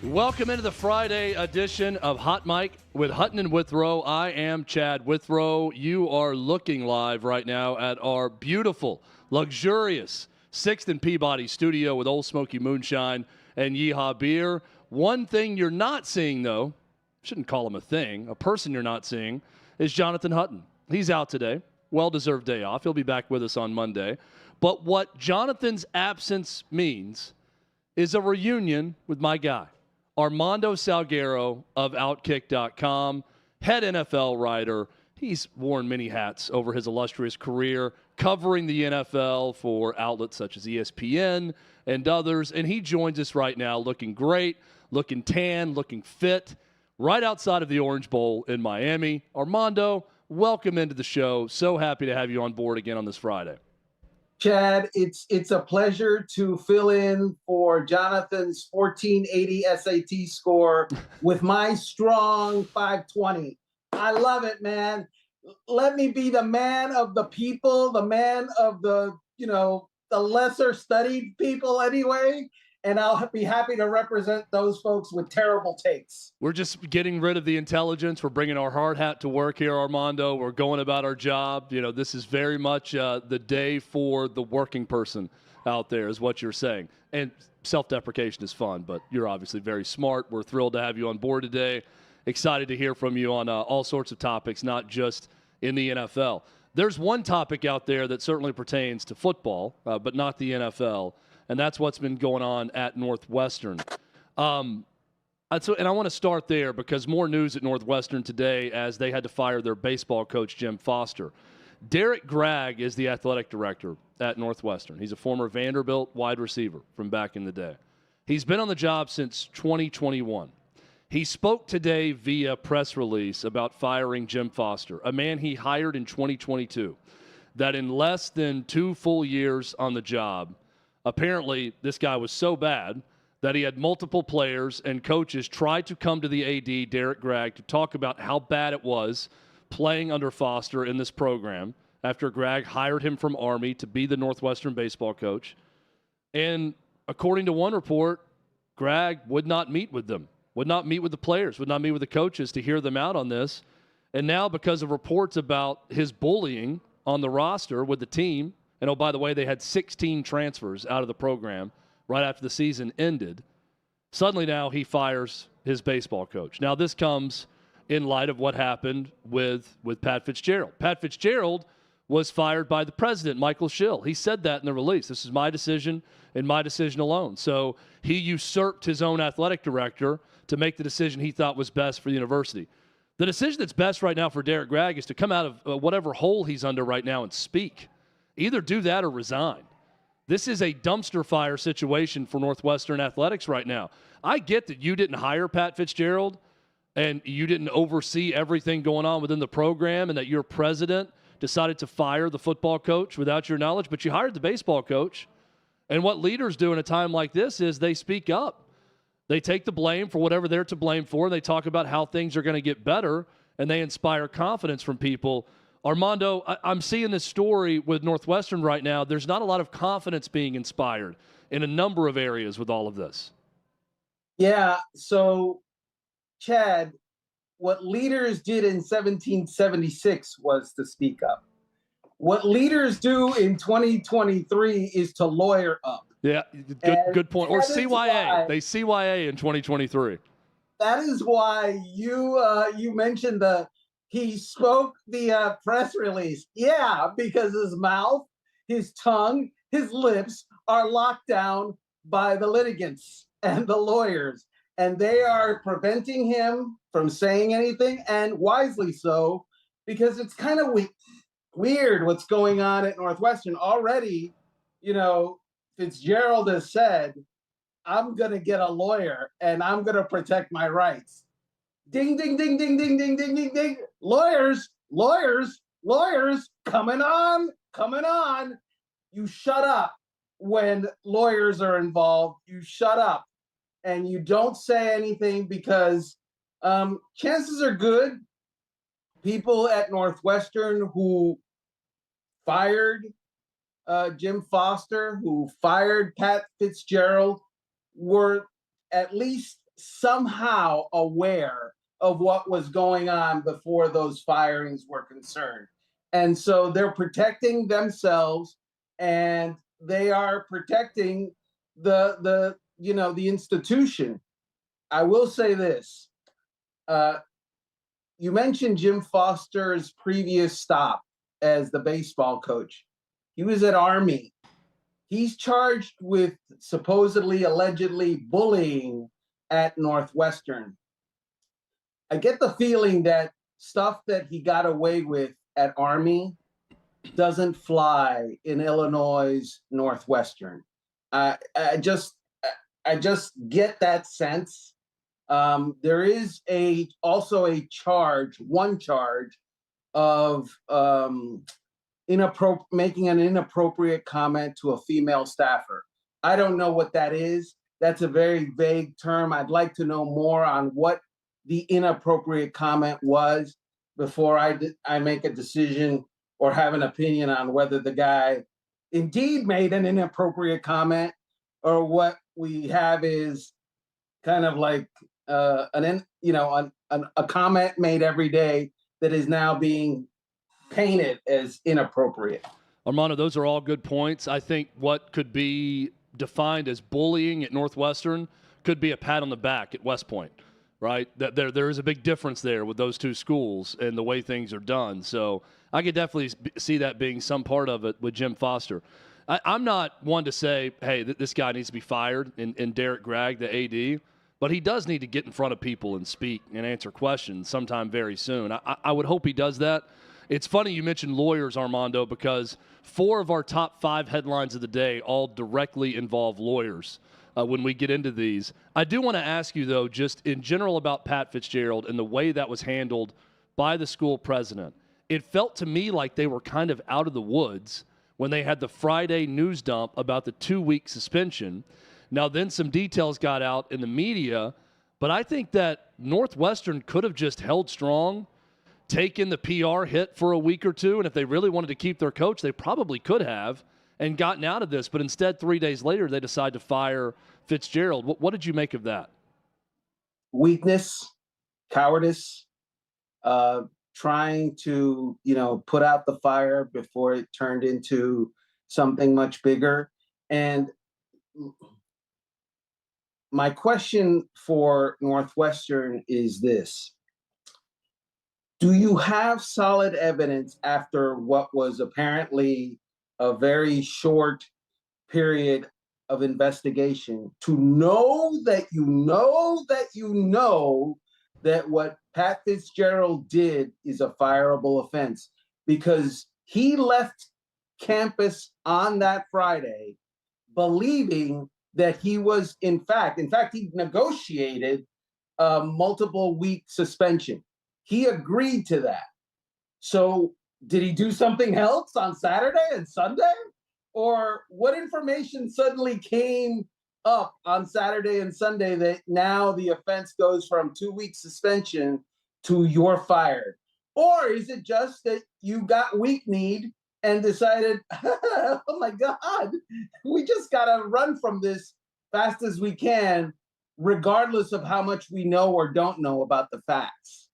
Welcome into the Friday edition of Hot Mic with Hutton and Withrow. I am Chad Withrow. You are looking live right now at our beautiful, luxurious 6th and Peabody studio with Old Smoky Moonshine and Yeehaw Beer. One thing you're not seeing, though, shouldn't call him a thing, a person you're not seeing, is Jonathan Hutton. He's out today. Well-deserved day off. He'll be back with us on Monday. But what Jonathan's absence means is a reunion with my guy, Armando Salguero of OutKick.com, head NFL writer. He's worn many hats over his illustrious career, covering the NFL for outlets such as ESPN and others. And he joins us right now looking great, looking tan, looking fit, right outside of the Orange Bowl in Miami. Armando, welcome into the show. So happy to have you on board again on this Friday. Chad, it's a pleasure to fill in for Jonathan's 1480 SAT score with my strong 520. I love it, man. Let me be the man of the people, the man of the lesser studied people anyway, and I'll be happy to represent those folks with terrible takes. We're just getting rid of the intelligence. We're bringing our hard hat to work here, Armando. We're going about our job. You know, this is very much the day for the working person out there is what you're saying. And self-deprecation is fun, but you're obviously very smart. We're thrilled to have you on board today. Excited to hear from you on all sorts of topics, not just in the NFL. There's one topic out there that certainly pertains to football, but not the NFL. And that's what's been going on at Northwestern. And I want to start there because more news at Northwestern today as they had to fire their baseball coach, Jim Foster. Derek Gregg is the athletic director at Northwestern. He's a former Vanderbilt wide receiver from back in the day. He's been on the job since 2021. He spoke today via press release about firing Jim Foster, a man he hired in 2022, that in less than 2 full years on the job, apparently, this guy was so bad that he had multiple players and coaches try to come to the AD, Derek Gregg, to talk about how bad it was playing under Foster in this program after Gregg hired him from Army to be the Northwestern baseball coach. And according to one report, Gregg would not meet with them, would not meet with the players, would not meet with the coaches to hear them out on this. And now because of reports about his bullying on the roster with the team, and, oh, by the way, they had 16 transfers out of the program right after the season ended. Suddenly now he fires his baseball coach. Now this comes in light of what happened with Pat Fitzgerald. Pat Fitzgerald was fired by the president, Michael Schill. He said that in the release. This is my decision and my decision alone. So he usurped his own athletic director to make the decision he thought was best for the university. The decision that's best right now for Derek Gregg is to come out of whatever hole he's under right now and speak. Either do that or resign. This is a dumpster fire situation for Northwestern athletics right now. I get that you didn't hire Pat Fitzgerald and you didn't oversee everything going on within the program and that your president decided to fire the football coach without your knowledge, but you hired the baseball coach. And what leaders do in a time like this is they speak up. They take the blame for whatever they're to blame for. They talk about how things are going to get better, and they inspire confidence from people. Armando, I'm seeing this story with Northwestern right now. There's not a lot of confidence being inspired in a number of areas with all of this. Yeah, so, Chad, what leaders did in 1776 was to speak up. What leaders do in 2023 is to lawyer up. Yeah, good point. Or CYA. They CYA in 2023. That is why you mentioned he spoke the press release. Yeah, because his mouth, his tongue, his lips are locked down by the litigants and the lawyers. And they are preventing him from saying anything, and wisely so, because it's kind of weird what's going on at Northwestern. Already, Fitzgerald has said, I'm going to get a lawyer, and I'm going to protect my rights. Ding, ding, ding, ding, ding, ding, ding, ding, ding. Lawyers, coming on. You shut up when lawyers are involved. You shut up and you don't say anything because chances are good people at Northwestern who fired Jim Foster, who fired Pat Fitzgerald, were at least somehow aware of what was going on before those firings were concerned. And so they're protecting themselves, and they are protecting the institution. I will say this. Uh, you mentioned Jim Foster's previous stop as the baseball coach. He was at Army. He's charged with supposedly, allegedly bullying at Northwestern. I get the feeling that stuff that he got away with at Army doesn't fly in Illinois Northwestern. I, I just I just get that sense. There is also a one charge of making an inappropriate comment to a female staffer. I don't know what that is. That's a very vague term. I'd like to know more on what the inappropriate comment was before I make a decision or have an opinion on whether the guy indeed made an inappropriate comment, or what we have is kind of like a comment made every day that is now being painted as inappropriate. Armando, those are all good points. I think what could be defined as bullying at Northwestern could be a pat on the back at West Point, right? There is a big difference there with those two schools and the way things are done. So I could definitely see that being some part of it with Jim Foster. I'm not one to say, hey, this guy needs to be fired in Derek Gregg, the AD, but he does need to get in front of people and speak and answer questions sometime very soon. I would hope he does that. It's funny you mentioned lawyers, Armando, because 4 of our top 5 headlines of the day all directly involve lawyers when we get into these. I do want to ask you, though, just in general about Pat Fitzgerald and the way that was handled by the school president. It felt to me like they were kind of out of the woods when they had the Friday news dump about the 2-week suspension. Now, then some details got out in the media, but I think that Northwestern could have just held strong, taken the PR hit for a week or two, and if they really wanted to keep their coach, they probably could have and gotten out of this. But instead, 3 days later, they decide to fire Fitzgerald. What did you make of that? Weakness, cowardice, trying to, put out the fire before it turned into something much bigger. And my question for Northwestern is this. Do you have solid evidence after what was apparently a very short period of investigation to know that that what Pat Fitzgerald did is a fireable offense? Because he left campus on that Friday believing that he was in fact, he negotiated a multiple week suspension. He agreed to that. So did he do something else on Saturday and Sunday? Or what information suddenly came up on Saturday and Sunday that now the offense goes from 2-week suspension to you're fired? Or is it just that you got weak-kneed and decided, oh my God, we just got to run from this fast as we can, regardless of how much we know or don't know about the facts?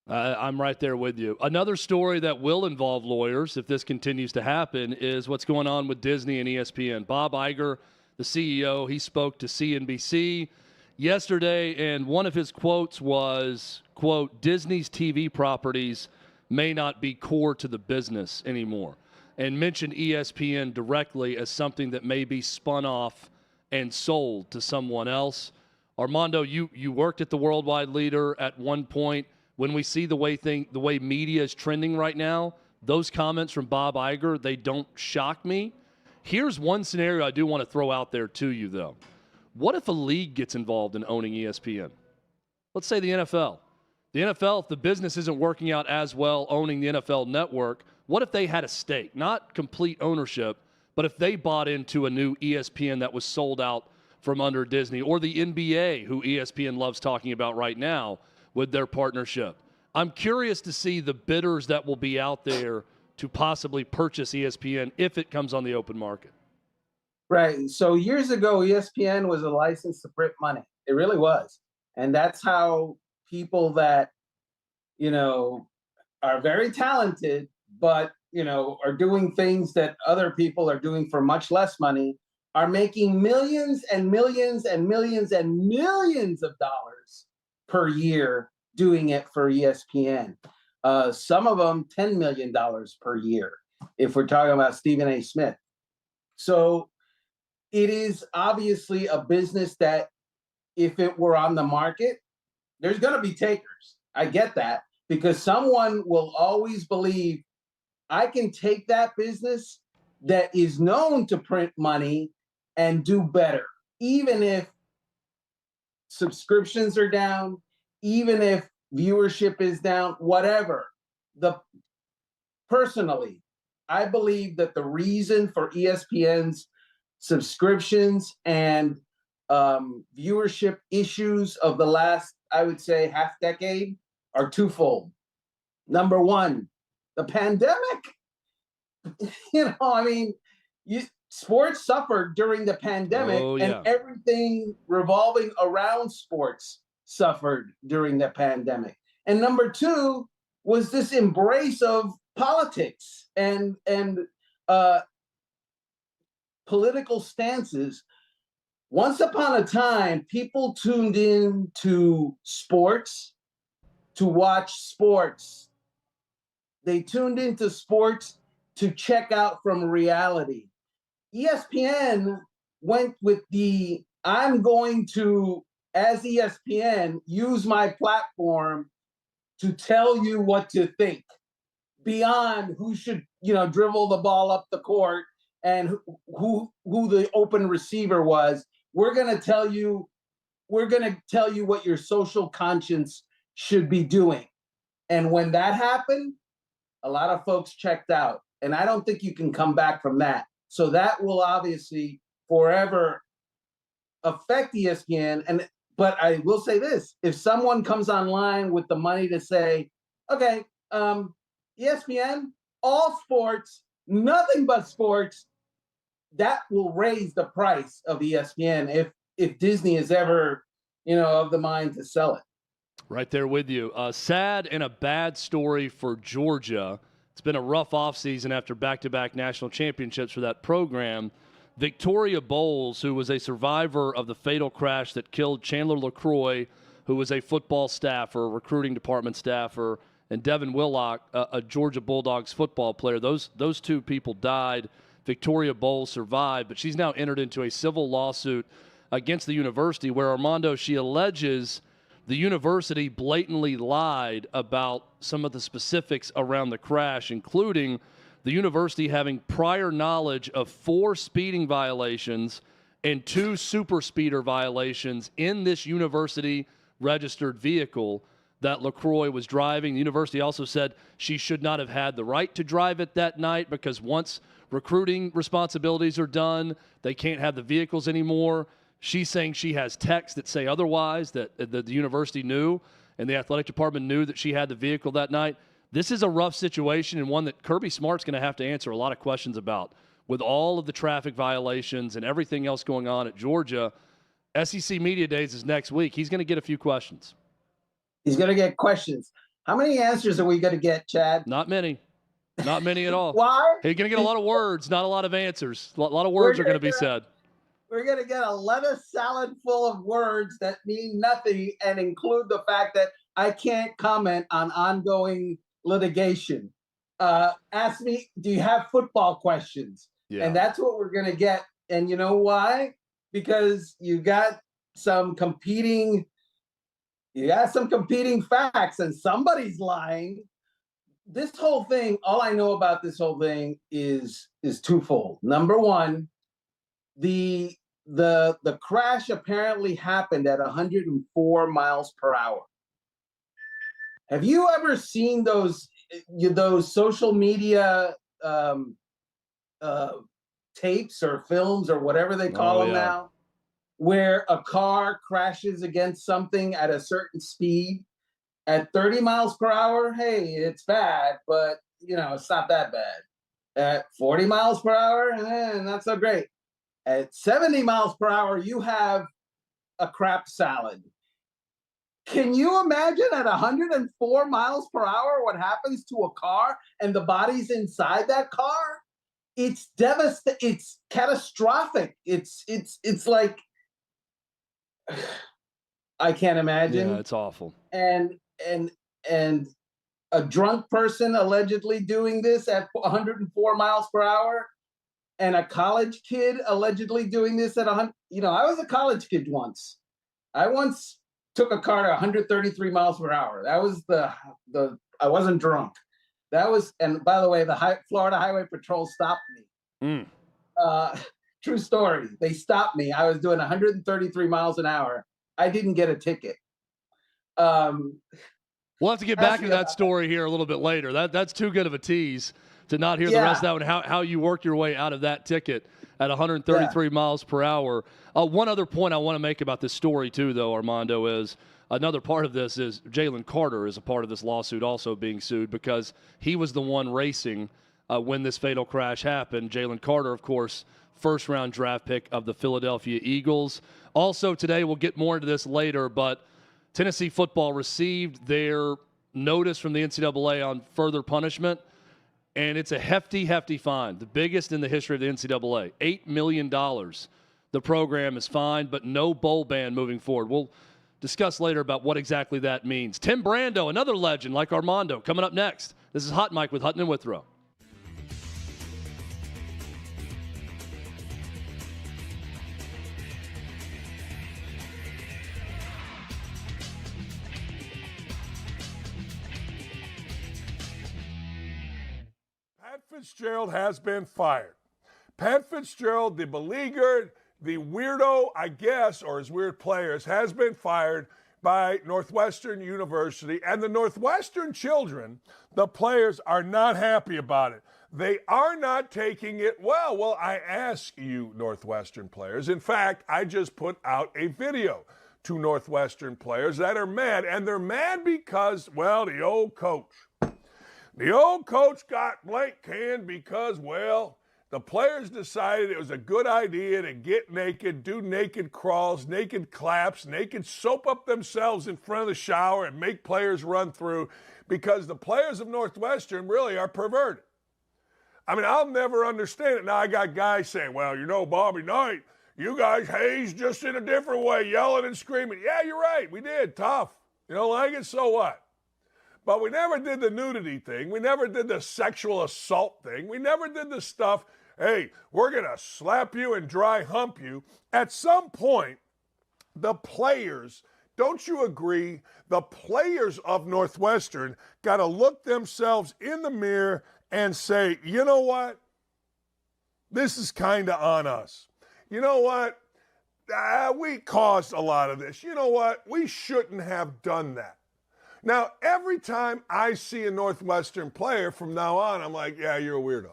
I'm right there with you. Another story that will involve lawyers, if this continues to happen, is what's going on with Disney and ESPN. Bob Iger, the CEO, he spoke to CNBC yesterday, and one of his quotes was, quote, Disney's TV properties may not be core to the business anymore, and mentioned ESPN directly as something that may be spun off and sold to someone else. Armando, you worked at the Worldwide Leader at one point. When we see the way media is trending right now, those comments from Bob Iger, they don't shock me. Here's one scenario I do want to throw out there to you, though. What if a league gets involved in owning ESPN? Let's say the NFL. The NFL, if the business isn't working out as well owning the NFL network, what if they had a stake? Not complete ownership, but if they bought into a new ESPN that was sold out from under Disney, or the NBA, who ESPN loves talking about right now, with their partnership. I'm curious to see the bidders that will be out there to possibly purchase ESPN if it comes on the open market. Right. So years ago, ESPN was a license to print money. It really was. And that's how people that, you know, are very talented, but, are doing things that other people are doing for much less money, are making millions and millions and millions and millions of dollars per year doing it for ESPN. Some of them $10 million per year, if we're talking about Stephen A. Smith. So it is obviously a business that, if it were on the market, there's going to be takers. I get that, because someone will always believe, I can take that business that is known to print money and do better, even if subscriptions are down, even if viewership is down, whatever. Personally, I believe that the reason for ESPN's subscriptions and viewership issues of the last, I would say, half decade are twofold. Number one, the pandemic. I mean, sports suffered during the pandemic, and everything revolving around sports suffered during the pandemic. And number two was this embrace of politics and political stances. Once upon a time, people tuned in to sports to watch sports. They tuned into sports to check out from reality. ESPN went with I'm going to, as ESPN, use my platform to tell you what to think, beyond who should, dribble the ball up the court and who the open receiver was. We're going to tell you what your social conscience should be doing. And when that happened, a lot of folks checked out. And I don't think you can come back from that. So that will obviously forever affect ESPN. But I will say this: if someone comes online with the money to say, okay, ESPN, all sports, nothing but sports, that will raise the price of ESPN if Disney is ever, of the mind to sell it. Right there with you. Sad and a bad story for Georgia. It's been a rough offseason after back-to-back national championships for that program. Victoria Bowles, who was a survivor of the fatal crash that killed Chandler LaCroix, who was a football staffer, recruiting department staffer, and Devin Willock, a Georgia Bulldogs football player. Those two people died. Victoria Bowles survived, but she's now entered into a civil lawsuit against the university where, Armando, she alleges the university blatantly lied about some of the specifics around the crash, including the university having prior knowledge of 4 speeding violations and 2 super speeder violations in this university-registered vehicle that LaCroix was driving. The university also said she should not have had the right to drive it that night because once recruiting responsibilities are done, they can't have the vehicles anymore. She's saying she has texts that say otherwise, that the university knew and the athletic department knew that she had the vehicle that night. This is a rough situation and one that Kirby Smart's going to have to answer a lot of questions about with all of the traffic violations and everything else going on at Georgia. SEC Media Days is next week. He's going to get a few questions. He's going to get questions. How many answers are we going to get, Chad? Not many. Not many at all. Why? He's going to get a lot of words, not a lot of answers. A lot of words are going to be said. We're going to get a lettuce salad full of words that mean nothing and include the fact that I can't comment on ongoing litigation. Ask me, do you have football questions? Yeah. And that's what we're going to get. And you know why? Because you got some competing facts and somebody's lying. This whole thing, all I know about this whole thing is twofold. Number one, the crash apparently happened at 104 miles per hour. Have you ever seen those social media tapes or films or whatever they call them now, where a car crashes against something at a certain speed at 30 miles per hour? Hey, it's bad, but it's not that bad. At 40 miles per hour, not so great. At 70 miles per hour, you have a crap salad. Can you imagine at 104 miles per hour what happens to a car and the bodies inside that car? It's devastating. It's catastrophic. It's like I can't Yeah, imagine. it's awful. And and and a drunk person allegedly doing this at 104 miles per hour, and a college kid allegedly doing this at 100. I was a college kid once. I once took a car at 133 miles per hour. That was the I wasn't drunk. That was, and by the way, the Florida Highway Patrol stopped me. Mm. Uh, True story. They stopped me. I was doing 133 miles an hour. I didn't get a ticket. Um, We'll have to get back into that story here a little bit later. That's too good of a tease to not hear the rest of that one, how you work your way out of that ticket at 133 miles per hour. One other point I want to make about this story, too, though, Armando, is another part of this is Jalen Carter is a part of this lawsuit also being sued because he was the one racing when this fatal crash happened. Jalen Carter, of course, first-round draft pick of the Philadelphia Eagles. Also today, we'll get more into this later, but Tennessee football received their notice from the NCAA on further punishment, and it's a hefty, hefty fine, the biggest in the history of the NCAA. $8 million the program is fined, but no bowl ban moving forward. We'll discuss later about what exactly that means. Tim Brando, another legend like Armando, coming up next. This is Hot Mike with Hutton and Withrow. Pat Fitzgerald has been fired. Pat Fitzgerald, the beleaguered, the weirdo, I guess, or his weird players, has been fired by Northwestern University. And the Northwestern children, the players, are not happy about it. They are not taking it well. Well, I ask you, Northwestern players. In fact, I just put out a video to Northwestern players that are mad. And they're mad because, well, the old coach. The old coach got blank canned because, well, the players decided it was a good idea to get naked, do naked crawls, naked claps, naked soap up themselves in front of the shower and make players run through because the players of Northwestern really are perverted. I mean, I'll never understand it. Now I got guys saying, well, Bobby Knight, you guys hazed just in a different way, yelling and screaming. Yeah, you're right. We did. Tough. You don't like it? So what? But we never did the nudity thing. We never did the sexual assault thing. We never did the stuff, hey, we're going to slap you and dry hump you. At some point, the players, don't you agree, the players of Northwestern got to look themselves in the mirror and say, you know what? This is kind of on us. You know what? We caused a lot of this. You know what? We shouldn't have done that. Now, every time I see a Northwestern player from now on, I'm like, yeah, you're a weirdo.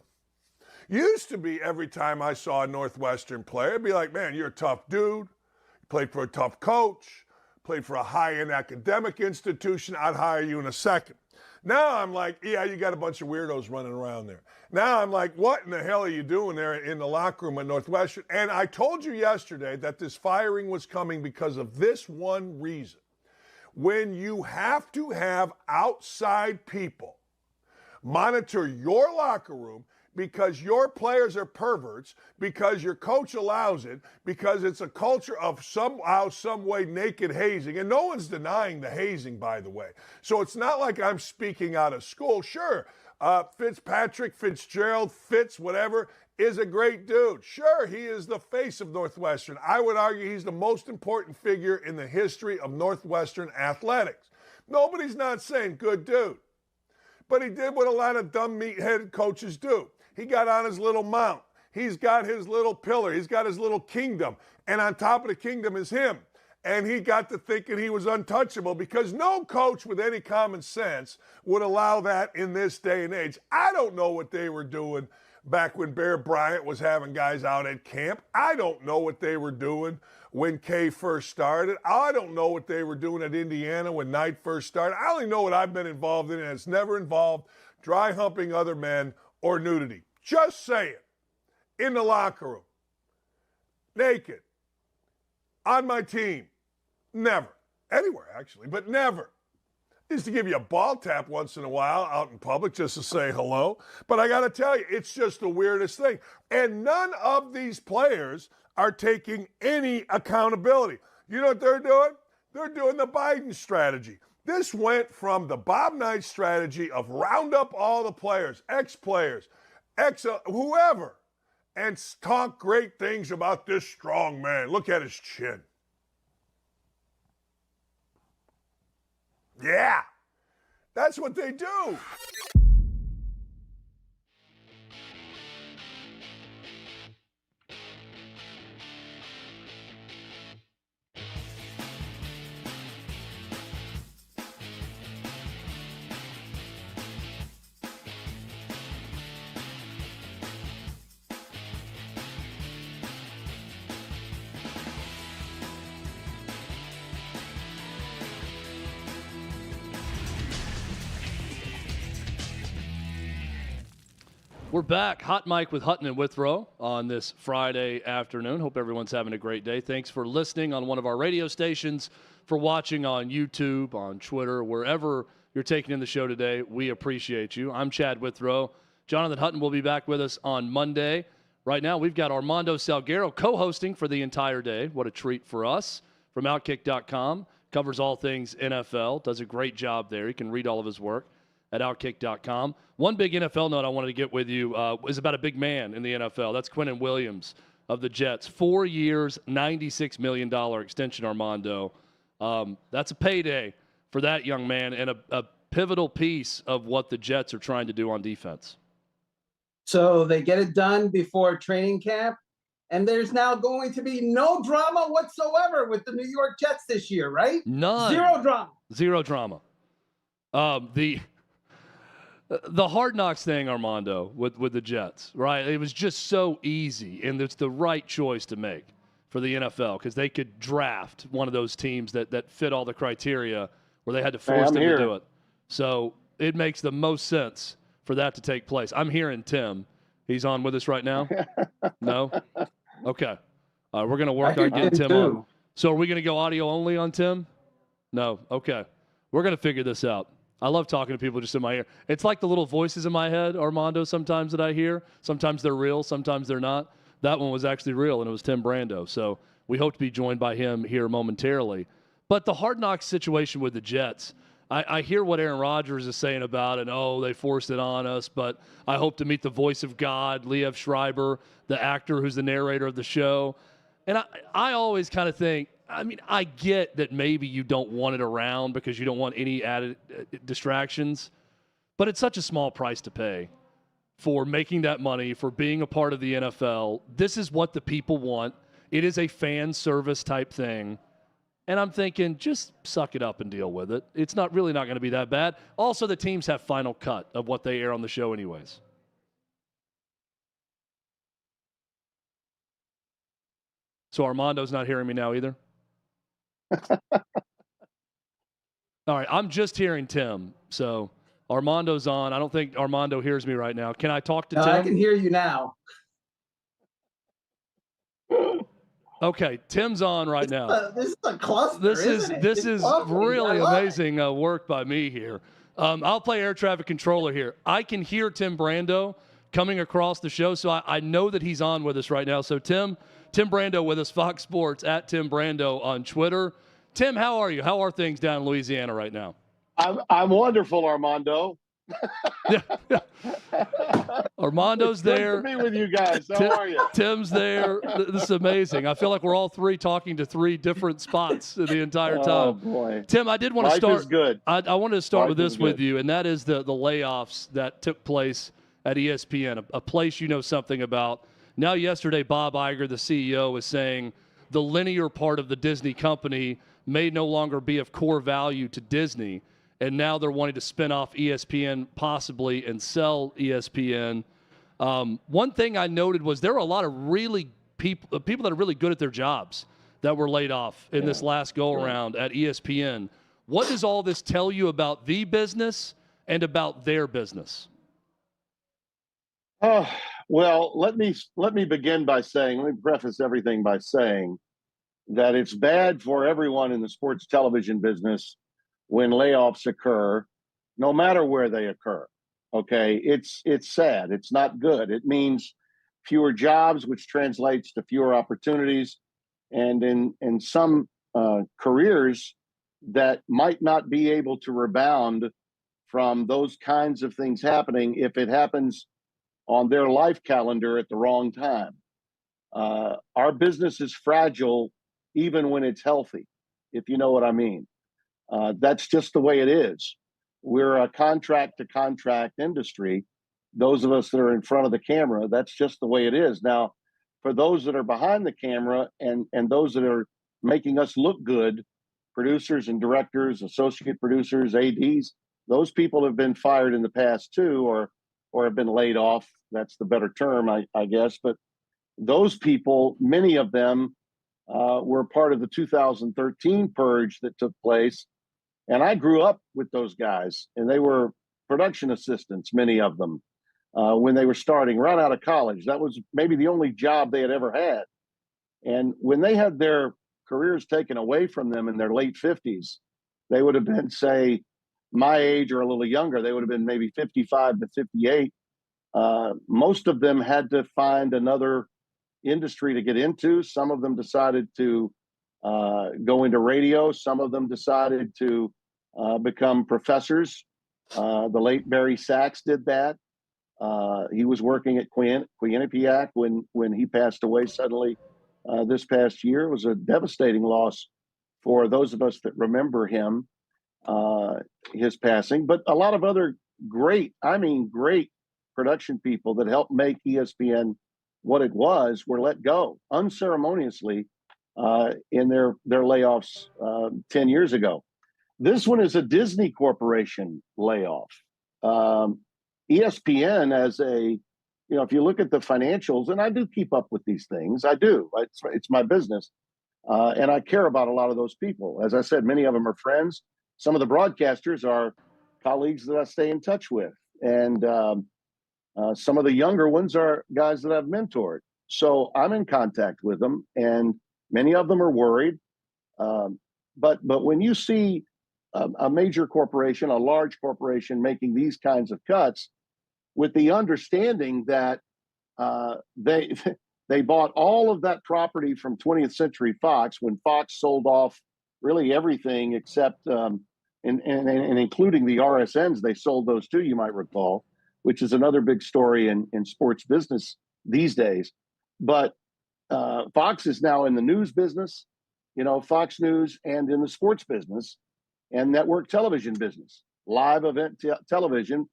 Used to be every time I saw a Northwestern player, I'd be like, man, you're a tough dude. You played for a tough coach, played for a high-end academic institution. I'd hire you in a second. Now I'm like, yeah, you got a bunch of weirdos running around there. Now I'm like, what in the hell are you doing there in the locker room at Northwestern? And I told you yesterday that this firing was coming because of this one reason. When you have to have outside people monitor your locker room because your players are perverts, because your coach allows it, because it's a culture of somehow, some way naked hazing. And no one's denying the hazing, by the way. So it's not like I'm speaking out of school. Sure, Fitzgerald, Fitz, whatever, is a great dude. Sure, he is the face of Northwestern. I would argue he's the most important figure in the history of Northwestern athletics. Nobody's not saying good dude. But he did what a lot of dumb meathead coaches do. He got on his little mount. He's got his little pillar. He's got his little kingdom. And on top of the kingdom is him. And he got to thinking he was untouchable because no coach with any common sense would allow that in this day and age. I don't know what they were doing back when Bear Bryant was having guys out at camp. I don't know what they were doing when Kay first started. I don't know what they were doing at Indiana when Knight first started. I only know what I've been involved in, and it's never involved dry humping other men or nudity. Just saying. In the locker room. Naked. On my team. Never. Anywhere, actually, but never. Used to give you a ball tap once in a while out in public just to say hello. But I got to tell you, it's just the weirdest thing. And none of these players are taking any accountability. You know what they're doing? They're doing the Biden strategy. This went from the Bob Knight strategy of round up all the players, ex-players, whoever, and talk great things about this strong man. Look at his chin. Yeah, that's what they do. We're back. Hot Mic with Hutton and Withrow on this Friday afternoon. Hope everyone's having a great day. Thanks for listening on one of our radio stations, for watching on YouTube, on Twitter, wherever you're taking in the show today. We appreciate you. I'm Chad Withrow. Jonathan Hutton will be back with us on Monday. Right now, we've got Armando Salguero co-hosting for the entire day. What a treat for us. From OutKick.com. Covers all things NFL. Does a great job there. You can read all of his work at OutKick.com. One big NFL note I wanted to get with you is about a big man in the NFL. That's Quinnen Williams of the Jets. 4 years, $96 million extension, Armando. That's a payday for that young man and a pivotal piece of what the Jets are trying to do on defense. So they get it done before training camp, and there's now going to be no drama whatsoever with the New York Jets this year, right? None. Zero drama. Zero drama. The Hard Knocks thing, Armando, with the Jets, right? It was just so easy, and it's the right choice to make for the NFL because they could draft one of those teams that fit all the criteria where they had to force them to do it. So it makes the most sense for that to take place. I'm hearing Tim. He's on with us right now? No? Okay. We're going to work on getting Tim on. So are we going to go audio only on Tim? No. Okay. We're going to figure this out. I love talking to people just in my ear. It's like the little voices in my head, Armando, sometimes that I hear. Sometimes they're real, sometimes they're not. That one was actually real, and it was Tim Brando. So we hope to be joined by him here momentarily. But the Hard Knocks situation with the Jets, I hear what Aaron Rodgers is saying about it. Oh, they forced it on us, but I hope to meet the voice of God, Liev Schreiber, the actor who's the narrator of the show. And I always kind of think, I mean, I get that maybe you don't want it around because you don't want any added distractions, but it's such a small price to pay for making that money, for being a part of the NFL. This is what the people want. It is a fan service type thing. And I'm thinking, just suck it up and deal with it. It's really not going to be that bad. Also, the teams have final cut of what they air on the show anyways. So Armando's not hearing me now either? All right, I'm just hearing Tim. So Armando's on. I don't think Armando hears me right now. Can I talk to Tim? I can hear you now. Okay, Tim's on right now. This is a cluster. This is really amazing it. work by me here. I'll play air traffic controller here. I can hear Tim Brando coming across the show, so I know that he's on with us right now. So Tim Brando with us, Fox Sports, at Tim Brando on Twitter. Tim, how are you? How are things down in Louisiana right now? I'm wonderful, Armando. Armando's there. Nice to be with you guys. How are you? Tim's there. This is amazing. I feel like we're all three talking to three different spots the entire time. Oh, boy. Tim, I did want to start. Life is good. I wanted to start with this good. with you, and that is the layoffs that took place at ESPN, a place you know something about. Now, yesterday, Bob Iger, the CEO, is saying the linear part of the Disney company may no longer be of core value to Disney, and now they're wanting to spin off ESPN possibly and sell ESPN. One thing I noted was there were a lot of really people that are really good at their jobs that were laid off in this last go-around at ESPN. What does all this tell you about the business and about their business? Well, let me begin by saying, let me preface everything by saying that it's bad for everyone in the sports television business when layoffs occur, no matter where they occur. Okay, it's sad. It's not good. It means fewer jobs, which translates to fewer opportunities, and in some careers that might not be able to rebound from those kinds of things happening if it happens on their life calendar at the wrong time. Our business is fragile even when it's healthy, if you know what I mean. That's just the way it is. We're a contract to contract industry. Those of us that are in front of the camera, that's just the way it is. Now, for those that are behind the camera and those that are making us look good, producers and directors, associate producers, ADs, those people have been fired in the past too, or have been laid off. That's the better term, I guess. But those people, many of them were part of the 2013 purge that took place. And I grew up with those guys, and they were production assistants, many of them, when they were starting right out of college. That was maybe the only job they had ever had. And when they had their careers taken away from them in their late 50s, they would have been, say, my age or a little younger. They would have been maybe 55 to 58. Most of them had to find another industry to get into. Some of them decided to go into radio. Some of them decided to become professors. The late Barry Sachs did that. He was working at Quinnipiac when he passed away suddenly this past year. It was a devastating loss for those of us that remember him, his passing. But a lot of other great production people that helped make ESPN what it was were let go unceremoniously in their layoffs 10 years ago. This one is a Disney Corporation layoff. ESPN if you look at the financials, and I do keep up with these things, I do. It's my business. And I care about a lot of those people. As I said, many of them are friends. Some of the broadcasters are colleagues that I stay in touch with. And some of the younger ones are guys that I've mentored. So I'm in contact with them, and many of them are worried. But when you see a major corporation, a large corporation making these kinds of cuts, with the understanding that they bought all of that property from 20th Century Fox when Fox sold off really everything except and including the RSNs, they sold those too, you might recall, which is another big story in sports business these days. But Fox is now in the news business, Fox News, and in the sports business and network television business, live event television,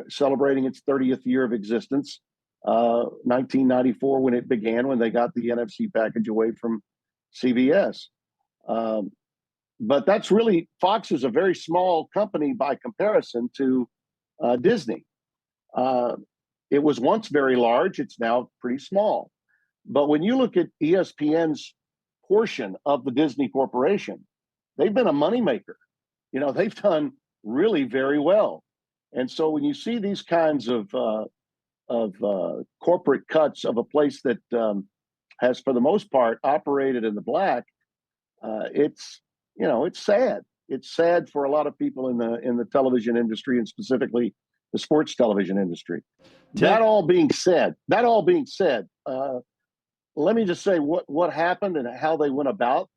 celebrating its 30th year of existence, 1994 when it began, when they got the NFC package away from CBS. But that's really, Fox is a very small company by comparison to Disney. It was once very large. It's now pretty small. But when you look at ESPN's portion of the Disney Corporation, they've been a moneymaker. They've done really very well. And so when you see these kinds of corporate cuts of a place that has, for the most part, operated in the black, it's sad. It's sad for a lot of people in the television industry, and specifically the sports television industry. That all being said, let me just say what happened and how they went about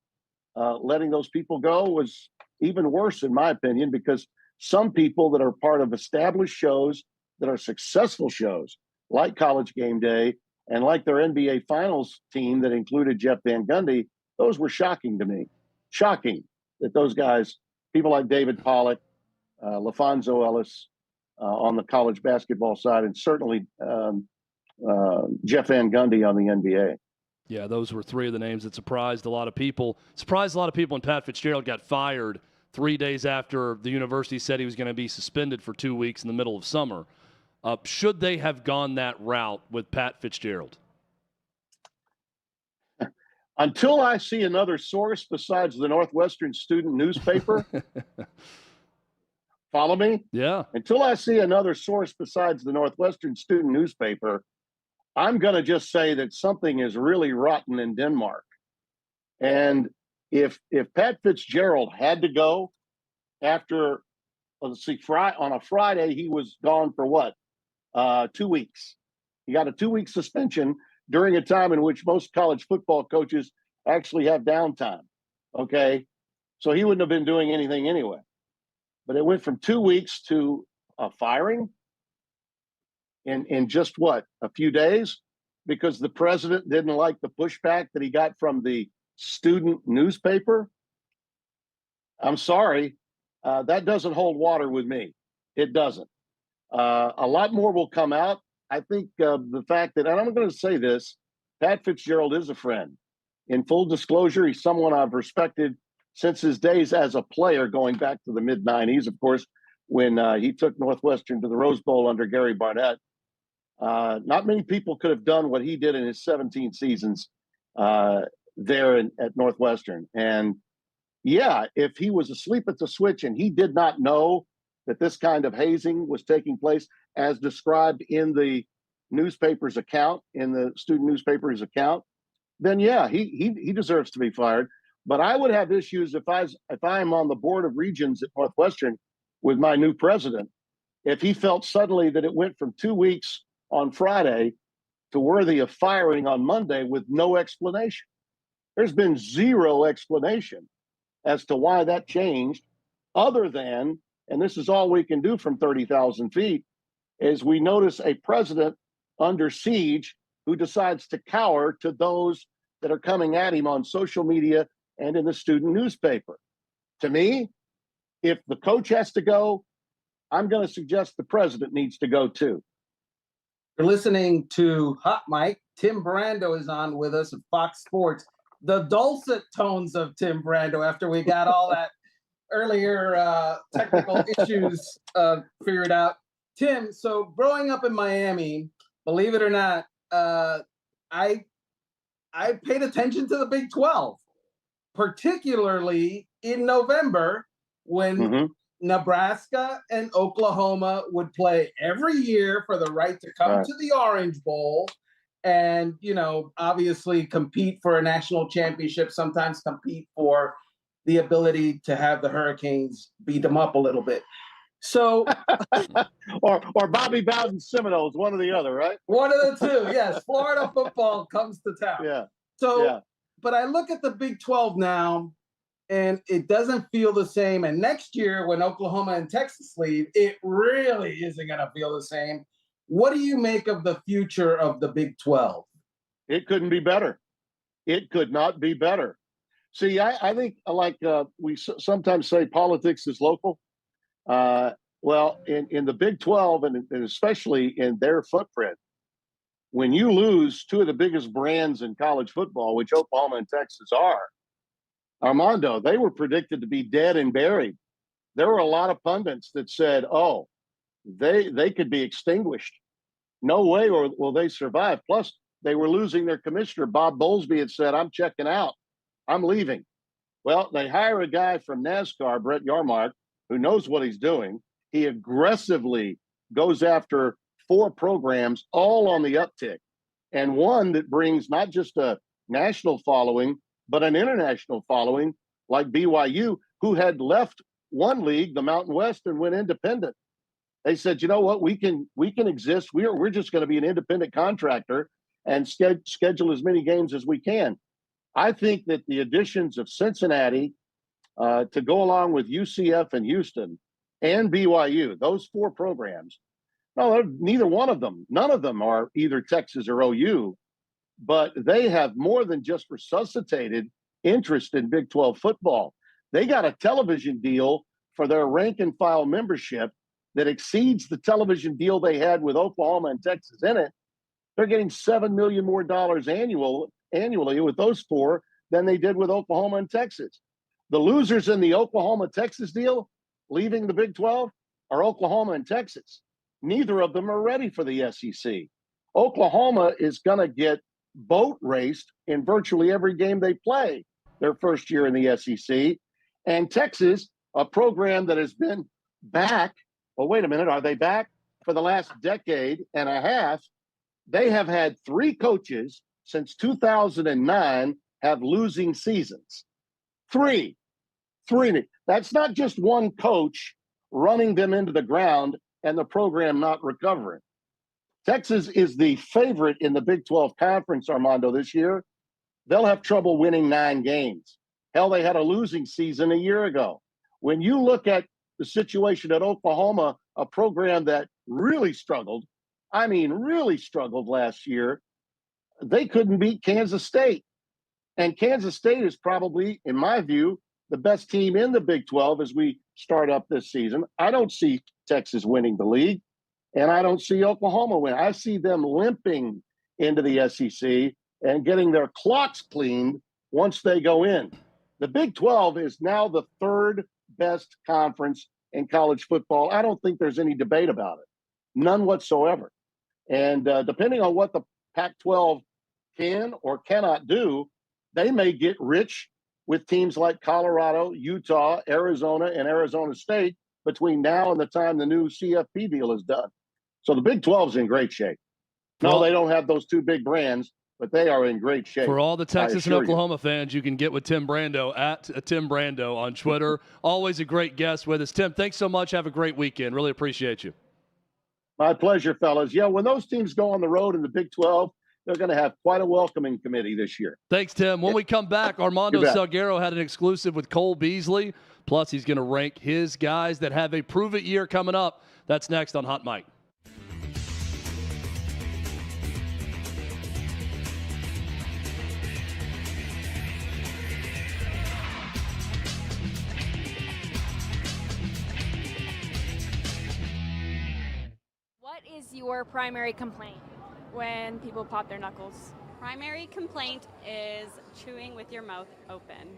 letting those people go was even worse, in my opinion, because some people that are part of established shows that are successful shows, like College Game Day and like their NBA Finals team that included Jeff Van Gundy, those were shocking to me. Shocking that those guys, people like David Pollack, LaFonso Ellis on the college basketball side, and certainly Jeff Van Gundy on the NBA. Yeah, those were three of the names that surprised a lot of people. Surprised a lot of people when Pat Fitzgerald got fired 3 days after the university said he was going to be suspended for 2 weeks in the middle of summer. Should they have gone that route with Pat Fitzgerald? Until I see another source besides the Northwestern student newspaper, follow me? Yeah. Until I see another source besides the Northwestern student newspaper, I'm going to just say that something is really rotten in Denmark. And if Pat Fitzgerald had to go after, let's see, on a Friday, he was gone for what? 2 weeks. He got a 2-week suspension during a time in which most college football coaches actually have downtime. Okay. So he wouldn't have been doing anything anyway. But it went from 2 weeks to a firing in just what, a few days, because the president didn't like the pushback that he got from the student newspaper. I'm sorry, that doesn't hold water with me. It doesn't. A lot more will come out. I think the fact that, and I'm going to say this, Pat Fitzgerald is a friend. In full disclosure, he's someone I've respected since his days as a player, going back to the mid-'90s, of course, when he took Northwestern to the Rose Bowl under Gary Barnett. Not many people could have done what he did in his 17 seasons there at Northwestern. And yeah, if he was asleep at the switch and he did not know that this kind of hazing was taking place as described in the newspaper's account, in the student newspaper's account, then yeah, he deserves to be fired. But I would have issues if I'm on the board of regents at Northwestern with my new president, if he felt suddenly that it went from 2 weeks on Friday to worthy of firing on Monday with no explanation. There's been zero explanation as to why that changed, other than, and this is all we can do from 30,000 feet, is we notice a president under siege who decides to cower to those that are coming at him on social media and in the student newspaper. To me, if the coach has to go, I'm going to suggest the president needs to go too. You're listening to Hot Mike. Tim Brando is on with us at Fox Sports. The dulcet tones of Tim Brando after we got all that earlier technical issues figured out. Tim, so growing up in Miami, believe it or not, I paid attention to the Big 12, particularly in November when Nebraska and Oklahoma would play every year for the right to come to the Orange Bowl and, obviously compete for a national championship, sometimes compete for the ability to have the Hurricanes beat them up a little bit. So, or Bobby Bowden Seminoles, one or the other, right? One of the two, yes. Florida football comes to town. Yeah. So, but I look at the Big 12 now, and it doesn't feel the same. And next year, when Oklahoma and Texas leave, it really isn't going to feel the same. What do you make of the future of the Big 12? It couldn't be better. It could not be better. See, I think we sometimes say politics is local. Well, in the Big 12 and especially in their footprint, when you lose two of the biggest brands in college football, which Oklahoma and Texas are, Armando, they were predicted to be dead and buried. There were a lot of pundits that said, oh, they could be extinguished. No way will they survive. Plus, they were losing their commissioner. Bob Bowlesby had said, I'm checking out. I'm leaving. Well, they hire a guy from NASCAR, Brett Yarmark, who knows what he's doing. He aggressively goes after 4 programs, all on the uptick, and one that brings not just a national following, but an international following, like BYU, who had left one league, the Mountain West, and went independent. They said, you know what, we can exist. We're just going to be an independent contractor and schedule as many games as we can. I think that the additions of Cincinnati to go along with UCF and Houston and BYU, those 4 programs, no, neither one of them, none of them are either Texas or OU, but they have more than just resuscitated interest in Big 12 football. They got a television deal for their rank and file membership that exceeds the television deal they had with Oklahoma and Texas in it. They're getting $7 million more annually with those 4 than they did with Oklahoma and Texas. The losers in the Oklahoma-Texas deal, leaving the Big 12, are Oklahoma and Texas. Neither of them are ready for the SEC. Oklahoma is going to get boat raced in virtually every game they play their first year in the SEC. And Texas, a program that has been back, well, wait a minute, are they back? For the last decade and a half, they have had 3 coaches since 2009 have losing seasons. Three. That's not just one coach running them into the ground and the program not recovering. Texas is the favorite in the Big 12 Conference, Armando, this year. They'll have trouble winning 9 games. Hell, they had a losing season a year ago. When you look at the situation at Oklahoma, a program that really struggled, really struggled last year, they couldn't beat Kansas State. And Kansas State is probably, in my view, the best team in the Big 12 as we start up this season. I don't see Texas winning the league, and I don't see Oklahoma winning. I see them limping into the SEC and getting their clocks cleaned once they go in. The Big 12 is now the 3rd best conference in college football. I don't think there's any debate about it. None whatsoever. And depending on what the Pac-12 can or cannot do, they may get rich with teams like Colorado, Utah, Arizona, and Arizona State between now and the time the new CFP deal is done. So the Big 12 is in great shape. No, they don't have those 2 big brands, but they are in great shape. For all the Texas and Oklahoma fans, you can get with Tim Brando at Tim Brando on Twitter. Always a great guest with us. Tim, thanks so much. Have a great weekend. Really appreciate you. My pleasure, fellas. Yeah, when those teams go on the road in the Big 12, they're going to have quite a welcoming committee this year. Thanks, Tim. When we come back, Armando Salguero had an exclusive with Cole Beasley. Plus, he's going to rank his guys that have a prove-it year coming up. That's next on Hot Mic. What is your primary complaint? When people pop their knuckles. Primary complaint is chewing with your mouth open.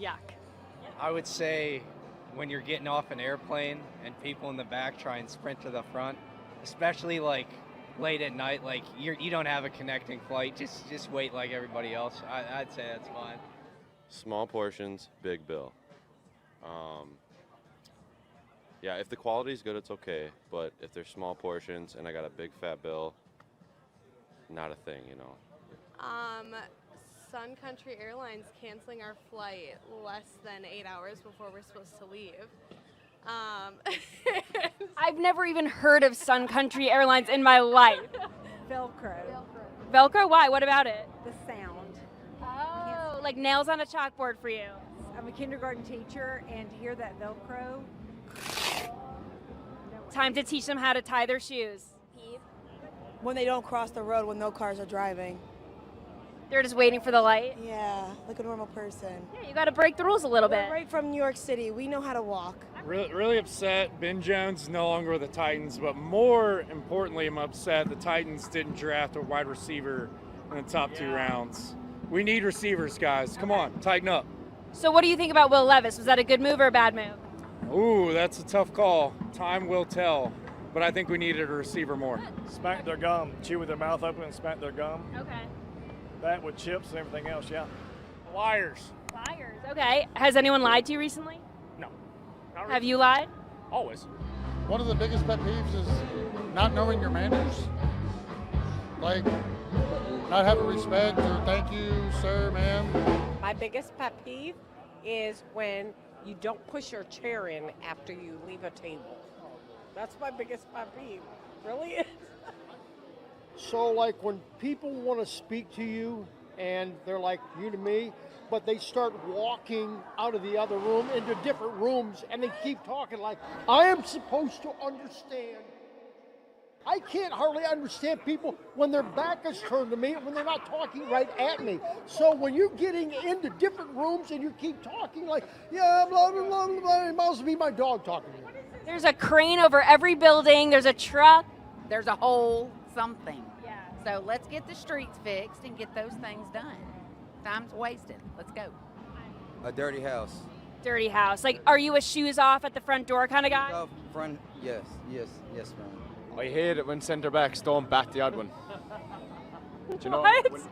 Yuck. I would say when you're getting off an airplane and people in the back try and sprint to the front, especially like late at night, like you don't have a connecting flight, just wait like everybody else. I'd say that's fine. Small portions, big bill. Yeah, if the quality's good, it's okay. But if there's small portions and I got a big fat bill, not a thing, you know. Sun Country Airlines canceling our flight less than 8 hours before we're supposed to leave. I've never even heard of Sun Country Airlines in my life. Velcro. Velcro? Why? What about it? The sound. Oh, like nails on a chalkboard for you. I'm a kindergarten teacher, and to hear that Velcro. Time to teach them how to tie their shoes. When they don't cross the road when no cars are driving. They're just waiting for the light? Yeah, like a normal person. Yeah, you got to break the rules a little bit. We're right from New York City. We know how to walk. Really upset. Ben Jones is no longer with the Titans, but more importantly, I'm upset the Titans didn't draft a wide receiver in the top 2 rounds. We need receivers, guys. Come on, tighten up. So what do you think about Will Levis? Was that a good move or a bad move? Ooh, that's a tough call. Time will tell. But I think we needed a receiver more. Smack their gum, chew with their mouth open and smack their gum. Okay. That with chips and everything else, yeah. Liars. Liars, okay. Has anyone lied to you recently? No. Have you lied? Always. One of the biggest pet peeves is not knowing your manners. Like, not having respect or thank you, sir, ma'am. My biggest pet peeve is when you don't push your chair in after you leave a table. That's my biggest pet peeve. Really is. So like when people want to speak to you and they're like you to me, but they start walking out of the other room into different rooms and they keep talking like, I am supposed to understand. I can't hardly understand people when their back is turned to me, when they're not talking right at me. So when you're getting into different rooms and you keep talking like, yeah, blah, blah, blah, blah, it must be my dog talking to me. There's a crane over every building. There's a truck. There's a whole something. Yeah. So let's get the streets fixed and get those things done. Time's wasted. Let's go. A dirty house. Dirty house. Like, are you a shoes off at the front door kind of guy? Off front, yes, ma'am. I hate it when centre backs don't bat the odd one. Do you know,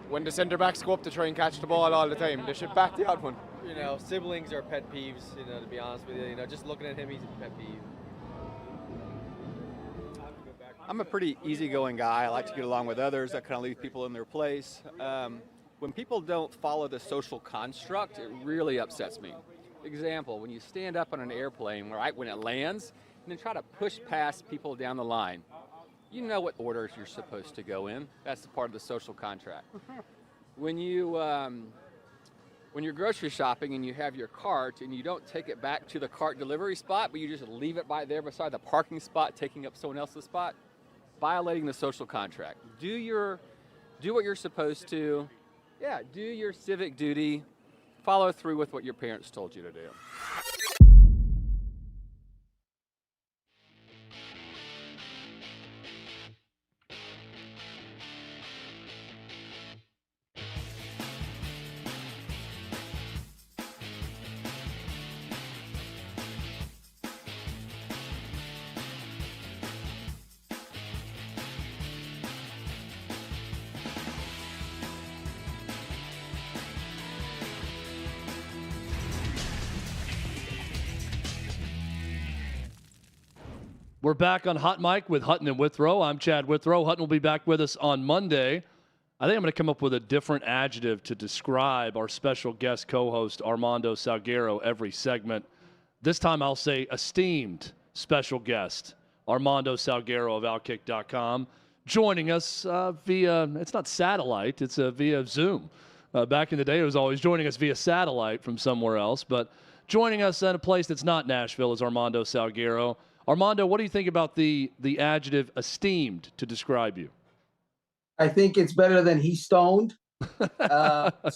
when the centre backs go up to try and catch the ball all the time, they should bat the odd one. You know, siblings are pet peeves, you know, to be honest with you. You know, just looking at him, he's a pet peeve. I'm a pretty easygoing guy. I like to get along with others. I kind of leave people in their place. when people don't follow the social construct, it really upsets me. Example, when you stand up on an airplane, right, when it lands, and then try to push past people down the line, you know what orders you're supposed to go in. That's the part of the social contract. When you're grocery shopping and you have your cart and you don't take it back to the cart delivery spot, but you just leave it by there beside the parking spot, taking up someone else's spot, violating the social contract. Do what you're supposed to. Yeah, do your civic duty. Follow through with what your parents told you to do. We're back on Hot Mic with Hutton and Withrow. I'm Chad Withrow. Hutton will be back with us on Monday. I think I'm going to come up with a different adjective to describe our special guest co-host Armando Salguero every segment. This time I'll say esteemed special guest Armando Salguero of OutKick.com, joining us via, it's not satellite, it's via Zoom. Back in the day, it was always joining us via satellite from somewhere else, but joining us in a place that's not Nashville is Armando Salguero. Armando, what do you think about the adjective esteemed to describe you? I think it's better than he stoned.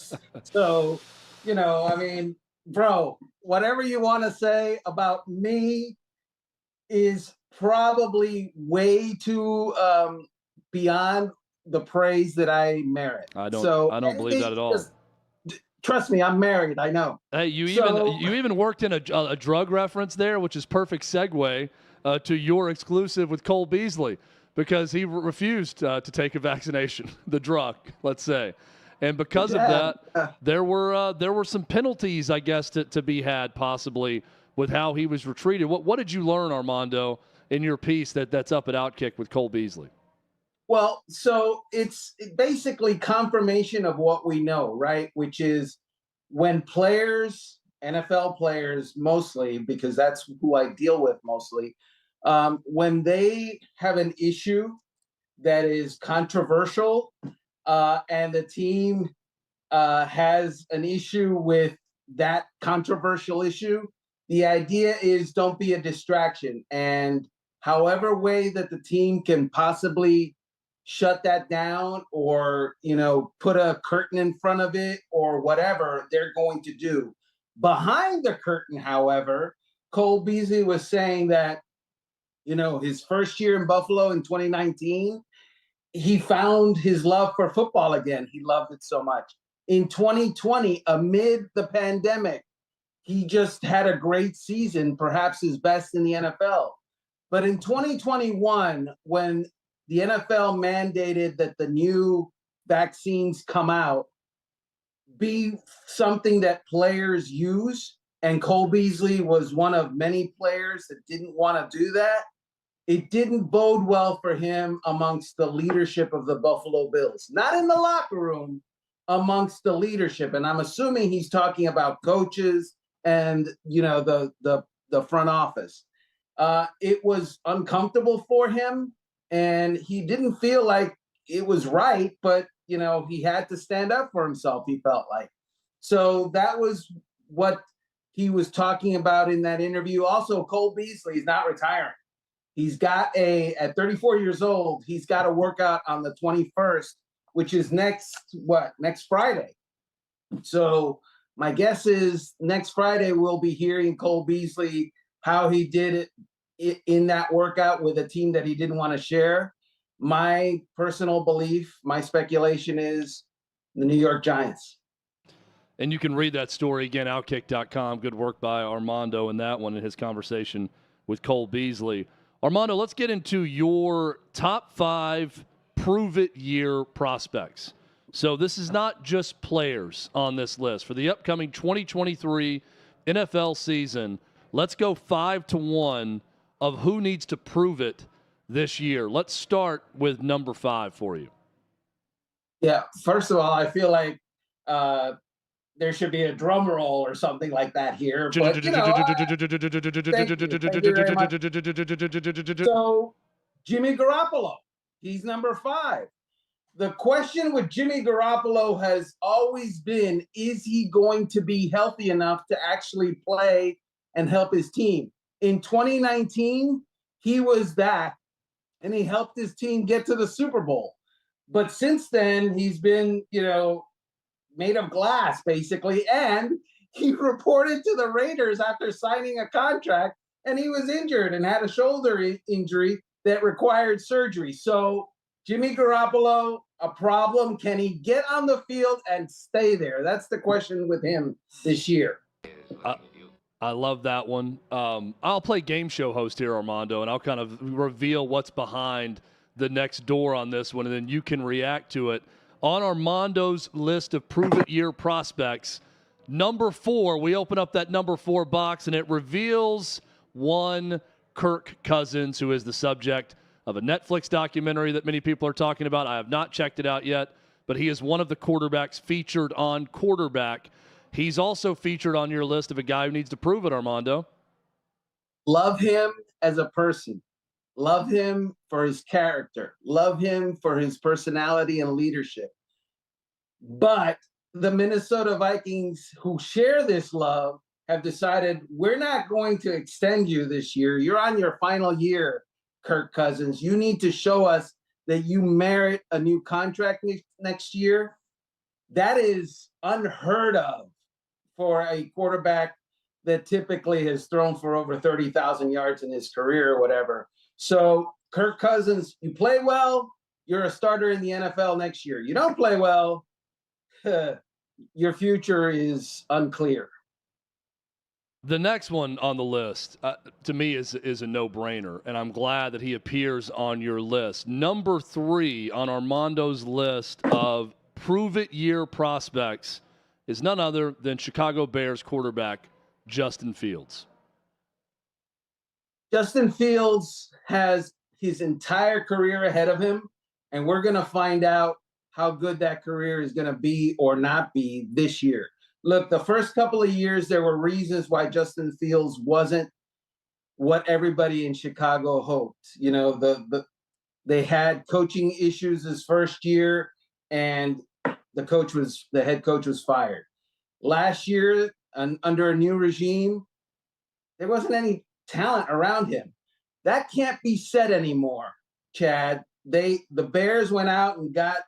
So, I mean, bro, whatever you want to say about me is probably way too beyond the praise that I merit. I don't believe that at all. Trust me, I'm married. I know. Hey, you even worked in a drug reference there, which is perfect segue to your exclusive with Cole Beasley, because he refused to take a vaccination, the drug, let's say, and because of that, there were some penalties, I guess, to be had possibly with how he was retreated. What did you learn, Armando, in your piece that's up at OutKick with Cole Beasley? Well, so it's basically confirmation of what we know, right? Which is when players, NFL players mostly, because that's who I deal with mostly, when they have an issue that is controversial and the team has an issue with that controversial issue, the idea is don't be a distraction. And however way that the team can possibly shut that down or, put a curtain in front of it or whatever they're going to do. Behind the curtain, however, Cole Beasley was saying that, his first year in Buffalo in 2019, he found his love for football again. He loved it so much. In 2020, amid the pandemic, he just had a great season, perhaps his best in the NFL. But in 2021, when the NFL mandated that the new vaccines come out, be something that players use, and Cole Beasley was one of many players that didn't want to do that, it didn't bode well for him amongst the leadership of the Buffalo Bills. Not in the locker room, amongst the leadership. And I'm assuming he's talking about coaches and, the front office. It was uncomfortable for him, and he didn't feel like it was right, but, he had to stand up for himself, he felt like. So that was what he was talking about in that interview. Also, Cole Beasley is not retiring. He's got at 34 years old, he's got a workout on the 21st, which is next Friday. So my guess is next Friday we'll be hearing Cole Beasley, how he did it in that workout with a team that he didn't want to share. My personal belief, my speculation is the New York Giants. And you can read that story again, OutKick.com. Good work by Armando in that one in his conversation with Cole Beasley. Armando, let's get into your top 5 prove-it year prospects. So this is not just players on this list. For the upcoming 2023 NFL season, let's go 5 to 1 of who needs to prove it this year. Let's start with number 5 for you. Yeah, first of all, I feel like there should be a drum roll or something like that here. But, thank you very much. So, Jimmy Garoppolo, he's number 5. The question with Jimmy Garoppolo has always been, is he going to be healthy enough to actually play and help his team? In 2019, he was that, and he helped his team get to the Super Bowl. But since then, he's been, made of glass, basically. And he reported to the Raiders after signing a contract, and he was injured and had a shoulder injury that required surgery. So Jimmy Garoppolo, a problem. Can he get on the field and stay there? That's the question with him this year. I love that one. I'll play game show host here, Armando, and I'll kind of reveal what's behind the next door on this one, and then you can react to it. On Armando's list of prove-it-year prospects, number 4, we open up that number 4 box, and it reveals one Kirk Cousins, who is the subject of a Netflix documentary that many people are talking about. I have not checked it out yet, but he is one of the quarterbacks featured on Quarterback. He's also featured on your list of a guy who needs to prove it, Armando. Love him as a person. Love him for his character. Love him for his personality and leadership. But the Minnesota Vikings, who share this love, have decided, we're not going to extend you this year. You're on your final year, Kirk Cousins. You need to show us that you merit a new contract next year. That is unheard of for a quarterback that typically has thrown for over 30,000 yards in his career or whatever. So, Kirk Cousins, you play well, you're a starter in the NFL next year. You don't play well, your future is unclear. The next one on the list, to me, is a no-brainer, and I'm glad that he appears on your list. Number 3 on Armando's list of prove-it-year prospects is none other than Chicago Bears quarterback Justin Fields. Justin Fields has his entire career ahead of him, and we're going to find out how good that career is going to be or not be this year. Look, the first couple of years, there were reasons why Justin Fields wasn't what everybody in Chicago hoped. They had coaching issues his first year, and the head coach was fired. Last year, under a new regime, there wasn't any talent around him. That can't be said anymore, Chad. The Bears went out and got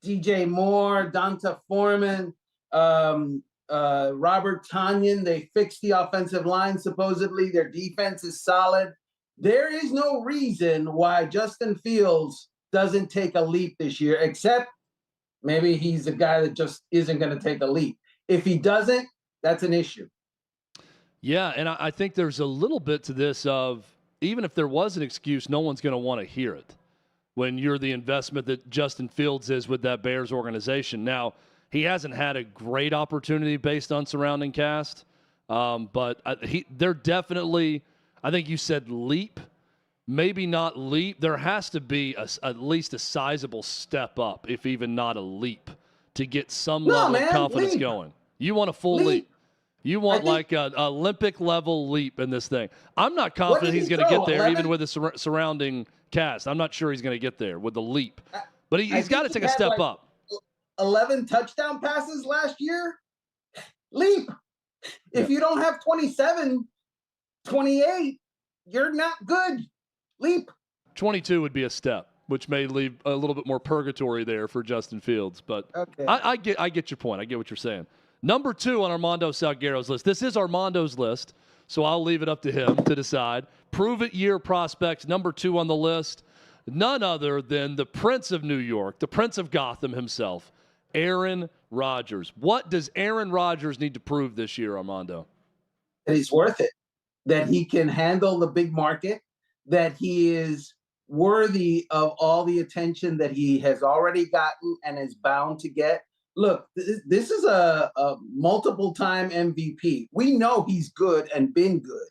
DJ Moore, Donta Foreman, Robert Tonyan. They fixed the offensive line, supposedly. Their defense is solid. There is no reason why Justin Fields doesn't take a leap this year, except maybe he's a guy that just isn't going to take a leap. If he doesn't, that's an issue. Yeah, and I think there's a little bit to this of, even if there was an excuse, no one's going to want to hear it when you're the investment that Justin Fields is with that Bears organization. Now, he hasn't had a great opportunity based on surrounding cast, but they're definitely, I think you said leap, maybe not leap. There has to be at least a sizable step up, if even not a leap, to get some level of confidence going. You want a full leap. You want like an Olympic-level leap in this thing. I'm not confident he's going to get there, 11? Even with the surrounding cast. I'm not sure he's going to get there with the leap. But he's got to take a step up. 11 touchdown passes last year? Leap. If you don't have 27, 28, you're not good. Leap. 22 would be a step, which may leave a little bit more purgatory there for Justin Fields. But okay. I get your point. I get what you're saying. Number 2 on Armando Salguero's list. This is Armando's list, so I'll leave it up to him to decide. Prove-it-year prospects, number 2 on the list. None other than the Prince of New York, the Prince of Gotham himself, Aaron Rodgers. What does Aaron Rodgers need to prove this year, Armando? That he's worth it, that he can handle the big market, that he is worthy of all the attention that he has already gotten and is bound to get. Look, this is a multiple-time MVP. We know he's good and been good.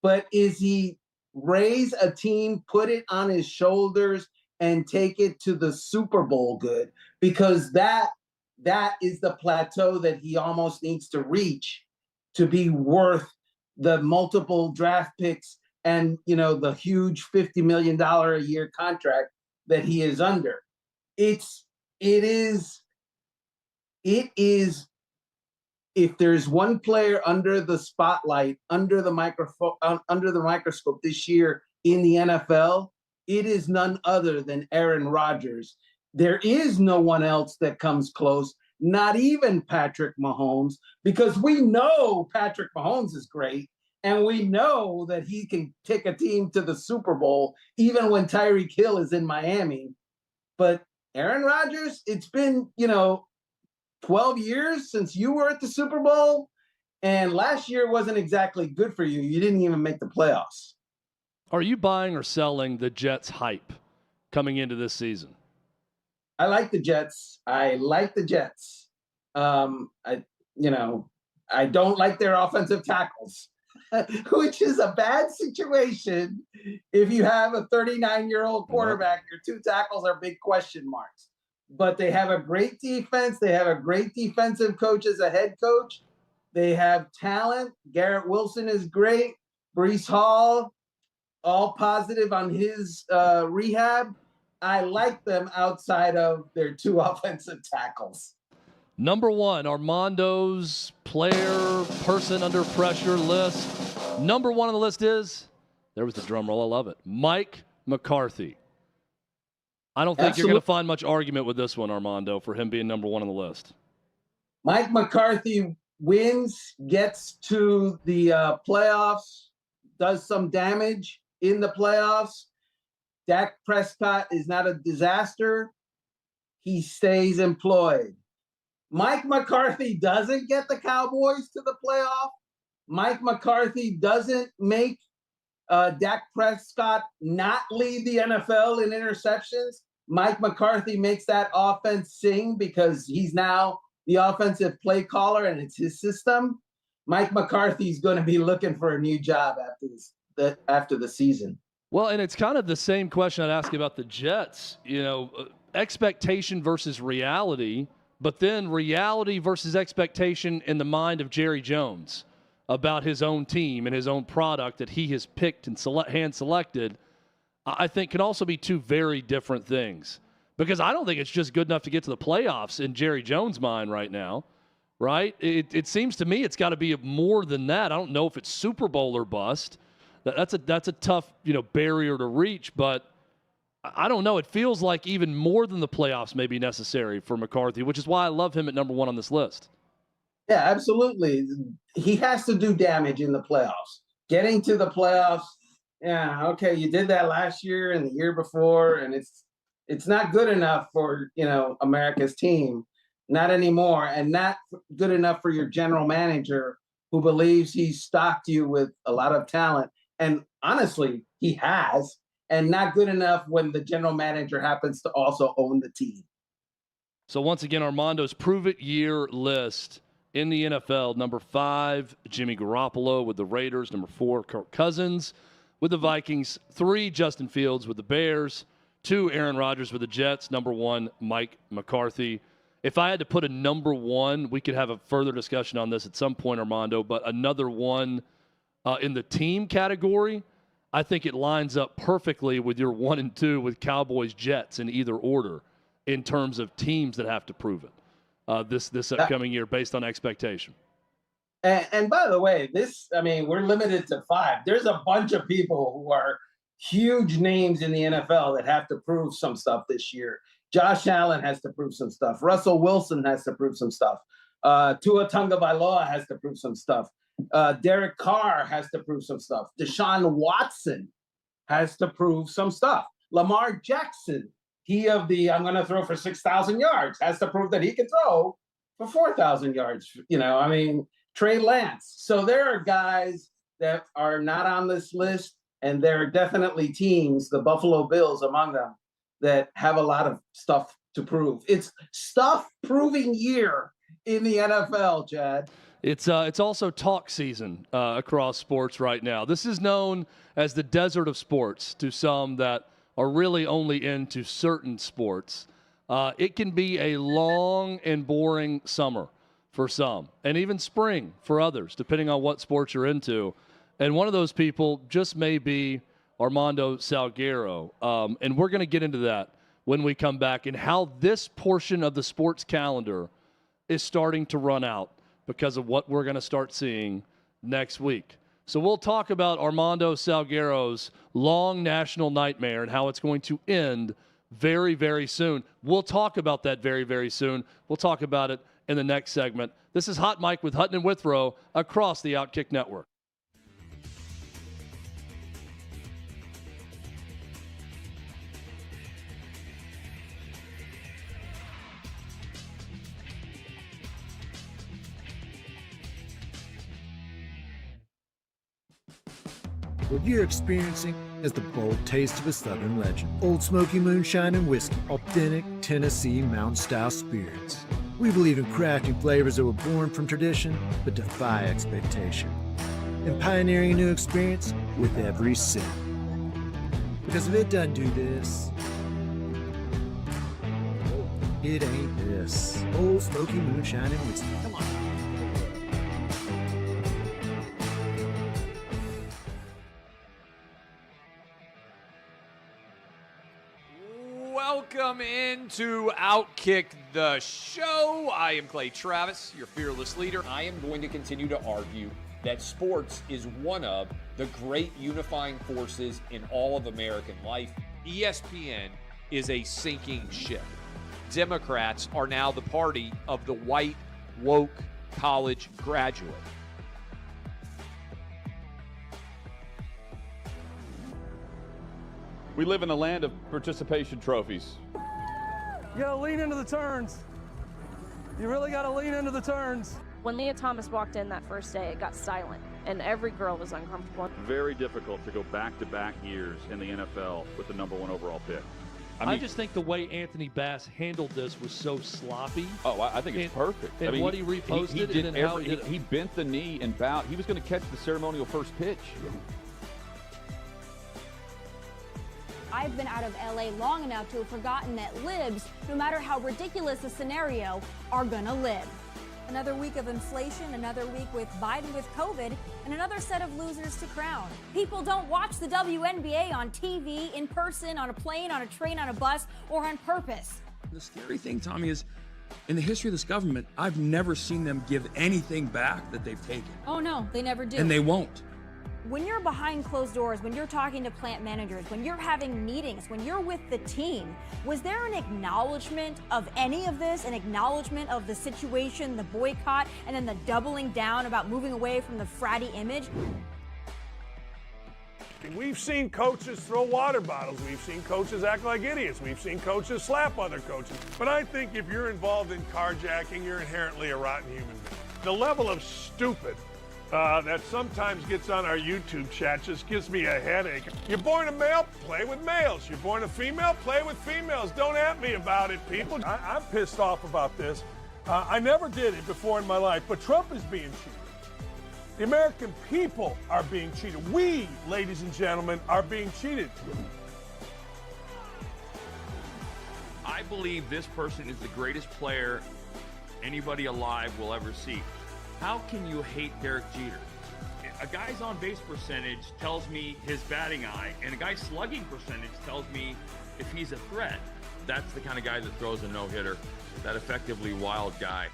But is he raise a team, put it on his shoulders, and take it to the Super Bowl good? Because that that is the plateau that he almost needs to reach to be worth the multiple draft picks and, the huge $50 million a year contract that he is under. It is, if there's one player under the spotlight, under the microscope this year in the NFL, it is none other than Aaron Rodgers. There is no one else that comes close, not even Patrick Mahomes, because we know Patrick Mahomes is great, and we know that he can take a team to the Super Bowl even when Tyreek Hill is in Miami. But Aaron Rodgers, it's been, 12 years since you were at the Super Bowl, and last year wasn't exactly good for you. You didn't even make the playoffs. Are you buying or selling the Jets hype coming into this season? I like the Jets. I don't like their offensive tackles, which is a bad situation if you have a 39-year-old quarterback. Your two tackles are big question marks. But they have a great defense. They have a great defensive coach as a head coach. They have talent. Garrett Wilson is great. Breece Hall, all positive on his rehab. I like them outside of their two offensive tackles. Number one, Armando's player person under pressure list. Number one on the list is, there was the drum roll, I love it, Mike McCarthy. I don't think you're going to find much argument with this one, Armando, for him being number one on the list. Mike McCarthy wins, gets to the playoffs, does some damage in the playoffs. Dak Prescott is not a disaster. He stays employed. Mike McCarthy doesn't get the Cowboys to the playoff. Mike McCarthy doesn't make Dak Prescott not lead the NFL in interceptions. Mike McCarthy makes that offense sing because he's now the offensive play caller and it's his system. Mike McCarthy's going to be looking for a new job after the season. Well, and it's kind of the same question I'd ask you about the Jets. Expectation versus reality, but then reality versus expectation in the mind of Jerry Jones about his own team and his own product that he has picked and hand-selected, I think can also be two very different things. Because I don't think it's just good enough to get to the playoffs in Jerry Jones' mind right now, right? It seems to me it's got to be more than that. I don't know if it's Super Bowl or bust. That's a tough, barrier to reach, but I don't know. It feels like even more than the playoffs may be necessary for McCarthy, which is why I love him at number one on this list. Yeah, absolutely. He has to do damage in the playoffs. Getting to the playoffs, yeah, okay, you did that last year and the year before, and it's not good enough for, America's team. Not anymore, and not good enough for your general manager who believes he's stocked you with a lot of talent. And honestly, he has, and not good enough when the general manager happens to also own the team. So once again, Armando's Prove It Year list in the NFL. Number 5, Jimmy Garoppolo with the Raiders. Number 4, Kirk Cousins with the Vikings. 3, Justin Fields with the Bears. 2, Aaron Rodgers with the Jets. Number 1, Mike McCarthy. If I had to put a number 1, we could have a further discussion on this at some point, Armando, but another one in the team category, I think it lines up perfectly with your 1 and 2 with Cowboys, Jets in either order in terms of teams that have to prove it this upcoming year based on expectation. And by the way, we're limited to 5. There's a bunch of people who are huge names in the NFL that have to prove some stuff this year. Josh Allen has to prove some stuff. Russell Wilson has to prove some stuff. Tua Tagovailoa has to prove some stuff. Derek Carr has to prove some stuff. Deshaun Watson has to prove some stuff. Lamar Jackson, I'm going to throw for 6,000 yards, has to prove that he can throw for 4,000 yards. Trey Lance. So there are guys that are not on this list, and there are definitely teams, the Buffalo Bills among them, that have a lot of stuff to prove. It's stuff-proving year in the NFL, Chad. It's also talk season across sports right now. This is known as the desert of sports to some that are really only into certain sports. it can be a long and boring summer for some, and even spring for others, depending on what sports you're into. And one of those people just may be Armando Salguero. And we're going to get into that when we come back and how this portion of the sports calendar is starting to run out because of what we're going to start seeing next week. So we'll talk about Armando Salguero's long national nightmare and how it's going to end very, very soon. We'll talk about that very, very soon. We'll talk about it in the next segment. This is Hot Mike with Hutton and Withrow across the OutKick Network. What you're experiencing is the bold taste of a Southern legend. Old Smoky Moonshine and Whiskey, authentic Tennessee mountain-style spirits. We believe in crafting flavors that were born from tradition but defy expectation, and pioneering a new experience with every sip. Because if it doesn't do this, it ain't this. Old Smoky Moonshine and Whiskey. Come on. Welcome into OutKick the show. I am Clay Travis, your fearless leader. I am going to continue to argue that sports is one of the great unifying forces in all of American life. ESPN is a sinking ship. Democrats are now the party of the white, woke college graduate. We live in a land of participation trophies. You gotta lean into the turns. You really gotta lean into the turns. When Leah Thomas walked in that first day, it got silent, and every girl was uncomfortable. Very difficult to go back-to-back years in the NFL with the #1 overall pick. I just think the way Anthony Bass handled this was so sloppy. Oh, I think it's perfect. And what he reposted and how he bent the knee and bowed. He was going to catch the ceremonial first pitch. I've been out of LA long enough to have forgotten that libs, no matter how ridiculous the scenario, are gonna live. Another week of inflation, another week with Biden with COVID, and another set of losers to crown. People don't watch the WNBA on TV, in person, on a plane, on a train, on a bus, or on purpose. The scary thing, Tommy, is in the history of this government, I've never seen them give anything back that they've taken. Oh no, they never do. And they won't. When you're behind closed doors, when you're talking to plant managers, when you're having meetings, when you're with the team, was there an acknowledgement of any of this, an acknowledgement of the situation, the boycott, and then the doubling down about moving away from the fratty image? We've seen coaches throw water bottles. We've seen coaches act like idiots. We've seen coaches slap other coaches. But I think if you're involved in carjacking, you're inherently a rotten human being. The level of stupid that sometimes gets on our YouTube chat just gives me a headache. You're born a male, play with males. You're born a female, play with females. Don't at me about it, people. I'm pissed off about this. I never did it before in my life, but Trump is being cheated. The American people are being cheated. We, ladies and gentlemen, are being cheated. I believe this person is the greatest player anybody alive will ever see. How can you hate Derek Jeter? A guy's on-base percentage tells me his batting eye, and a guy's slugging percentage tells me if he's a threat. That's the kind of guy that throws a no-hitter, that effectively wild guy.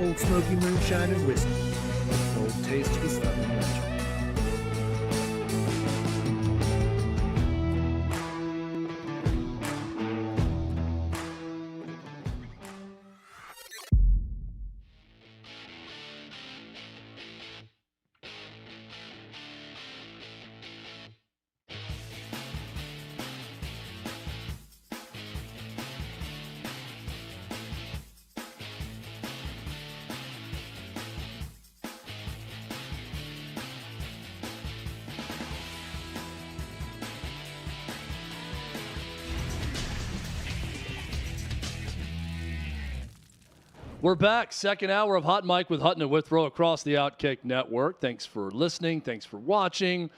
Old Smoky Moonshine and Whiskey, the bold taste of a Southern legend. We're back. Second hour of Hot Mic with Hutton and Withrow across the OutKick network. Thanks for listening. Thanks for watching.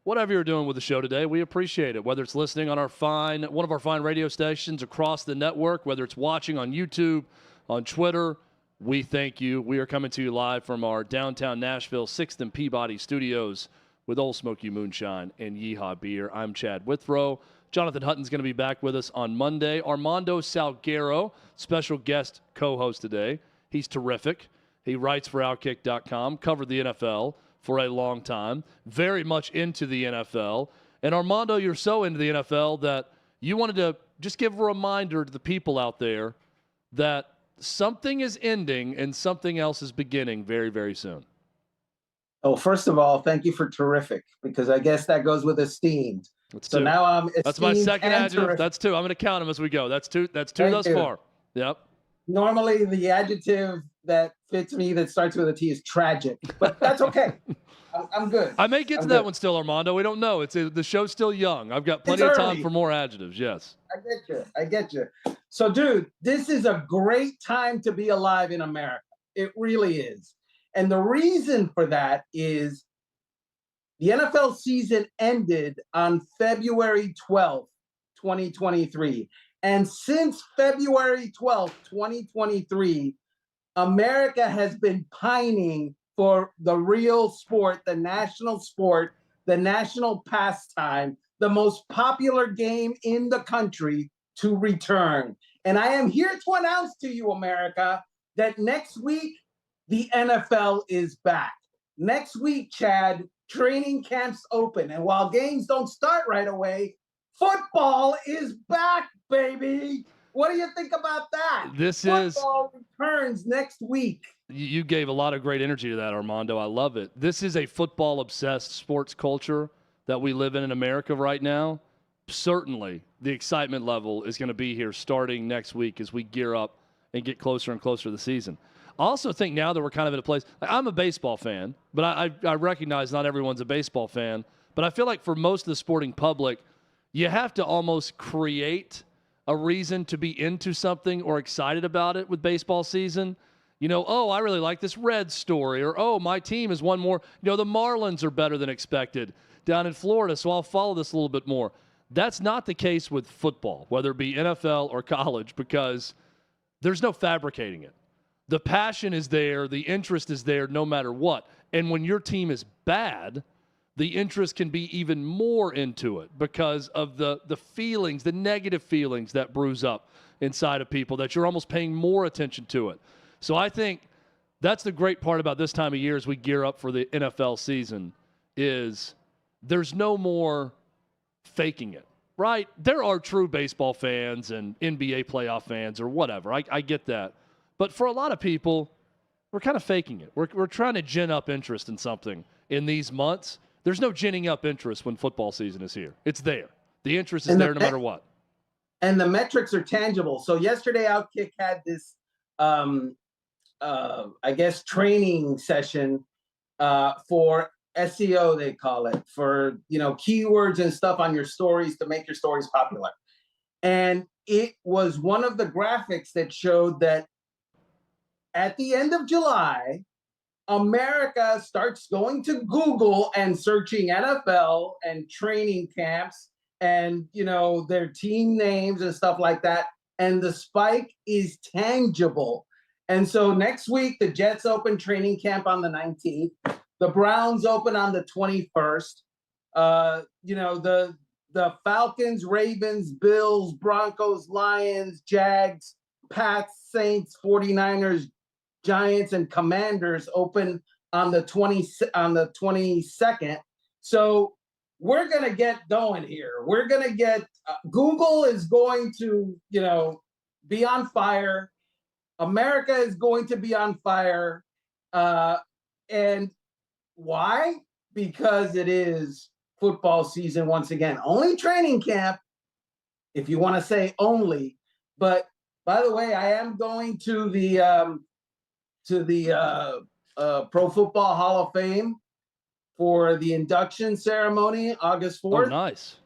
Whatever you're doing with the show today, we appreciate it. Whether it's listening on one of our fine radio stations across the network, whether it's watching on YouTube, on Twitter, we thank you. We are coming to you live from our downtown Nashville 6th and Peabody studios with Old Smoky Moonshine and Yeehaw Beer. I'm Chad Withrow. Jonathan Hutton's going to be back with us on Monday. Armando Salguero, special guest co-host today. He's terrific. He writes for OutKick.com, covered the NFL for a long time, very much into the NFL. And Armando, you're so into the NFL that you wanted to just give a reminder to the people out there that something is ending and something else is beginning very, very soon. Oh, first of all, thank you for terrific, because I guess that goes with esteemed. That's so two. now I'm esteemed. That's my second and adjective. terrific. That's two. I'm going to count them as we go. That's two Thank thus you. far. Yep. Normally, the adjective that fits me that starts with a T is tragic, but that's okay. I'm good. I may get to that one still, Armando. We don't know. The show's still young. I've got plenty of time for more adjectives. Yes. I get you. So, dude, this is a great time to be alive in America. It really is. And the reason for that is the NFL season ended on February 12th, 2023. And since February 12th, 2023, America has been pining for the real sport, the national pastime, the most popular game in the country to return. And I am here to announce to you, America, that next week, the NFL is back. Next week, Chad, training camps open. And while games don't start right away, football is back, baby. What do you think about that? Football returns next week. You gave a lot of great energy to that, Armando. I love it. This is a football-obsessed sports culture that we live in America right now. Certainly, the excitement level is going to be here starting next week as we gear up and get closer and closer to the season. I also think now that we're kind of at a place, I'm a baseball fan, but I recognize not everyone's a baseball fan. But I feel like for most of the sporting public, you have to almost create a reason to be into something or excited about it with baseball season. You know, oh, I really like this Reds story, or oh, my team has won more. You know, the Marlins are better than expected down in Florida, so I'll follow this a little bit more. That's not the case with football, whether it be NFL or college, because there's no fabricating it. The passion is there. The interest is there no matter what. And when your team is bad, the interest can be even more into it because of the feelings, the negative feelings that bruise up inside of people, that you're almost paying more attention to it. So I think that's the great part about this time of year as we gear up for the NFL season is there's no more faking it, right? There are true baseball fans and NBA playoff fans or whatever. I get that. But for a lot of people, we're kind of faking it. We're trying to gin up interest in something in these months. There's no ginning up interest when football season is here. It's there. The interest is there no matter what. And the metrics are tangible. So yesterday, OutKick had this, I guess, training session for SEO, they call it, for, you know, keywords and stuff on your stories to make your stories popular. And it was one of the graphics that showed that at the end of July, America starts going to Google and searching NFL and training camps and, you know, their team names and stuff like that. And the spike is tangible. And so next week, the Jets open training camp on the 19th. The Browns open on the 21st. You know, the Falcons, Ravens, Bills, Broncos, Lions, Jags, Pats, Saints, 49ers, Giants, and Commanders open on the 22nd. So we're going to get going here. We're going to get Google is going to, you know, be on fire. America is going to be on fire. And why? Because it is football season once again. Only training camp, if you want to say only. But by the way, I am going to the Pro Football Hall of Fame for the induction ceremony, August 4th. Oh, nice.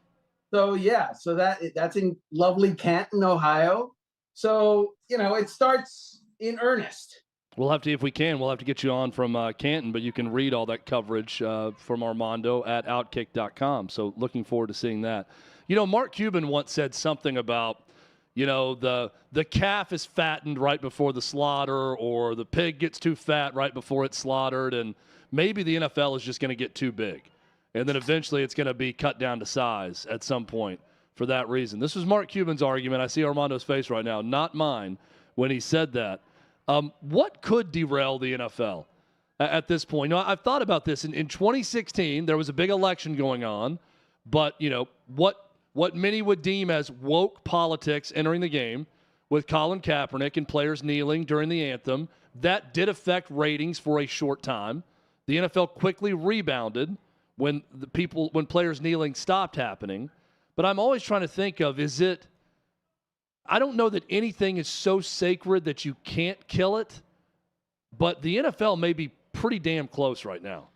So yeah, so that's in lovely Canton, Ohio. So, you know, it starts in earnest. We'll have to, if we can, we'll have to get you on from Canton, but you can read all that coverage from Armando at OutKick.com. So looking forward to seeing that. You know, Mark Cuban once said something about, you know, the calf is fattened right before the slaughter, or the pig gets too fat right before it's slaughtered, and maybe the NFL is just going to get too big. And then eventually it's going to be cut down to size at some point for that reason. This was Mark Cuban's argument. I see Armando's face right now, not mine, when he said that. What could derail the NFL at this point? You know, I've thought about this. In 2016, there was a big election going on, but, you know, what many would deem as woke politics entering the game with Colin Kaepernick and players kneeling during the anthem, that did affect ratings for a short time. The NFL quickly rebounded when players kneeling stopped happening. But I'm always trying to think of, I don't know that anything is so sacred that you can't kill it, but the NFL may be pretty damn close right now.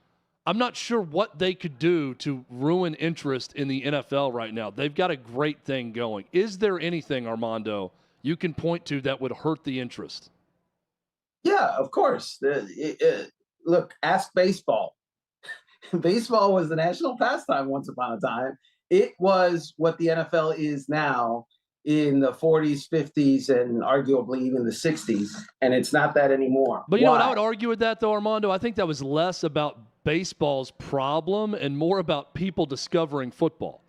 I'm not sure what they could do to ruin interest in the NFL right now. They've got a great thing going. Is there anything, Armando, you can point to that would hurt the interest? Yeah, of course. Look, ask baseball. Baseball was the national pastime once upon a time. It was what the NFL is now in the 40s, 50s, and arguably even the 60s, and it's not that anymore. But you know what I would argue with that, though, Armando? I think that was less about baseball's problem and more about people discovering football.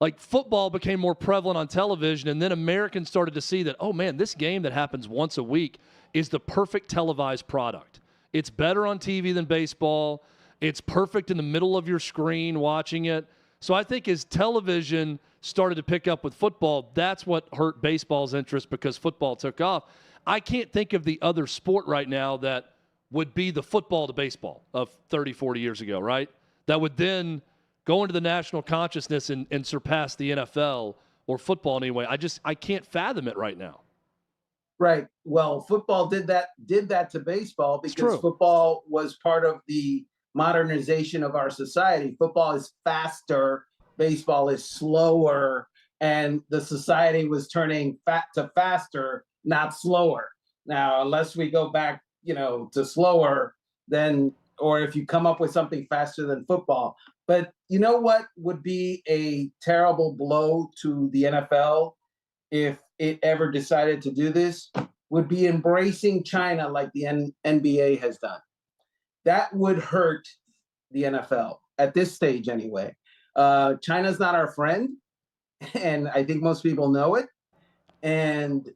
Like, football became more prevalent on television, and then Americans started to see that, oh, man, this game that happens once a week is the perfect televised product. It's better on TV than baseball. It's perfect in the middle of your screen watching it. So I think as television started to pick up with football, that's what hurt baseball's interest because football took off. I can't think of the other sport right now that would be the football to baseball of 30, 40 years ago, right? That would then go into the national consciousness and surpass the NFL or football anyway. I can't fathom it right now. Right. Well, football did that to baseball because football was part of the modernization of our society. Football is faster, baseball is slower, and the society was turning to faster, not slower. Now, unless we go back, to slower, then, or if you come up with something faster than football. But you know what would be a terrible blow to the NFL if it ever decided to do this? Would be embracing China like the NBA has done. That would hurt the NFL at this stage anyway. China's not our friend, and I think most people know it. And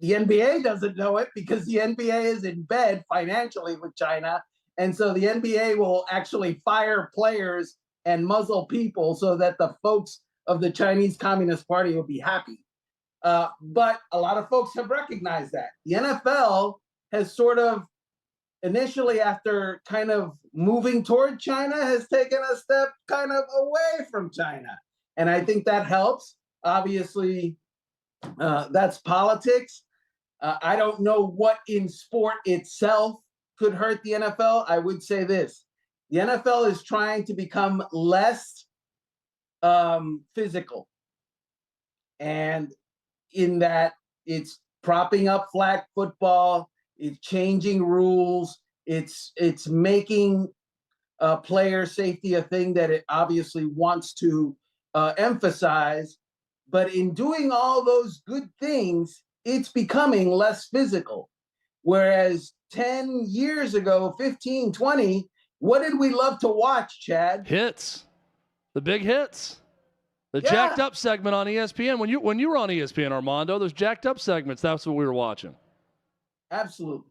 the NBA doesn't know it because the NBA is in bed financially with China. And so the NBA will actually fire players and muzzle people so that the folks of the Chinese Communist Party will be happy. But a lot of folks have recognized that. The NFL has sort of, initially after kind of moving toward China, has taken a step kind of away from China. And I think that helps. Obviously, that's politics. I don't know what in sport itself could hurt the NFL. I would say this. The NFL is trying to become less physical. And in that it's propping up flag football, it's changing rules, it's making player safety a thing that it obviously wants to emphasize. But in doing all those good things, it's becoming less physical. Whereas 10 years ago, 15, 20, what did we love to watch, Chad? Hits. The big hits. The jacked up segment on ESPN. When you were on ESPN, Armando, those jacked up segments, that's what we were watching. Absolutely.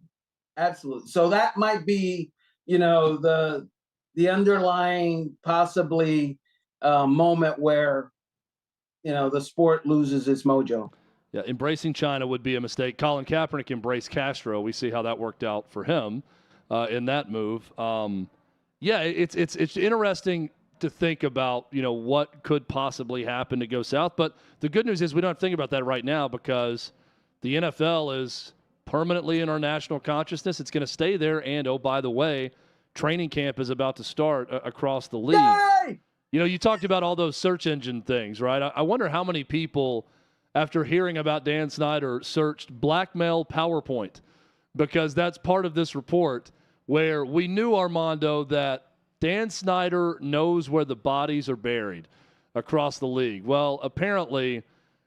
Absolutely. So that might be, the underlying possibly moment where, the sport loses its mojo. Yeah, embracing China would be a mistake. Colin Kaepernick embraced Castro. We see how that worked out for him in that move. It's interesting to think about, what could possibly happen to go south. But the good news is we don't have to think about that right now because the NFL is permanently in our national consciousness. It's going to stay there. And, oh, by the way, training camp is about to start across the league. Yay! You talked about all those search engine things, right? I wonder how many people after hearing about Dan Snyder, searched blackmail PowerPoint, because that's part of this report where we knew, Armando, that Dan Snyder knows where the bodies are buried across the league. Well, apparently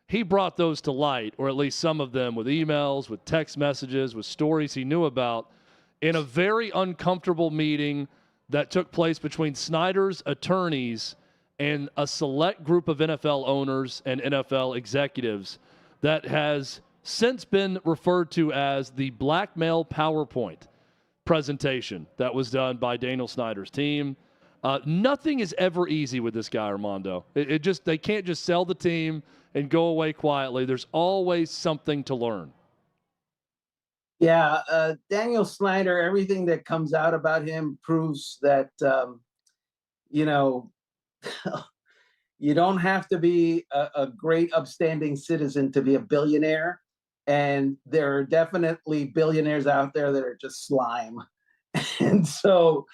he brought those to light, or at least some of them, with emails, with text messages, with stories he knew about, in a very uncomfortable meeting that took place between Snyder's attorneys and a select group of NFL owners and NFL executives that has since been referred to as the blackmail PowerPoint presentation that was done by Daniel Snyder's team. Nothing is ever easy with this guy, Armando. They can't just sell the team and go away quietly. There's always something to learn. Yeah, Daniel Snyder, everything that comes out about him proves that, you know, you don't have to be a great upstanding citizen to be a billionaire. And there are definitely billionaires out there that are just slime. And so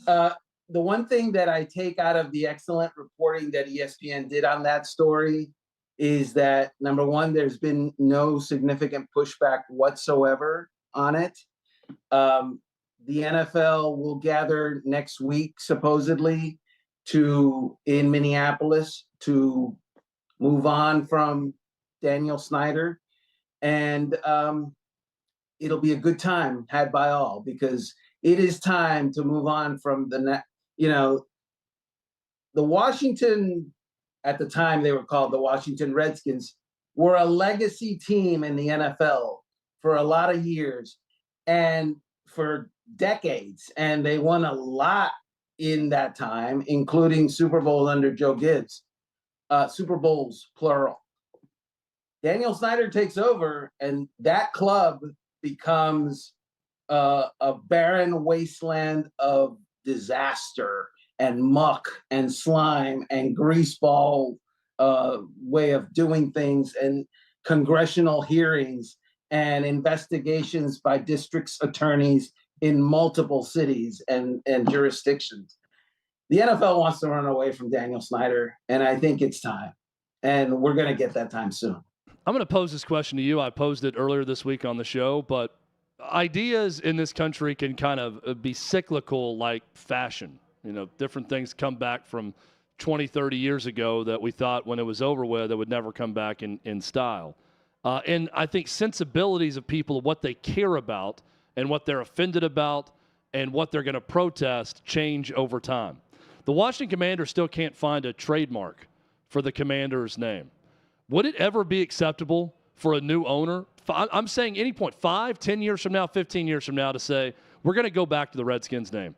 the one thing that I take out of the excellent reporting that ESPN did on that story is that, number one, there's been no significant pushback whatsoever on it. The NFL will gather next week, supposedly, in Minneapolis to move on from Daniel Snyder. And it'll be a good time had by all, because it is time to move on from the Washington, at the time they were called the Washington Redskins, were a legacy team in the NFL for a lot of years and for decades. And they won a lot in that time, including Super Bowl under Joe Gibbs, Super Bowls, plural. Daniel Snyder takes over, and that club becomes a barren wasteland of disaster and muck and slime and greaseball way of doing things, and congressional hearings and investigations by district's attorneys in multiple cities and jurisdictions. The NFL wants to run away from Daniel Snyder, and I think it's time. And we're going to get that time soon. I'm going to pose this question to you. I posed it earlier this week on the show, but ideas in this country can kind of be cyclical like fashion. You know, different things come back from 20, 30 years ago that we thought when it was over with, it would never come back in style. And I think sensibilities of people, what they care about and what they're offended about and what they're going to protest change over time. The Washington Commanders still can't find a trademark for the Commander's name. Would it ever be acceptable for a new owner? I'm saying any point, 5, 10 years from now, 15 years from now, to say, we're going to go back to the Redskins name.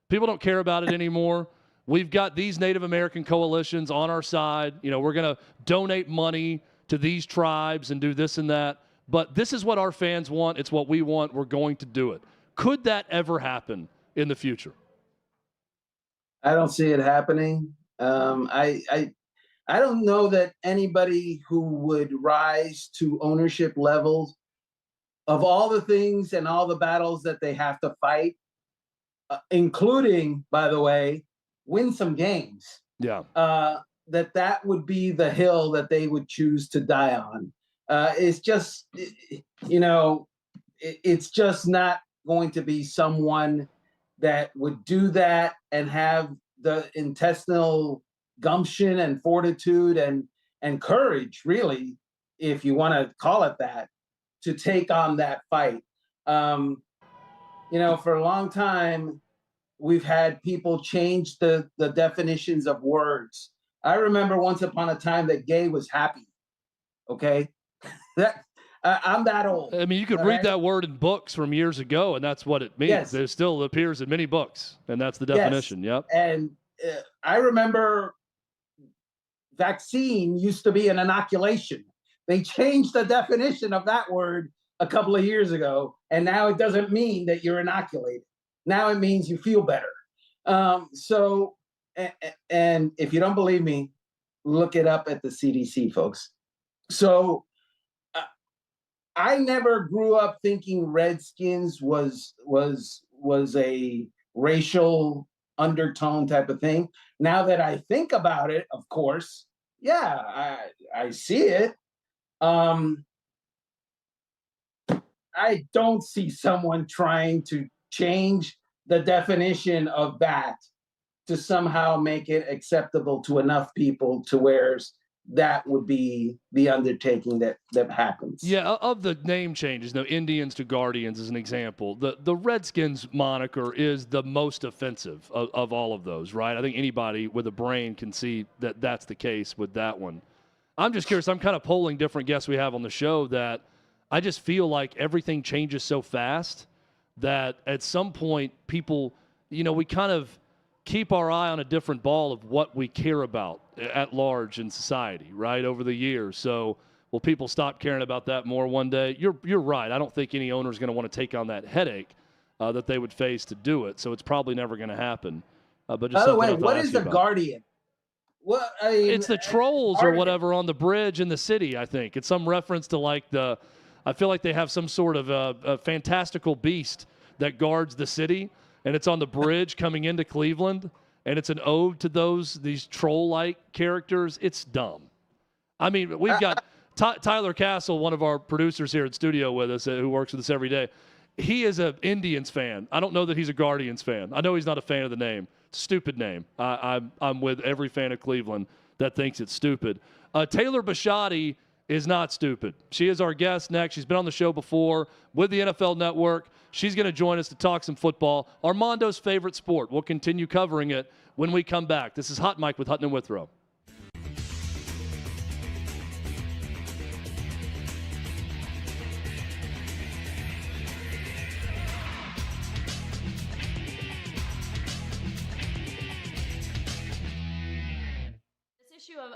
People don't care about it anymore. We've got these Native American coalitions on our side. You know, we're going to donate money to these tribes and do this and that. But this is what our fans want. It's what we want. We're going to do it. Could that ever happen in the future? I don't see it happening. I don't know that anybody who would rise to ownership levels, of all the things and all the battles that they have to fight, including, by the way, win some games. Yeah. That would be the hill that they would choose to die on. It's just, it's just not going to be someone that would do that and have the intestinal gumption and fortitude and courage, really, if you want to call it that, to take on that fight. For a long time, we've had people change the definitions of words. I remember once upon a time that gay was happy. Okay, I'm that old. I mean, you could read that word in books from years ago, and that's what it means. Yes. It still appears in many books, and that's the definition. Yes. Yep. And I remember vaccine used to be an inoculation. They changed the definition of that word a couple of years ago, and now it doesn't mean that you're inoculated. Now it means you feel better. And if you don't believe me, look it up at the CDC, folks. So I never grew up thinking Redskins was a racial undertone type of thing. Now that I think about it, of course, yeah, I see it. I don't see someone trying to change the definition of that to somehow make it acceptable to enough people to where that would be the undertaking that happens. Yeah, of the name changes, no, Indians to Guardians is an example. The Redskins moniker is the most offensive of all of those, right? I think anybody with a brain can see that that's the case with that one. I'm just curious. I'm kind of polling different guests we have on the show that I just feel like everything changes so fast that at some point people, we kind of keep our eye on a different ball of what we care about at large in society, right, over the years. So will people stop caring about that more one day? You're right. I don't think any owner is going to want to take on that headache that they would face to do it. So it's probably never going to happen. But just by the way, something what is the Guardian? What, I mean, it's the trolls or whatever on the bridge in the city, I think. It's some reference to I feel like they have some sort of a fantastical beast that guards the city, and it's on the bridge coming into Cleveland, and it's an ode to these troll-like characters. It's dumb. I mean, we've got Tyler Castle, one of our producers here in studio with us, who works with us every day. He is an Indians fan. I don't know that he's a Guardians fan. I know he's not a fan of the name. Stupid name. I'm with every fan of Cleveland that thinks it's stupid. Taylor Bisciotti is not stupid. She is our guest next. She's been on the show before with the NFL Network. She's going to join us to talk some football, Armando's favorite sport. We'll continue covering it when we come back. This is Hot Mike with Hutton and Withrow.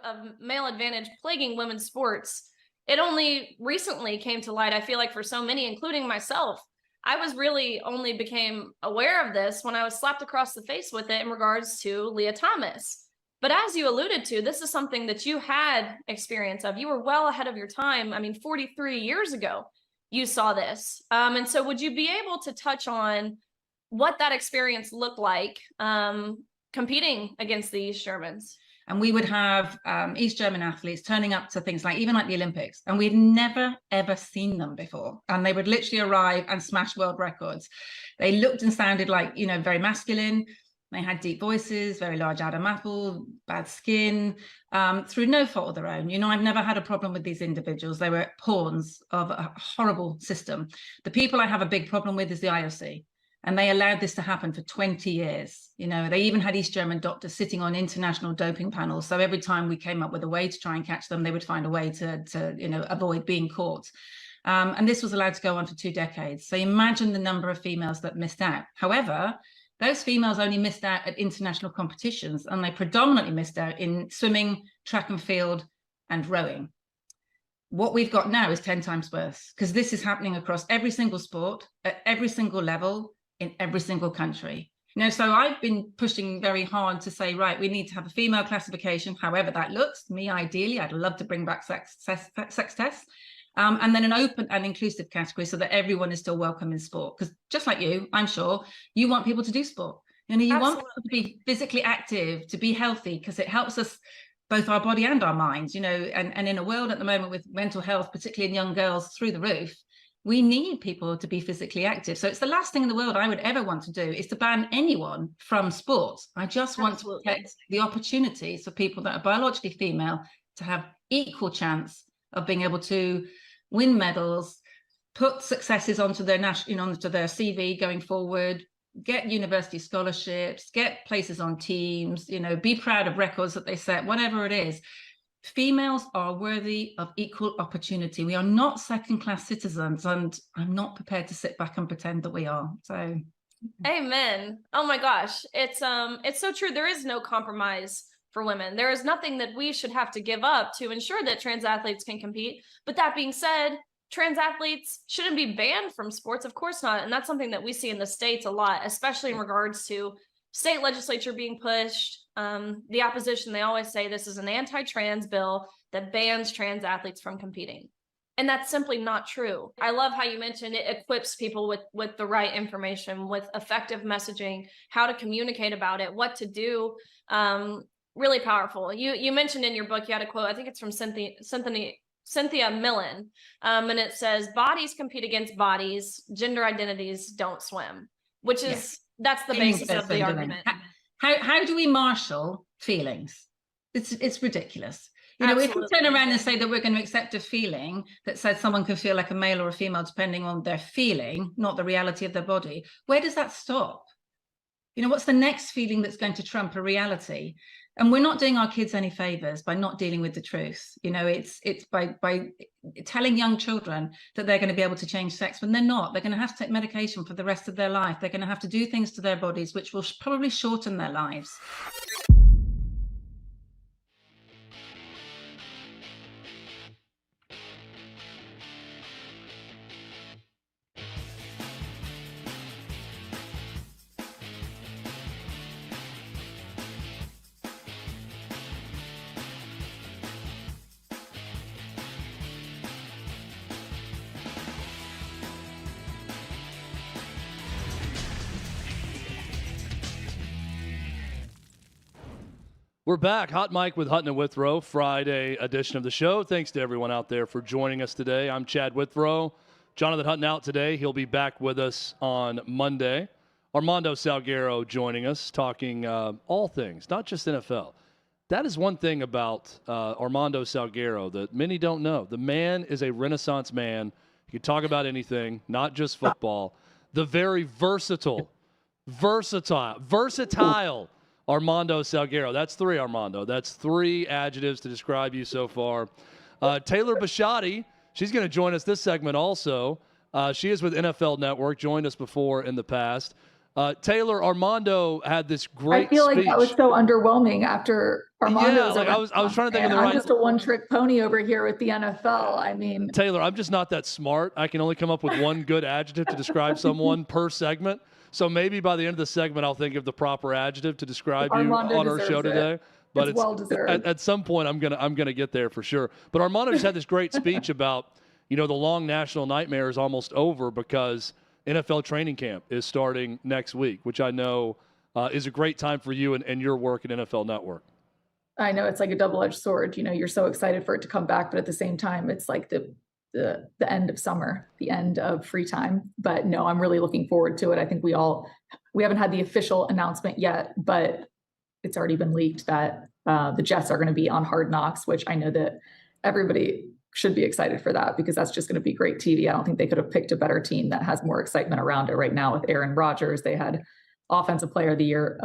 Of male advantage plaguing women's sports, it only recently came to light, I feel like, for so many, including myself. I was really only became aware of this when I was slapped across the face with it in regards to Leah Thomas. But as you alluded to, this is something that you had experience of. You were well ahead of your time. I mean, 43 years ago, you saw this. And so would you be able to touch on what that experience looked like competing against the East Germans? And we would have East German athletes turning up to things like even like the Olympics, and we'd never ever seen them before. And they would literally arrive and smash world records. They looked and sounded like, very masculine. They had deep voices, very large Adam apple, bad skin, through no fault of their own. I've never had a problem with these individuals. They were pawns of a horrible system. The people I have a big problem with is the IOC. And they allowed this to happen for 20 years. They even had East German doctors sitting on international doping panels. So every time we came up with a way to try and catch them, they would find a way to avoid being caught. And this was allowed to go on for 2 decades. So imagine the number of females that missed out. However, those females only missed out at international competitions, and they predominantly missed out in swimming, track and field, and rowing. What we've got now is 10 times worse, because this is happening across every single sport, at every single level, in every single country. So I've been pushing very hard to say, right, we need to have a female classification, however that looks. Me, ideally, I'd love to bring back sex tests. And then an open and inclusive category so that everyone is still welcome in sport. Because just like you, I'm sure, you want people to do sport. You want people to be physically active, to be healthy, because it helps us, both our body and our minds, and in a world at the moment with mental health, particularly in young girls, through the roof, we need people to be physically active. So it's the last thing in the world I would ever want to do is to ban anyone from sports. I just want to protect the opportunities for people that are biologically female to have equal chance of being able to win medals, put successes onto their onto their CV going forward, get university scholarships, get places on teams, be proud of records that they set, whatever it is. Females are worthy of equal opportunity. We are not second-class citizens, and I'm not prepared to sit back and pretend that we are. So, amen. Oh my gosh, it's so true. There is no compromise for women. There is nothing that we should have to give up to ensure that trans athletes can compete. But that being said, trans athletes shouldn't be banned from sports. Of course not. And that's something that we see in the States a lot, especially in regards to state legislature being pushed. The opposition, they always say this is an anti-trans bill that bans trans athletes from competing. And that's simply not true. I love how you mentioned it equips people with the right information, with effective messaging, how to communicate about it, what to do. Really powerful. You mentioned in your book, you had a quote, I think it's from Cynthia Cynthia Millen, and it says bodies compete against bodies, gender identities don't swim, which is that's the basis of the argument. How do we marshal feelings? It's ridiculous. You know, if we turn around and say that we're going to accept a feeling that says someone can feel like a male or a female depending on their feeling, not the reality of their body, where does that stop? You know, what's the next feeling that's going to trump a reality? And we're not doing our kids any favors by not dealing with the truth. You know, it's by telling young children that they're going to be able to change sex when they're not. They're going to have to take medication for the rest of their life. They're going to have to do things to their bodies which will probably shorten their lives. We're back. Hot Mic with Hutton and Withrow, Friday edition of the show. Thanks to everyone out there for joining us today. I'm Chad Withrow. Jonathan Hutton out today. He'll be back with us on Monday. Armando Salguero joining us, talking all things, not just NFL. That is one thing about Armando Salguero that many don't know. The man is a Renaissance man. He can talk about anything, not just football. The very versatile Armando Salguero. That's three, Armando. That's three adjectives to describe you so far. Taylor Bisciotti, she's going to join us this segment also. She is with NFL Network, joined us before in the past. Taylor, Armando had this great speech. I feel like that was so underwhelming after Armando. Yeah, I was trying to think of the right. I'm just a one-trick pony over here with the NFL. I mean, Taylor, I'm just not that smart. I can only come up with one good adjective to describe someone per segment. So maybe by the end of the segment, I'll think of the proper adjective to describe you on our show today. But it's well deserved. At some point, I'm gonna get there for sure. But Armando just had this great speech about, you know, the long national nightmare is almost over because NFL training camp is starting next week, which I know is a great time for you and your work at NFL Network. I know it's like a double-edged sword. You know, you're so excited for it to come back, but at the same time, it's like the end of summer, the end of free time. But no, I'm really looking forward to it. I think we haven't had the official announcement yet, but it's already been leaked that the Jets are going to be on Hard Knocks, which I know that everybody should be excited for that because that's just going to be great TV. I don't think they could have picked a better team that has more excitement around it right now with Aaron Rodgers. They had Offensive Player of the Year,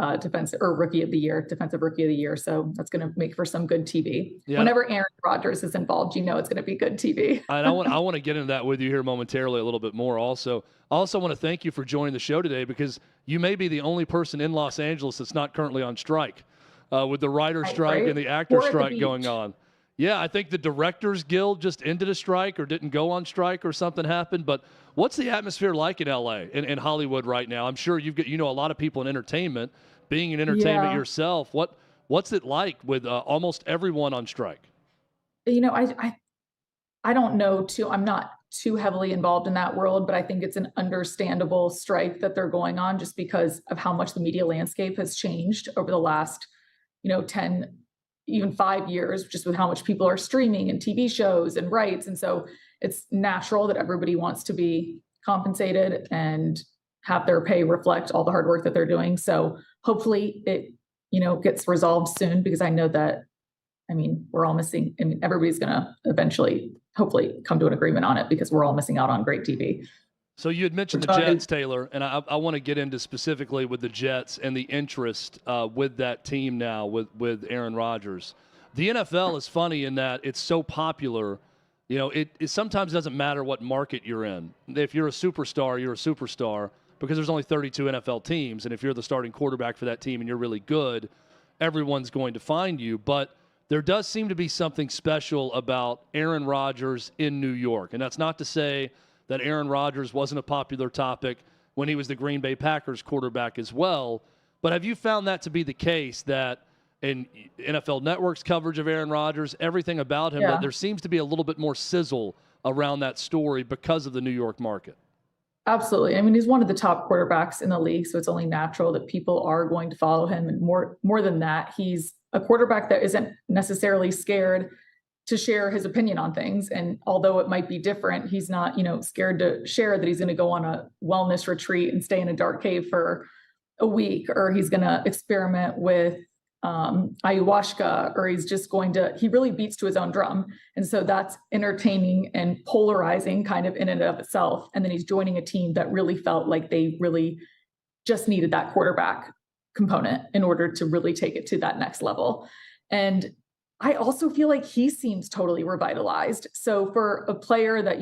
Rookie of the Year, Defensive Rookie of the Year. So that's going to make for some good TV. Yeah. Whenever Aaron Rodgers is involved, you know it's going to be good TV. And I want to get into that with you here momentarily a little bit more. Also, I also want to thank you for joining the show today because you may be the only person in Los Angeles that's not currently on strike with the writer's strike and the actor's strike going on. Yeah, I think the Directors Guild just ended a strike or didn't go on strike or something happened. But what's the atmosphere like in L.A., in Hollywood right now? I'm sure you know a lot of people in entertainment. Being in entertainment yourself, what's it like with almost everyone on strike? You know, I don't know I'm not too heavily involved in that world, but I think it's an understandable strike that they're going on just because of how much the media landscape has changed over the last, 10 even 5 years, just with how much people are streaming and TV shows and rights. And so it's natural that everybody wants to be compensated and have their pay reflect all the hard work that they're doing. So hopefully it, gets resolved soon because I know that, we're all missing, everybody's going to eventually, hopefully come to an agreement on it because we're all missing out on great TV. So you had mentioned the Jets, Taylor, and I want to get into specifically with the Jets and the interest with that team now with Aaron Rodgers. The NFL is funny in that it's so popular. It sometimes doesn't matter what market you're in. If you're a superstar, you're a superstar because there's only 32 NFL teams, and if you're the starting quarterback for that team and you're really good, everyone's going to find you. But there does seem to be something special about Aaron Rodgers in New York, and that's not to say that Aaron Rodgers wasn't a popular topic when he was the Green Bay Packers quarterback as well. But have you found that to be the case, that in NFL Network's coverage of Aaron Rodgers, everything about him, that there seems to be a little bit more sizzle around that story because of the New York market? Absolutely. He's one of the top quarterbacks in the league, so it's only natural that people are going to follow him. And more than that, he's a quarterback that isn't necessarily scared to share his opinion on things. And although it might be different, he's not, scared to share that he's going to go on a wellness retreat and stay in a dark cave for a week, or he's going to experiment with ayahuasca, or he really beats to his own drum. And so that's entertaining and polarizing kind of in and of itself. And then he's joining a team that really felt like they really just needed that quarterback component in order to really take it to that next level. And I also feel like he seems totally revitalized. So for a player that,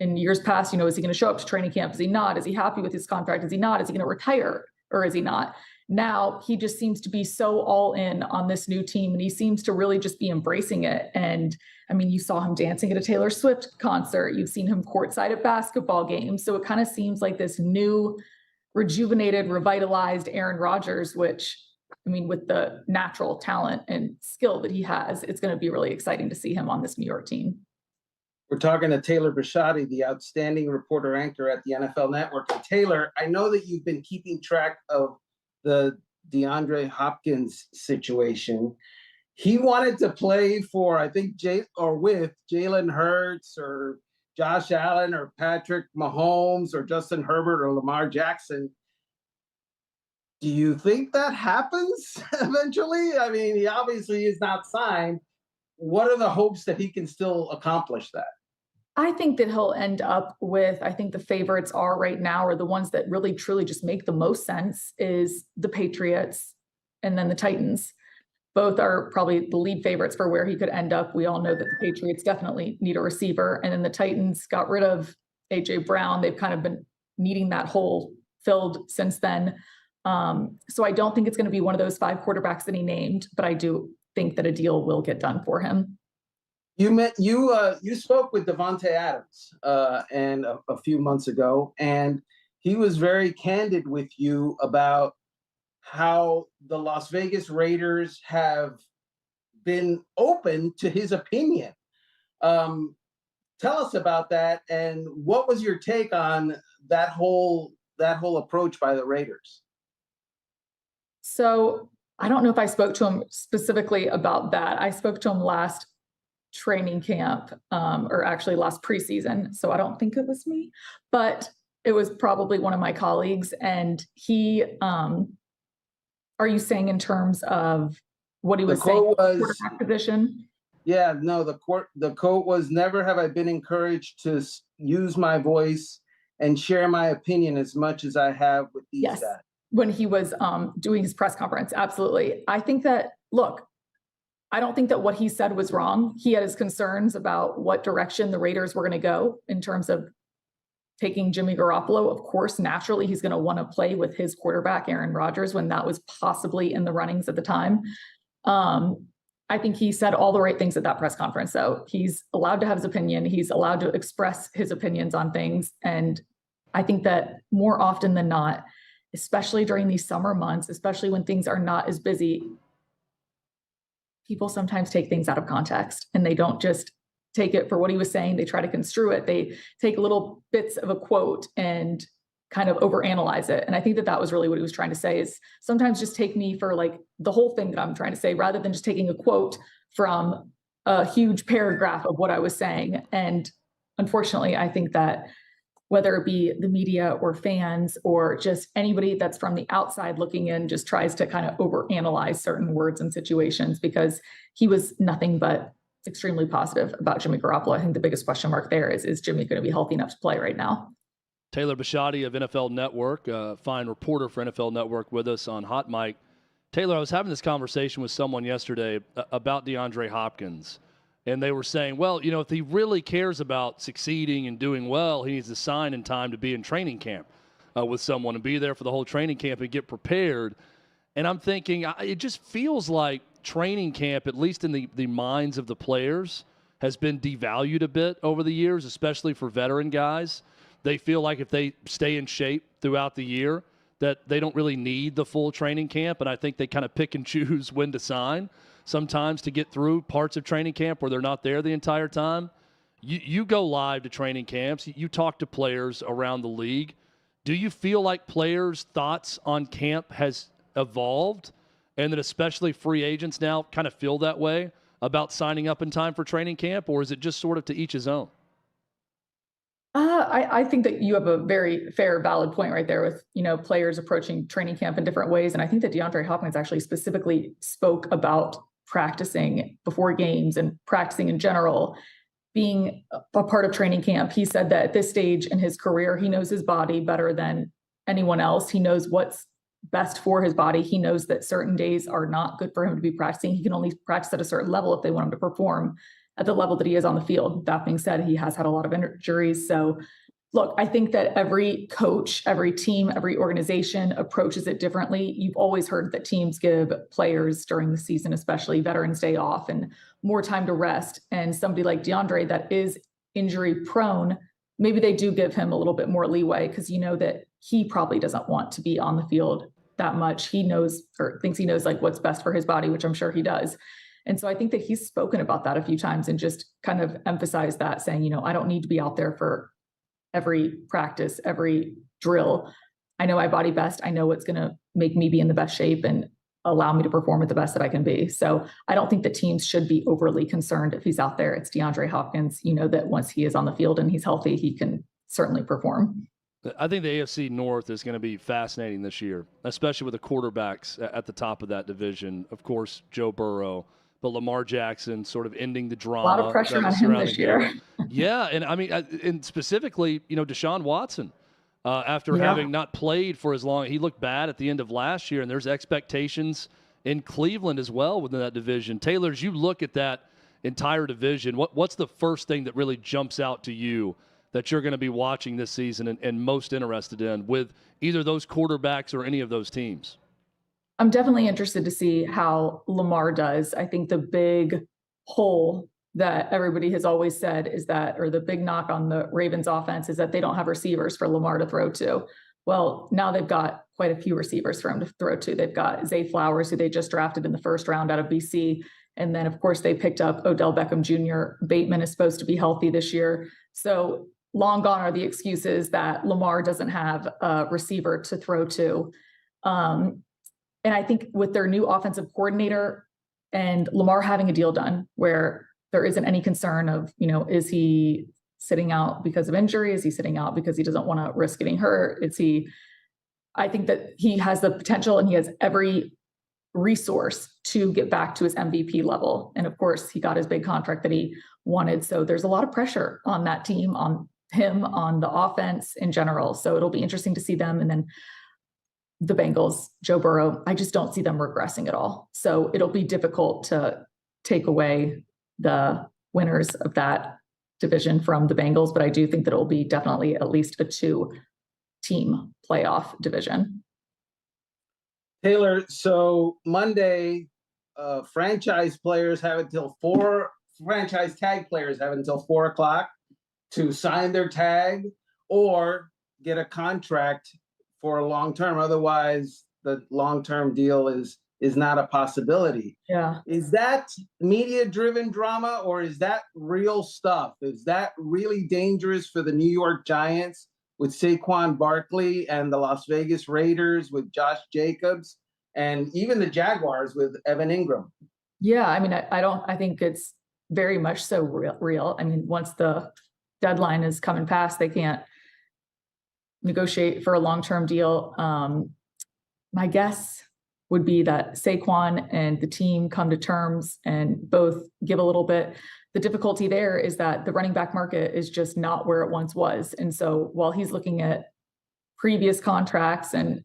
in years past, is he going to show up to training camp? Is he not? Is he happy with his contract? Is he not? Is he going to retire, or is he not? Now he just seems to be so all in on this new team, and he seems to really just be embracing it. And I mean, you saw him dancing at a Taylor Swift concert. You've seen him courtside at basketball games. So it kind of seems like this new, rejuvenated, revitalized Aaron Rodgers, which, I mean, with the natural talent and skill that he has, it's going to be really exciting to see him on this New York team. We're talking to Taylor Bisciotti, the outstanding reporter anchor at the NFL Network. And Taylor, I know that you've been keeping track of the DeAndre Hopkins situation. He wanted to play for, I think, with Jalen Hurts or Josh Allen or Patrick Mahomes or Justin Herbert or Lamar Jackson. Do you think that happens eventually? I mean, he obviously is not signed. What are the hopes that he can still accomplish that? I think that he'll end up with, I think the favorites are right now, or the ones that really truly just make the most sense, is the Patriots and then the Titans. Both are probably the lead favorites for where he could end up. We all know that the Patriots definitely need a receiver. And then the Titans got rid of A.J. Brown. They've kind of been needing that hole filled since then. So I don't think it's going to be one of those 5 quarterbacks that he named, but I do think that a deal will get done for him. You spoke with Devontae Adams and a few months ago, and he was very candid with you about how the Las Vegas Raiders have been open to his opinion. Tell us about that, and what was your take on that whole approach by the Raiders? So I don't know if I spoke to him specifically about that. I spoke to him last training camp, or actually last preseason. So I don't think it was me, but it was probably one of my colleagues. And he, are you saying in terms of what he was saying? Quarterback position? Yeah, no, the quote was, "Never have I been encouraged to use my voice and share my opinion as much as I have with these guys." When he was doing his press conference. Absolutely. I think that, look, I don't think that what he said was wrong. He had his concerns about what direction the Raiders were going to go in terms of taking Jimmy Garoppolo. Of course, naturally, he's going to want to play with his quarterback, Aaron Rodgers, when that was possibly in the runnings at the time. I think he said all the right things at that press conference. So he's allowed to have his opinion. He's allowed to express his opinions on things. And I think that more often than not, especially during these summer months, especially when things are not as busy, people sometimes take things out of context and they don't just take it for what he was saying. They try to construe it. They take little bits of a quote and kind of overanalyze it. And I think that that was really what he was trying to say, is sometimes just take me for like the whole thing that I'm trying to say, rather than just taking a quote from a huge paragraph of what I was saying. And unfortunately, I think that whether it be the media or fans or just anybody that's from the outside looking in, just tries to kind of overanalyze certain words and situations, because he was nothing but extremely positive about Jimmy Garoppolo. I think the biggest question mark there is Jimmy going to be healthy enough to play right now? Taylor Bisciotti of NFL Network, fine reporter for NFL Network, with us on Hot Mic. Taylor, I was having this conversation with someone yesterday about DeAndre Hopkins. And they were saying, well, you know, if he really cares about succeeding and doing well, he needs to sign in time to be in training camp with someone and be there for the whole training camp and get prepared. And I'm thinking, it just feels like training camp, at least in the minds of the players, has been devalued a bit over the years, especially for veteran guys. They feel like if they stay in shape throughout the year, that they don't really need the full training camp. And I think they kind of pick and choose when to sign sometimes to get through parts of training camp where they're not there the entire time. You go live to training camps. You talk to players around the league. Do you feel like players' thoughts on camp has evolved, and that especially free agents now kind of feel that way about signing up in time for training camp, or is it just sort of to each his own? I think that you have a very fair, valid point right there with, players approaching training camp in different ways. And I think that DeAndre Hopkins actually specifically spoke about practicing before games and practicing in general being a part of training camp. He said that at this stage in his career, he knows his body better than anyone else. He knows what's best for his body. He knows that certain days are not good for him to be practicing. He can only practice at a certain level if they want him to perform at the level that he is on the field. That being said, he has had a lot of injuries. So look, I think that every coach, every team, every organization approaches it differently. You've always heard that teams give players during the season, especially veterans, day off and more time to rest. And somebody like DeAndre that is injury prone, maybe they do give him a little bit more leeway because that he probably doesn't want to be on the field that much. He knows or thinks he knows like what's best for his body, which I'm sure he does. And so I think that he's spoken about that a few times and just kind of emphasized that, saying, I don't need to be out there for every practice, every drill. I know my body best. I know what's going to make me be in the best shape and allow me to perform at the best that I can be. So I don't think that teams should be overly concerned if he's out there. It's DeAndre Hopkins, that once he is on the field and he's healthy, he can certainly perform. I think the AFC North is going to be fascinating this year, especially with the quarterbacks at the top of that division. Of course, Joe Burrow, but Lamar Jackson sort of ending the drama. A lot of pressure on him this year. Yeah, and I mean, and specifically, Deshaun Watson, after having not played for as long, he looked bad at the end of last year, and there's expectations in Cleveland as well within that division. Taylor, as you look at that entire division, what's the first thing that really jumps out to you that you're going to be watching this season and most interested in with either those quarterbacks or any of those teams? I'm definitely interested to see how Lamar does. I think the big hole that everybody has always said is that, or the big knock on the Ravens offense is that they don't have receivers for Lamar to throw to. Well, now they've got quite a few receivers for him to throw to. They've got Zay Flowers, who they just drafted in the first round out of BC. And then, of course, they picked up Odell Beckham Jr. Bateman is supposed to be healthy this year. So long gone are the excuses that Lamar doesn't have a receiver to throw to. And I think with their new offensive coordinator and Lamar having a deal done where there isn't any concern of, is he sitting out because of injury? Is he sitting out because he doesn't want to risk getting hurt? I think that he has the potential and he has every resource to get back to his MVP level. And of course, he got his big contract that he wanted. So there's a lot of pressure on that team, on him, on the offense in general. So it'll be interesting to see them. And then the Bengals, Joe Burrow, I just don't see them regressing at all. So it'll be difficult to take away the winners of that division from the Bengals, but I do think that it'll be definitely at least a 2-team playoff division. Taylor, so Monday, franchise tag players have until 4 o'clock to sign their tag or get a contract for a long term. Otherwise, the long-term deal is not a possibility. Yeah. Is that media-driven drama or is that real stuff? Is that really dangerous for the New York Giants with Saquon Barkley and the Las Vegas Raiders with Josh Jacobs and even the Jaguars with Evan Ingram? Yeah, I mean, I think it's very much so real. I mean, once the deadline is coming past, they can't negotiate for a long-term deal. My guess would be that Saquon and the team come to terms and both give a little bit. The difficulty there is that the running back market is just not where it once was. And so while he's looking at previous contracts and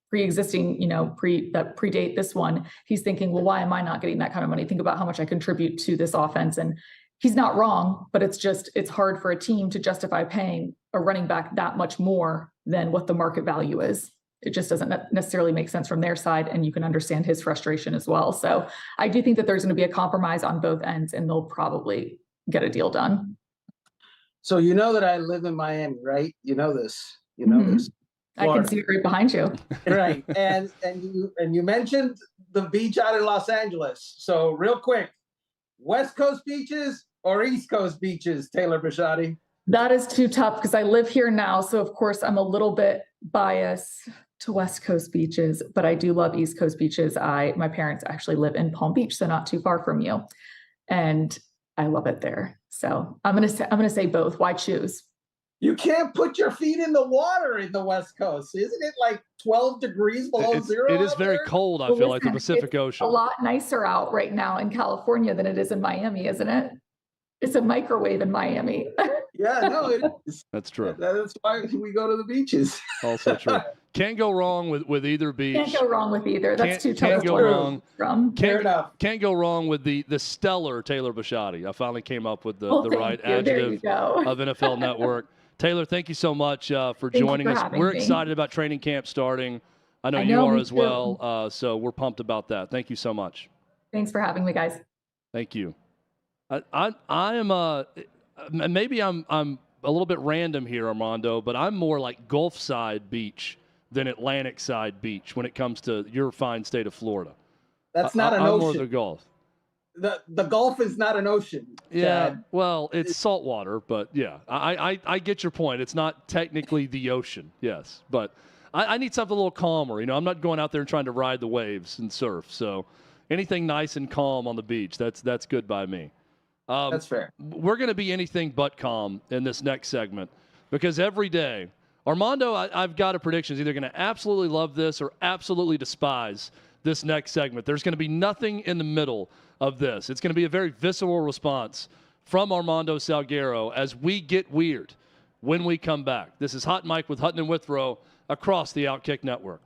pre-existing, that predate this one, he's thinking, well, why am I not getting that kind of money? Think about how much I contribute to this offense. And he's not wrong, but it's hard for a team to justify paying a running back that much more than what the market value is. It just doesn't necessarily make sense from their side, and you can understand his frustration as well. So I do think that there's going to be a compromise on both ends, and they'll probably get a deal done. So that I live in Miami, right? You know this. This. I can see it right behind you. Right, and you mentioned the beach out in Los Angeles. So real quick, West Coast beaches or East Coast beaches, Taylor Bisciotti? That is too tough because I live here now. So of course I'm a little bit biased to West Coast beaches, but I do love East Coast beaches. My parents actually live in Palm Beach, so not too far from you. and I love it there. So I'm gonna say both. Why choose? You can't put your feet in the water in the West Coast. Isn't it like 12 degrees below zero? It is very cold, I feel like, the Pacific Ocean. A lot nicer out right now in California than it is in Miami, isn't it? It's a microwave in Miami. Yeah, no, it is. That's true. That's why we go to the beaches. Also true. Can't go wrong with either beach. Can't go wrong with either. That's too tough. Can't go wrong. Fair enough. Can't go wrong with the stellar Taylor Bisciotti. I finally came up with the right you. There you adjective go. of NFL Network. Taylor, thank you so much for Thank you joining for us. having We're me. excited about training camp starting. I know you are as well. So we're pumped about that. Thank you so much. Thanks for having me, guys. Thank you. I am maybe I'm a little bit random here, Armando, but I'm more like Gulf side beach than Atlantic side beach when it comes to your fine state of Florida. That's not an I'm ocean. more the Gulf. The Gulf is not an ocean. Yeah, Chad. well, it's salt water, but yeah, I get your point. It's not technically the ocean, yes, but I need something a little calmer. You know, I'm not going out there and trying to ride the waves and surf. So anything nice and calm on the beach, that's good by me. That's fair. We're going to be anything but calm in this next segment because every day, Armando, I've got a prediction. He's either going to absolutely love this or absolutely despise this next segment. There's going to be nothing in the middle of this. It's going to be a very visceral response from Armando Salguero as we get weird when we come back. This is Hot Mike with Hutton and Withrow across the OutKick Network.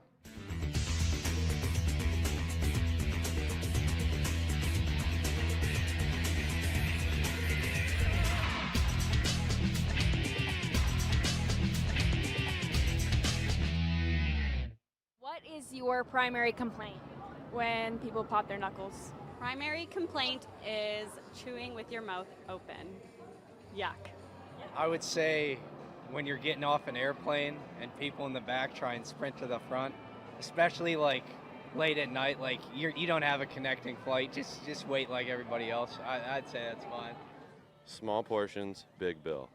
What is your primary complaint when people pop their knuckles? Primary complaint is chewing with your mouth open. Yuck. I would say when you're getting off an airplane and people in the back try and sprint to the front, especially like late at night, like you don't have a connecting flight, just wait like everybody else. I'd say that's fine. Small portions, big bill.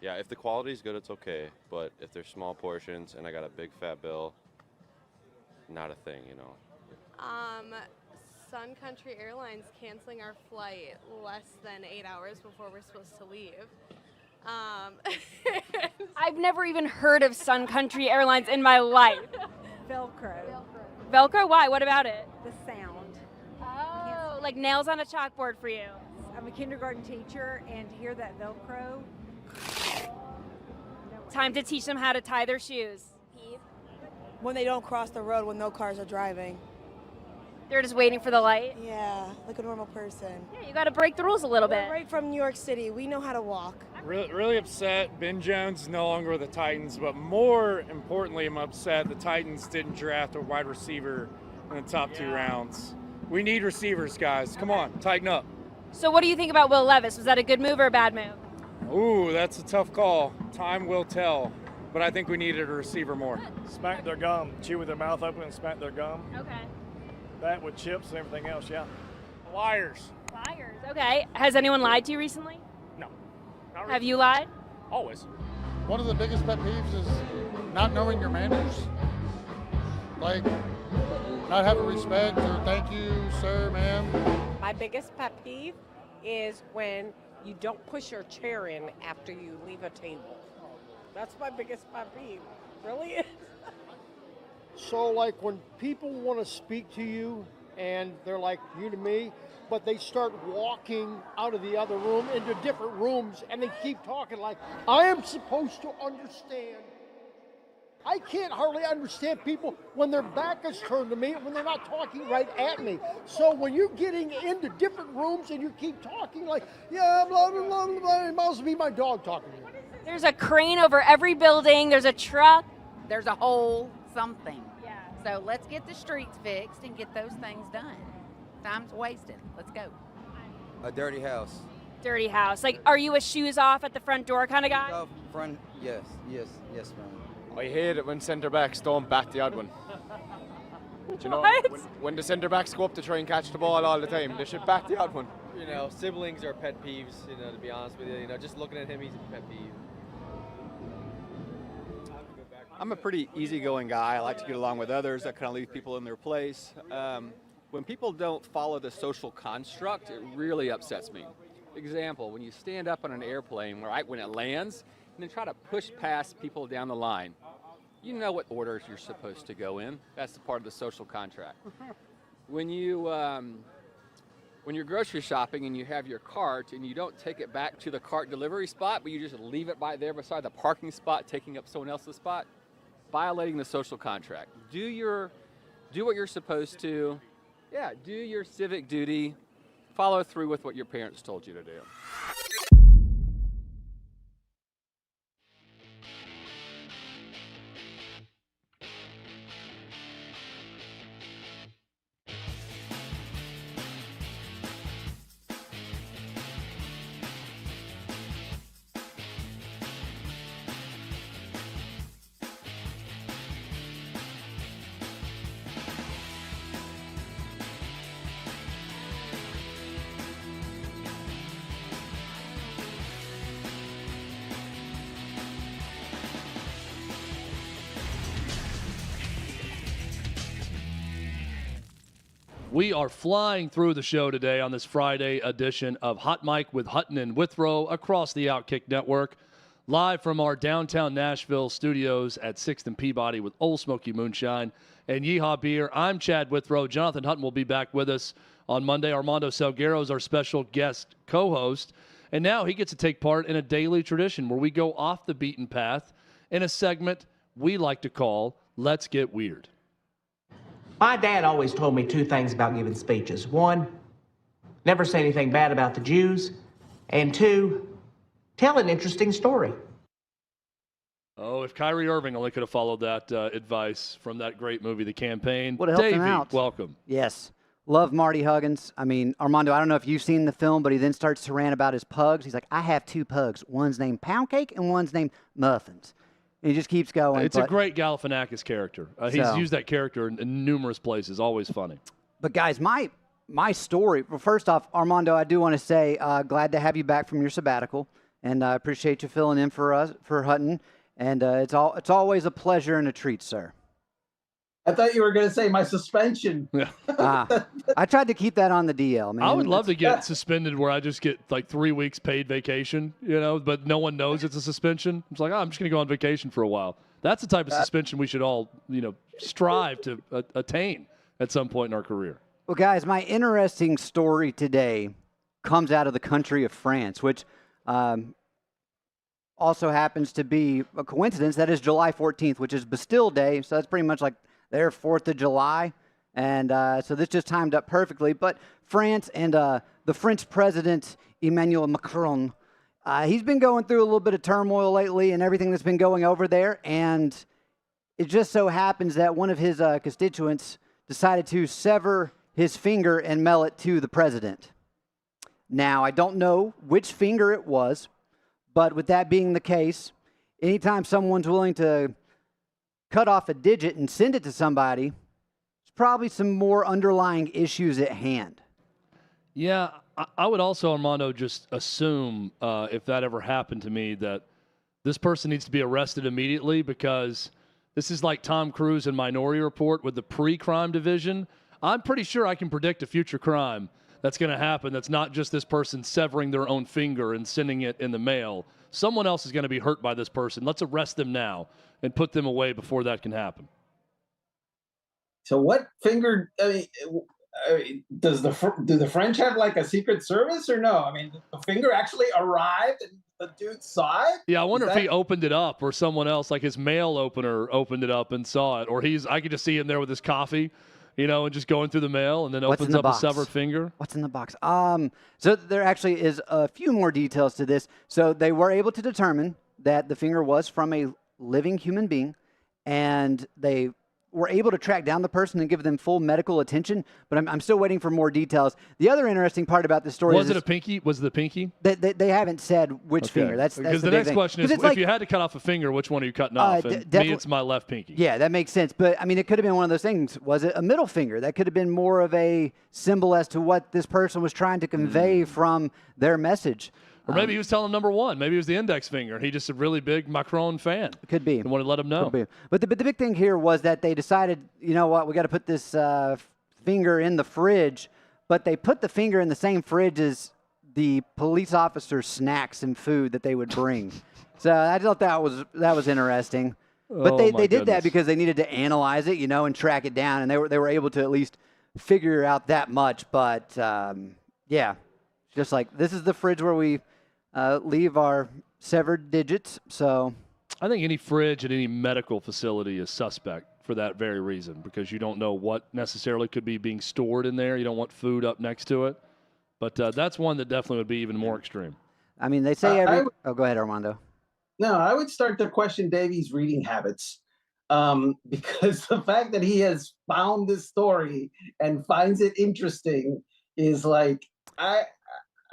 Yeah, if the quality's good, it's okay. But if there's small portions and I got a big fat bill, not a thing, you know. Sun Country Airlines canceling our flight less than 8 hours before we're supposed to leave. I've never even heard of Sun Country Airlines in my life. Velcro. Velcro? Why? What about it? The sound. Oh, like nails on a chalkboard for you. I'm a kindergarten teacher, and to hear that Velcro. Time to teach them how to tie their shoes. When they don't cross the road when no cars are driving. They're just waiting for the light? Yeah, like a normal person. Yeah, you got to break the rules a little bit. We're right from New York City. We know how to walk. Really upset. Ben Jones is no longer with the Titans, but more importantly, I'm upset the Titans didn't draft a wide receiver in the top 2 rounds. We need receivers, guys. Come on, tighten up. So what do you think about Will Levis? Was that a good move or a bad move? Ooh, that's a tough call. Time will tell. But I think we needed a receiver more. Smack their gum. Chew with their mouth open and smack their gum. Okay. That with chips and everything else, yeah. Liars. Liars. Okay. Has anyone lied to you recently? No. Have you lied? Always. One of the biggest pet peeves is not knowing your manners. Like, not having respect or thank you, sir, ma'am. My biggest pet peeve is when you don't push your chair in after you leave a table. That's my biggest pet peeve. Really is. So like when people want to speak to you and they're like you to me, but they start walking out of the other room into different rooms and they keep talking like, I am supposed to understand. I can't hardly understand people when their back is turned to me, when they're not talking right at me. So when you're getting into different rooms and you keep talking like, yeah, blah, blah, blah, blah, blah, it must be my dog talking to me. There's a crane over every building. There's a truck. There's a whole something. Yeah. So let's get the streets fixed and get those things done. Time's wasted. Let's go. A dirty house. Dirty house. Like, are you a shoes off at the front door kind of guy? Off front, yes, ma'am. I hate it when centre backs don't bat the odd one. Do you know, when the centre backs go up to try and catch the ball all the time, they should bat the odd one. You know, siblings are pet peeves, you know, to be honest with you. You know, just looking at him, he's a pet peeve. I'm a pretty easygoing guy. I like to get along with others. I kind of leave people in their place. When people don't follow the social construct, it really upsets me. Example, when you stand up on an airplane, right when it lands, and then try to push past people down the line. You know what orders you're supposed to go in. That's the part of the social contract. When you're grocery shopping and you have your cart and you don't take it back to the cart delivery spot, but you just leave it right there beside the parking spot, taking up someone else's spot, violating the social contract. Do what you're supposed to. Yeah, do your civic duty. Follow through with what your parents told you to do. We are flying through the show today on this Friday edition of Hot Mic with Hutton and Withrow across the OutKick Network. Live from our downtown Nashville studios at 6th and Peabody with Old Smoky Moonshine and Yeehaw Beer. I'm Chad Withrow. Jonathan Hutton will be back with us on Monday. Armando Salguero is our special guest co-host. And now he gets to take part in a daily tradition where we go off the beaten path in a segment we like to call Let's Get Weird. My dad always told me two things about giving speeches. One, never say anything bad about the Jews. And two, tell an interesting story. Oh, if Kyrie Irving only could have followed that advice from that great movie, The Campaign. Would have helped Davey, him out. Welcome. Yes. Love Marty Huggins. I mean, Armando, I don't know if you've seen the film, but he then starts to rant about his pugs. He's like, I have two pugs. One's named Pound Cake and one's named Muffins. And he just keeps going. It's a great Galifianakis character. He's used that character in numerous places. Always funny. But, guys, my story, well, first off, Armando, I do want to say glad to have you back from your sabbatical. And I appreciate you filling in for us, for Hutton. And it's always a pleasure and a treat, sir. I thought you were going to say my suspension. I tried to keep that on the DL. Man. I would love to get suspended where I just get like 3 weeks paid vacation, but no one knows it's a suspension. It's like, I'm just going to go on vacation for a while. That's the type of suspension we should all, strive to attain at some point in our career. Well, guys, my interesting story today comes out of the country of France, which also happens to be a coincidence. That is July 14th, which is Bastille Day. So that's pretty much like their 4th of July. And so this just timed up perfectly. But France and the French president, Emmanuel Macron, he's been going through a little bit of turmoil lately and everything that's been going over there. And it just so happens that one of his constituents decided to sever his finger and mail it to the president. Now, I don't know which finger it was, but with that being the case, anytime someone's willing to cut off a digit and send it to somebody, there's probably some more underlying issues at hand. Yeah, I would also, Armando, just assume if that ever happened to me that this person needs to be arrested immediately, because this is like Tom Cruise in Minority Report with the pre-crime division. I'm pretty sure I can predict a future crime that's going to happen. That's not just this person severing their own finger and sending it in the mail. Someone else is going to be hurt by this person. Let's arrest them now and put them away before that can happen. So what finger, do the French have like a secret service or no? I mean, the finger actually arrived and the dude saw it? Yeah, I wonder if he opened it up or someone else, like his mail opener, opened it up and saw it. Or I could just see him there with his coffee, and just going through the mail, and then opens up a severed finger. What's in the box? So there actually is a few more details to this. So they were able to determine that the finger was from a living human being, and they were able to track down the person and give them full medical attention, but I'm still waiting for more details. The other interesting part about this story was it a pinky? Was it the pinky? They haven't said which finger. That's because the next question is, if you had to cut off a finger, which one are you cutting off? And me, it's my left pinky. Yeah, that makes sense. But, I mean, it could have been one of those things. Was it a middle finger? That could have been more of a symbol as to what this person was trying to convey from their message. Or maybe he was telling him number one. Maybe it was the index finger. He's just a really big Macron fan. Could be. And wanted to let him know. Could be. But the big thing here was that they decided, you know what, we got to put this finger in the fridge, but they put the finger in the same fridge as the police officers' snacks and food that they would bring. So I thought that was interesting. But they did that because they needed to analyze it, and track it down, and they were able to at least figure out that much. But yeah, just like this is the fridge where we leave our severed digits. So I think any fridge at any medical facility is suspect for that very reason, because you don't know what necessarily could be being stored in there. You don't want food up next to it. But that's one that definitely would be even more extreme. I mean, they say oh, go ahead, Armando. No, I would start to question Davey's reading habits, because the fact that he has found this story and finds it interesting is like, I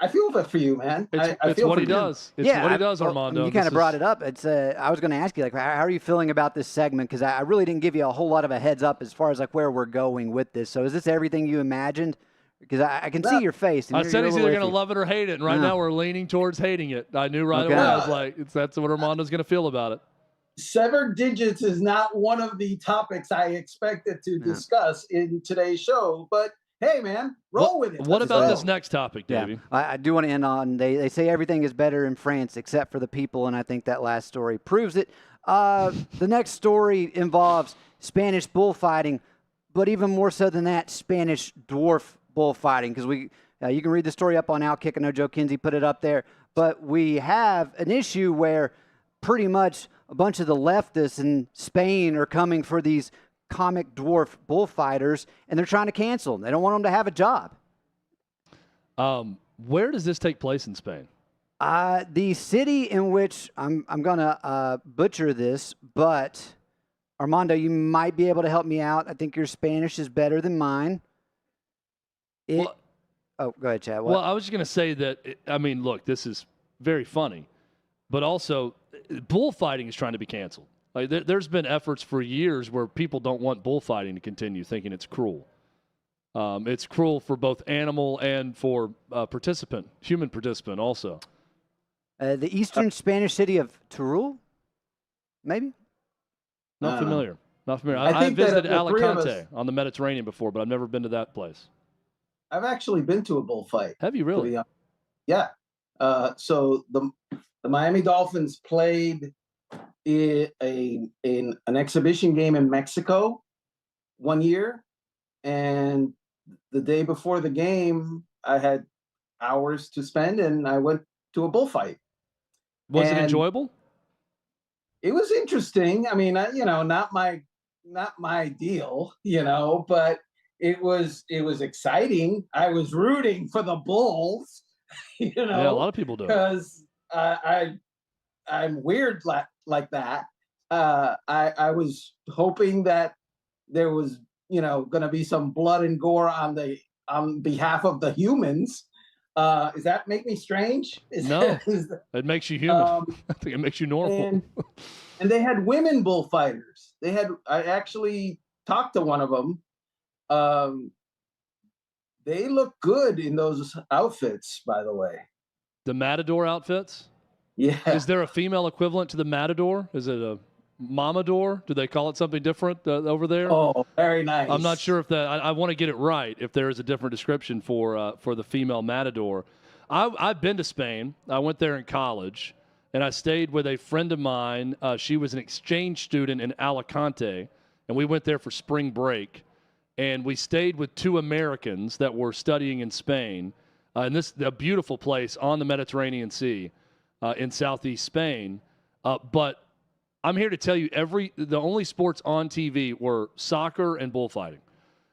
feel bad for you, man. It's what he does. It's what he does, Armando. You kind of brought it up. It's I was going to ask you, like, how are you feeling about this segment? Because I really didn't give you a whole lot of a heads up as far as like where we're going with this. So is this everything you imagined? Because I can see your face. And I said he's either going to love it or hate it, and right now we're leaning towards hating it. I knew right away. I was like, that's what Armando's going to feel about it. Severed digits is not one of the topics I expected to discuss in today's show, but hey, man, roll with it. What about this next topic, Davey? I do want to end on, they say everything is better in France except for the people, and I think that last story proves it. The next story involves Spanish bullfighting, but even more so than that, Spanish dwarf bullfighting, because you can read the story up on OutKick. I know Joe Kinsey put it up there, but we have an issue where pretty much a bunch of the leftists in Spain are coming for these comic dwarf bullfighters, and they're trying to cancel them. They don't want them to have a job. Where does this take place in Spain? The city in which I'm going to butcher this, but Armando, you might be able to help me out. I think your Spanish is better than mine. Oh, go ahead, Chad. What? Well, I was just going to say that, look, this is very funny, but also bullfighting is trying to be canceled. Like there's been efforts for years where people don't want bullfighting to continue, thinking it's cruel. It's cruel for both animal and for human participant also. The eastern Spanish city of Teruel, maybe? Not familiar. I visited Alicante on the Mediterranean before, but I've never been to that place. I've actually been to a bullfight. Have you really? Yeah. So the Miami Dolphins played in an exhibition game in Mexico one year, and the day before the game, I had hours to spend, and I went to a bullfight. Was it enjoyable? It was interesting. I mean, not my deal, but it was exciting. I was rooting for the Bulls, Yeah, a lot of people do. Because I'm weird like that. I was hoping that there was, going to be some blood and gore on behalf of the humans. Does that make me strange? No, it makes you human. I think it makes you normal. And they had women bullfighters. I actually talked to one of them. They look good in those outfits, by the way. The Matador outfits? Yeah. Is there a female equivalent to the Matador? Is it a Mamador? Do they call it something different over there? Oh, very nice. I'm not sure if that. I want to get it right. If there is a different description for the female Matador, I've been to Spain. I went there in college, and I stayed with a friend of mine. She was an exchange student in Alicante, and we went there for spring break. And we stayed with two Americans that were studying in Spain, and a beautiful place on the Mediterranean Sea in southeast Spain. But I'm here to tell you, the only sports on TV were soccer and bullfighting.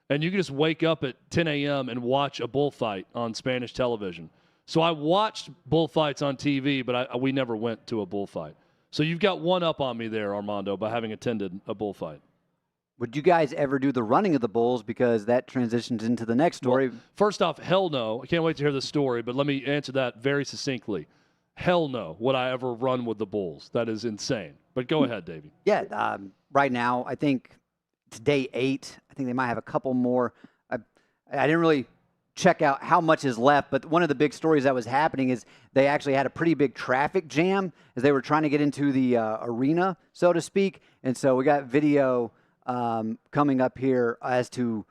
And you can just wake up at 10 a.m. and watch a bullfight on Spanish television. So I watched bullfights on TV, but we never went to a bullfight. So you've got one up on me there, Armando, by having attended a bullfight. Would you guys ever do the running of the bulls? Because that transitions into the next story. Well, first off, hell no. I can't wait to hear the story, but let me answer that very succinctly. Hell no would I ever run with the bulls. That is insane. But go ahead, Davey. Yeah, right now, I think it's day 8. I think they might have a couple more. I didn't really check out how much is left, but one of the big stories that was happening is they actually had a pretty big traffic jam as they were trying to get into the arena, so to speak. And so we got video coming up here as to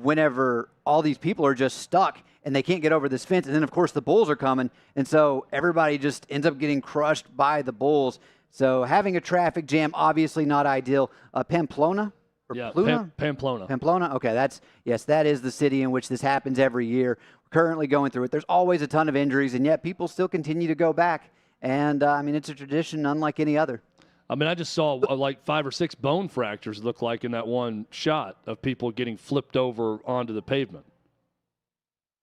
whenever all these people are just stuck and they can't get over this fence. And then, of course, the bulls are coming. And so everybody just ends up getting crushed by the bulls. So having a traffic jam, obviously not ideal. Pamplona? Pamplona. Pamplona? Okay, that is the city in which this happens every year. We're currently going through it. There's always a ton of injuries, and yet people still continue to go back. And, it's a tradition unlike any other. I mean, I just saw like 5 or 6 bone fractures look like in that one shot of people getting flipped over onto the pavement.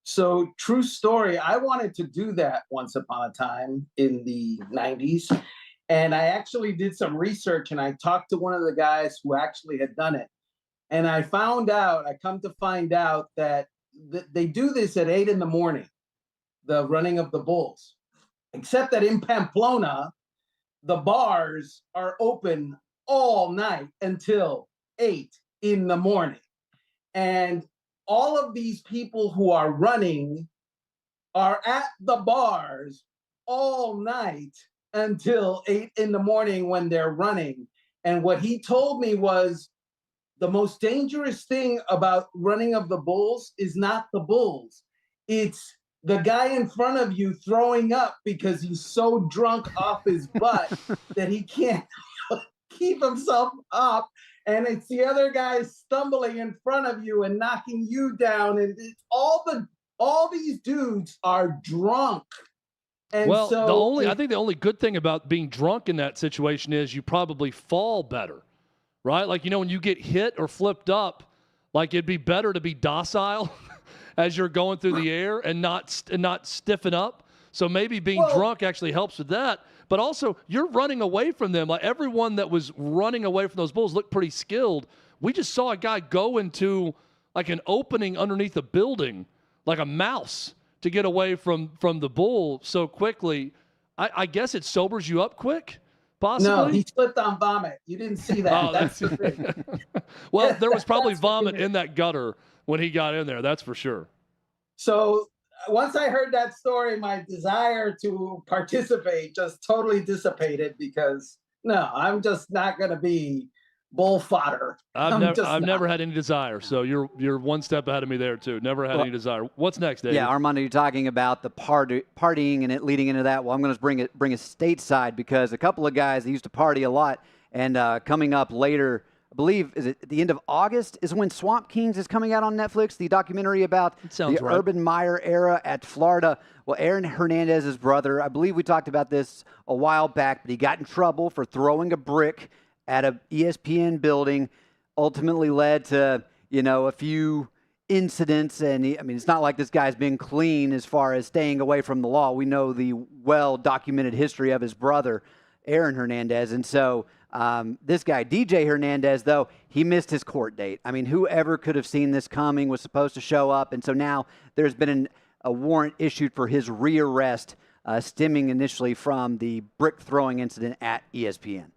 So, true story, I wanted to do that once upon a time in the 90s. And I actually did some research, and I talked to one of the guys who actually had done it. And I come to find out that they do this at 8 in the morning, the running of the bulls. Except that in Pamplona, the bars are open all night until 8 in the morning. And all of these people who are running are at the bars all night until 8 in the morning when they're running. And what he told me was the most dangerous thing about running of the bulls is not the bulls. It's the guy in front of you throwing up because he's so drunk off his butt that he can't keep himself up. And it's the other guy stumbling in front of you and knocking you down. And it's all these dudes are drunk. And well, so I think the only good thing about being drunk in that situation is you probably fall better, right? Like, when you get hit or flipped up, like it'd be better to be docile as you're going through the air and not stiffen up. So maybe being drunk actually helps with that. But also, you're running away from them. Like everyone that was running away from those bulls looked pretty skilled. We just saw a guy go into like an opening underneath a building, like a mouse, to get away from the bull so quickly. I guess it sobers you up quick, possibly? No, he slipped on vomit. You didn't see that. Oh, that's the thing. Well, there was probably vomit in that gutter when he got in there, that's for sure. So once I heard that story, my desire to participate just totally dissipated because, no, I'm just not going to be bull fodder. I've never had any desire, so you're one step ahead of me there too. Never had any desire. What's next, Dave? Yeah, Armando, you're talking about the partying and it leading into that. Well, I'm going to bring it stateside because a couple of guys that used to party a lot, and coming up later, I believe, is it at the end of August is when Swamp Kings is coming out on Netflix, the documentary about the right. Urban Meyer era at Florida. Well, Aaron Hernandez's brother, I believe we talked about this a while back, but he got in trouble for throwing a brick at a ESPN building, ultimately led to, a few incidents. And it's not like this guy's been clean as far as staying away from the law. We know the well-documented history of his brother, Aaron Hernandez. And so this guy, DJ Hernandez, though, he missed his court date. I mean, whoever could have seen this coming was supposed to show up. And so now there's been a warrant issued for his rearrest, stemming initially from the brick throwing incident at ESPN.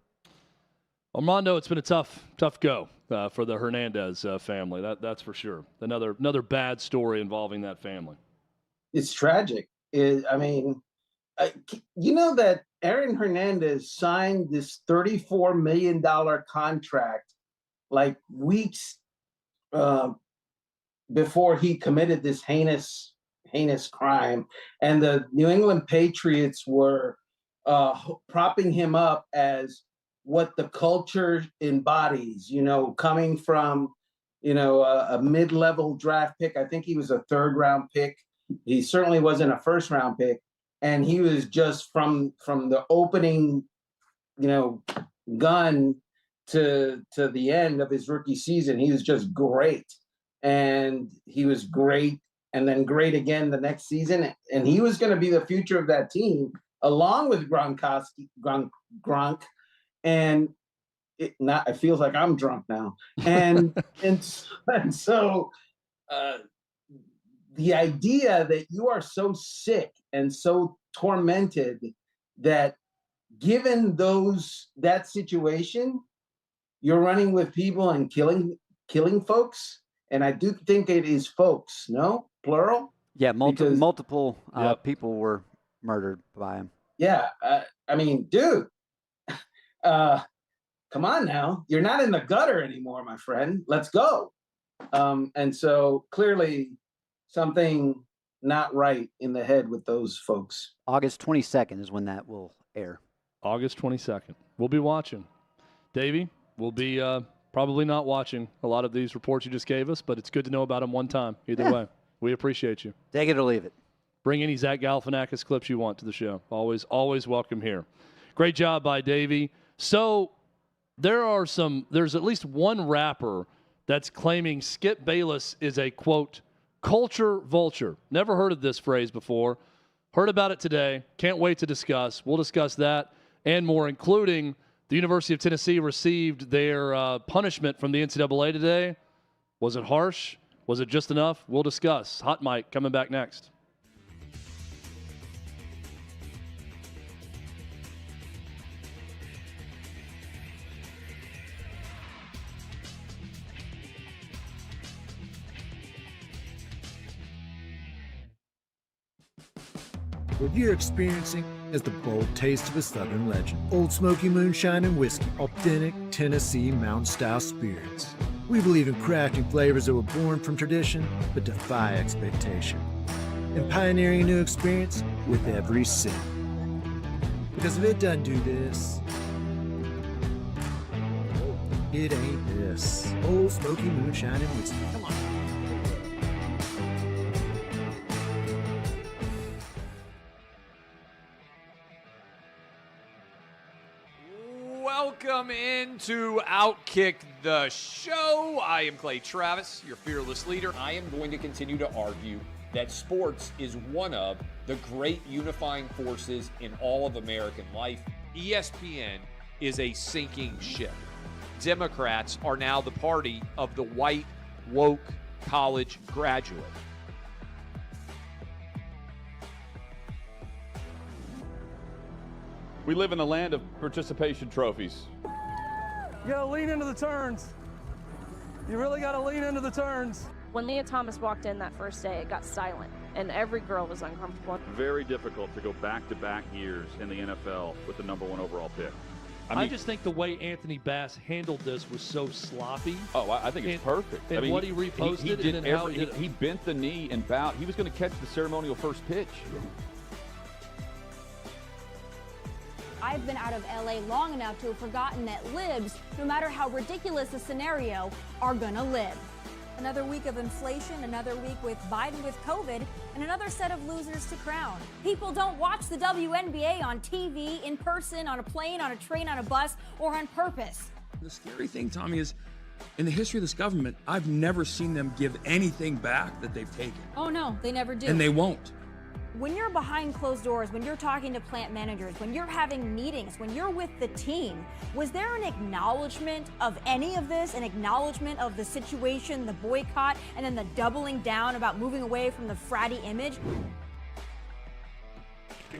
Armando, it's been a tough go for the Hernandez family. That's for sure. Another bad story involving that family. It's tragic. You know that Aaron Hernandez signed this $34 million contract like weeks before he committed this heinous crime, and the New England Patriots were propping him up as what the culture embodies, coming from, a mid-level draft pick. I think he was a third-round pick. He certainly wasn't a first-round pick. And he was just from the opening, gun to the end of his rookie season, he was just great. And he was great and then great again the next season. And he was going to be the future of that team, along with Gronk. And it feels like I'm drunk now. And so the idea that you are so sick and so tormented that given that situation, you're running with people and killing folks. And I do think it is folks, no? Plural? Yeah, multiple people were murdered by him. Yeah. Dude. Come on now. You're not in the gutter anymore, my friend. Let's go. And so clearly something not right in the head with those folks. August 22nd is when that will air. August 22nd. We'll be watching. Davey, we'll be probably not watching a lot of these reports you just gave us, but it's good to know about them one time. Either way, we appreciate you. Take it or leave it. Bring any Zach Galifianakis clips you want to the show. Always welcome here. Great job by Davey. So there's at least one rapper that's claiming Skip Bayless is a, quote, culture vulture. Never heard of this phrase before. Heard about it today. Can't wait to discuss. We'll discuss that and more, including the University of Tennessee received their punishment from the NCAA today. Was it harsh? Was it just enough? We'll discuss. Hot Mic coming back next. What you're experiencing is the bold taste of a Southern legend. Old Smoky Moonshine and Whiskey, authentic Tennessee mountain-style spirits. We believe in crafting flavors that were born from tradition but defy expectation, and pioneering a new experience with every sip. Because if it doesn't do this, it ain't this. Old Smoky Moonshine and Whiskey. Come on. Welcome into OutKick the show. I am Clay Travis, your fearless leader. I am going to continue to argue that sports is one of the great unifying forces in all of American life. ESPN is a sinking ship. Democrats are now the party of the white, woke college graduate. We live in a land of participation trophies. You gotta lean into the turns. You really gotta lean into the turns. When Leah Thomas walked in that first day, it got silent, and every girl was uncomfortable. Very difficult to go back-to-back years in the NFL with the #1 overall pick. I just think the way Anthony Bass handled this was so sloppy. Oh, I think it's perfect. And what he reposted he and how he bent the knee and bowed. He was going to catch the ceremonial first pitch. I've been out of LA long enough to have forgotten that libs, no matter how ridiculous the scenario, are gonna live. Another week of inflation, another week with Biden with COVID, and another set of losers to crown. People don't watch the WNBA on TV, in person, on a plane, on a train, on a bus, or on purpose. The scary thing, Tommy, is in the history of this government, I've never seen them give anything back that they've taken. Oh no, they never do. And they won't. When you're behind closed doors, when you're talking to plant managers, when you're having meetings, when you're with the team, was there an acknowledgement of any of this, an acknowledgement of the situation, the boycott, and then the doubling down about moving away from the fratty image?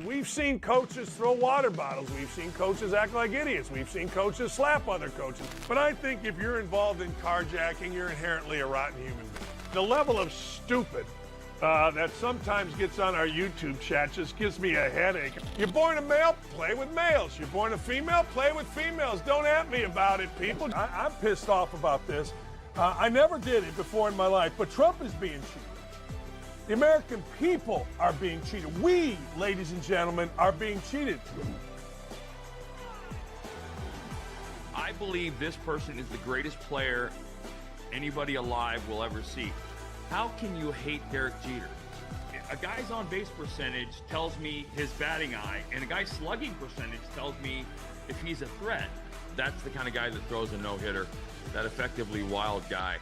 We've seen coaches throw water bottles. We've seen coaches act like idiots. We've seen coaches slap other coaches. But I think if you're involved in carjacking, you're inherently a rotten human being. The level of stupid that sometimes gets on our YouTube chat just gives me a headache. You're born a male, play with males. You're born a female, play with females. Don't at me about it, people. I'm pissed off about this. I never did it before in my life, but Trump is being cheated. The American people are being cheated. We, ladies and gentlemen, are being cheated. I believe this person is the greatest player anybody alive will ever see. How can you hate Derek Jeter? A guy's on-base percentage tells me his batting eye, and a guy's slugging percentage tells me if he's a threat. That's the kind of guy that throws a no-hitter, that effectively wild guy.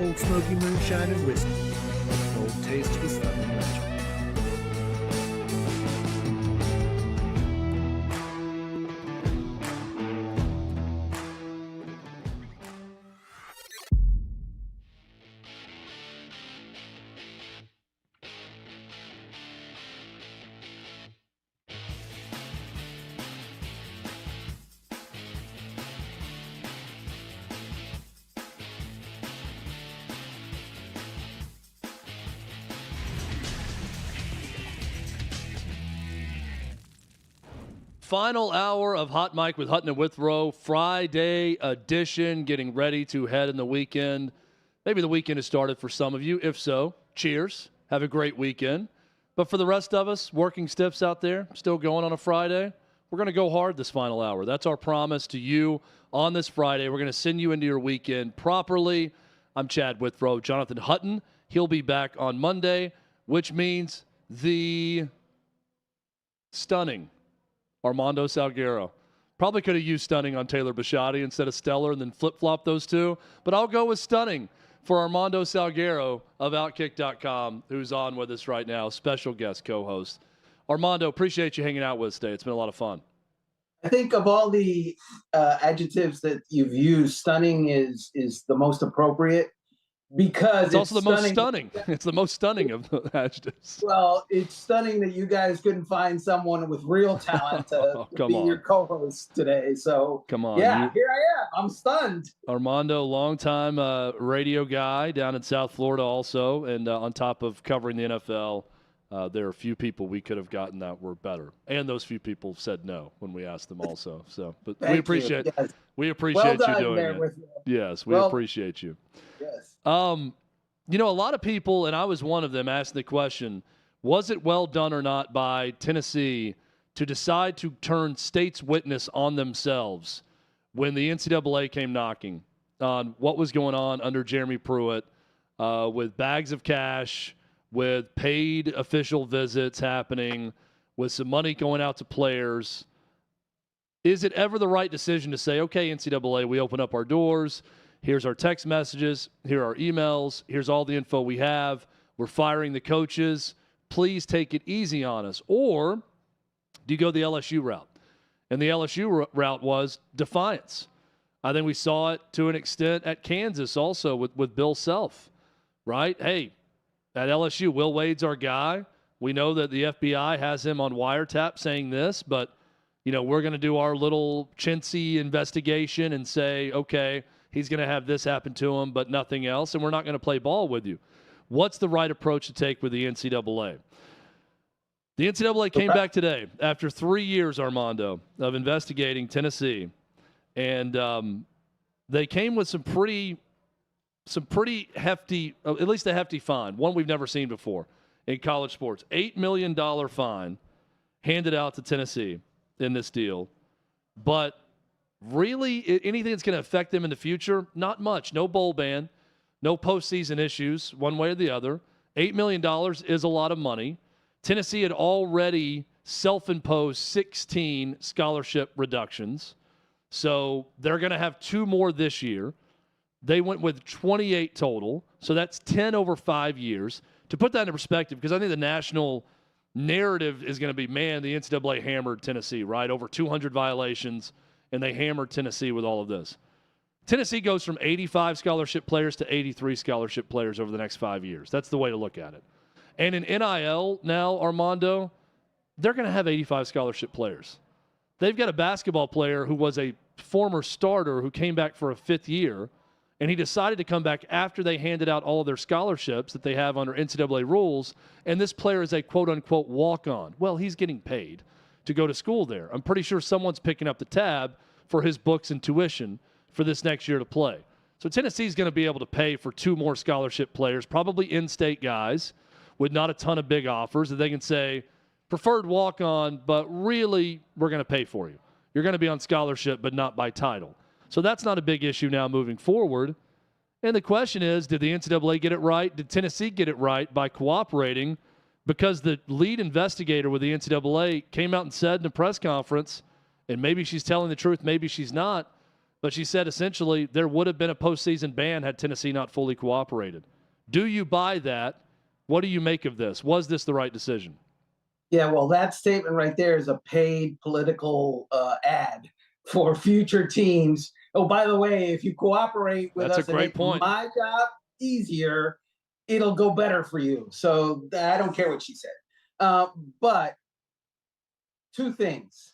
Old Smoky Moonshine and Whiskey. Bold taste of a Southern legend. final hour of Hot Mic with Hutton and Withrow, Friday edition, getting ready to head in the weekend. Maybe the weekend has started for some of you. If so, cheers. Have a great weekend. But for the rest of us, working stiffs out there, still going on a Friday, we're going to go hard this final hour. That's our promise to you on this Friday. We're going to send you into your weekend properly. I'm Chad Withrow. Jonathan Hutton, he'll be back on Monday, which means the stunning Armando Salguero. Probably could have used stunning on Taylor Bisciotti instead of stellar and then flip-flop those two. But I'll go with stunning for Armando Salguero of OutKick.com, who's on with us right now, special guest co-host. Armando, appreciate you hanging out with us today. It's been a lot of fun. I think of all the adjectives that you've used, stunning is the most appropriate because it's also the most stunning. It's the most stunning of the adjectives. Well, it's stunning that you guys couldn't find someone with real talent to be your co-host today. So come on, yeah, here I am. I'm stunned. Armando, longtime radio guy down in South Florida also, and on top of covering the NFL, there are a few people we could have gotten that were better, and those few people said no when we asked them also. So, but we appreciate we appreciate you doing it. Yes, we appreciate you. Yes. You know, a lot of people, and I was one of them, asked the question: was it well done or not by Tennessee to decide to turn state's witness on themselves when the NCAA came knocking on what was going on under Jeremy Pruitt with bags of cash, with paid official visits happening, with some money going out to players? Is it ever the right decision to say, okay, NCAA, we open up our doors, here's our text messages, here are our emails, here's all the info we have, we're firing the coaches, please take it easy on us? Or do you go the LSU route? And the LSU route was defiance. I think we saw it to an extent at Kansas also with Bill Self, right? Hey, at LSU, Will Wade's our guy. We know that the FBI has him on wiretap saying this, but, you know, we're going to do our little chintzy investigation and say, okay, he's going to have this happen to him, but nothing else, and we're not going to play ball with you. What's the right approach to take with the NCAA? The NCAA came back today after 3 years, Armando, of investigating Tennessee, and they came with some pretty hefty, at least a hefty fine, one we've never seen before in college sports. $8 million fine handed out to Tennessee in this deal. But really, anything that's going to affect them in the future? Not much. No bowl ban, no postseason issues one way or the other. $8 million is a lot of money. Tennessee had already self-imposed 16 scholarship reductions. So they're going to have 2 more this year. They went with 28 total, so that's 10 over 5 years. To put that into perspective, because I think the national narrative is going to be, man, the NCAA hammered Tennessee, right? Over 200 violations, and they hammered Tennessee with all of this. Tennessee goes from 85 scholarship players to 83 scholarship players over the next 5 years. That's the way to look at it. And in NIL now, Armando, they're going to have 85 scholarship players. They've got a basketball player who was a former starter who came back for a 5th year, and he decided to come back after they handed out all of their scholarships that they have under NCAA rules, and this player is a quote-unquote walk-on. Well, he's getting paid to go to school there. I'm pretty sure someone's picking up the tab for his books and tuition for this next year to play. So Tennessee's going to be able to pay for 2 more scholarship players, probably in-state guys with not a ton of big offers that they can say, preferred walk-on, but really we're going to pay for you. You're going to be on scholarship, but not by title. So that's not a big issue now moving forward. And the question is, did the NCAA get it right? Did Tennessee get it right by cooperating? Because the lead investigator with the NCAA came out and said in a press conference, and maybe she's telling the truth, maybe she's not, but she said essentially there would have been a postseason ban had Tennessee not fully cooperated. Do you buy that? What do you make of this? Was this the right decision? Yeah, well, that statement right there is a paid political ad for future teams. Oh, by the way, if you cooperate with us and make my job easier, it'll go better for you. So I don't care what she said. But 2 things.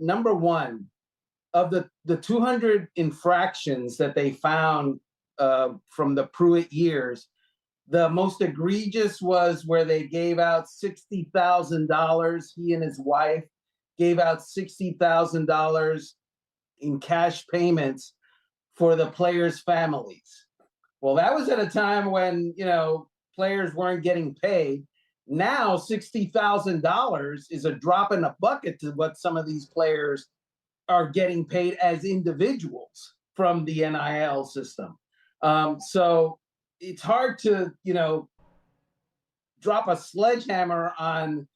Number one, of the 200 infractions that they found from the Pruitt years, the most egregious was where they gave out $60,000, he and his wife, gave out $60,000 in cash payments for the players' families. Well, that was at a time when, players weren't getting paid. Now, $60,000 is a drop in a bucket to what some of these players are getting paid as individuals from the NIL system. So it's hard to, drop a sledgehammer on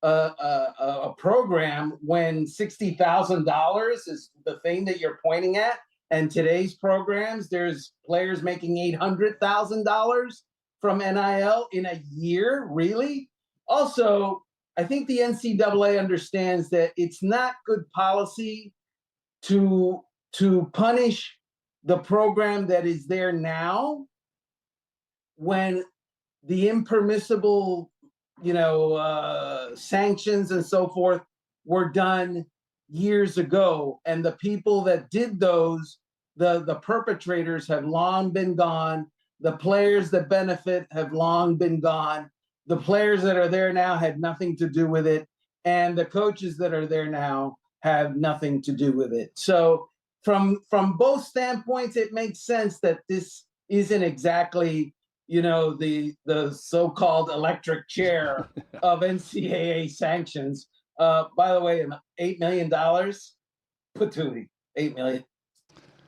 a program when $60,000 is the thing that you're pointing at. And today's programs, there's players making $800,000 from NIL in a year, really? Also, I think the NCAA understands that it's not good policy to punish the program that is there now when the impermissible, sanctions and so forth were done years ago. And the people that did those, the perpetrators have long been gone. The players that benefit have long been gone. The players that are there now had nothing to do with it. And the coaches that are there now have nothing to do with it. So from both standpoints, it makes sense that this isn't exactly, the so-called electric chair of NCAA sanctions. By the way, $8 million, patootie, $8 million.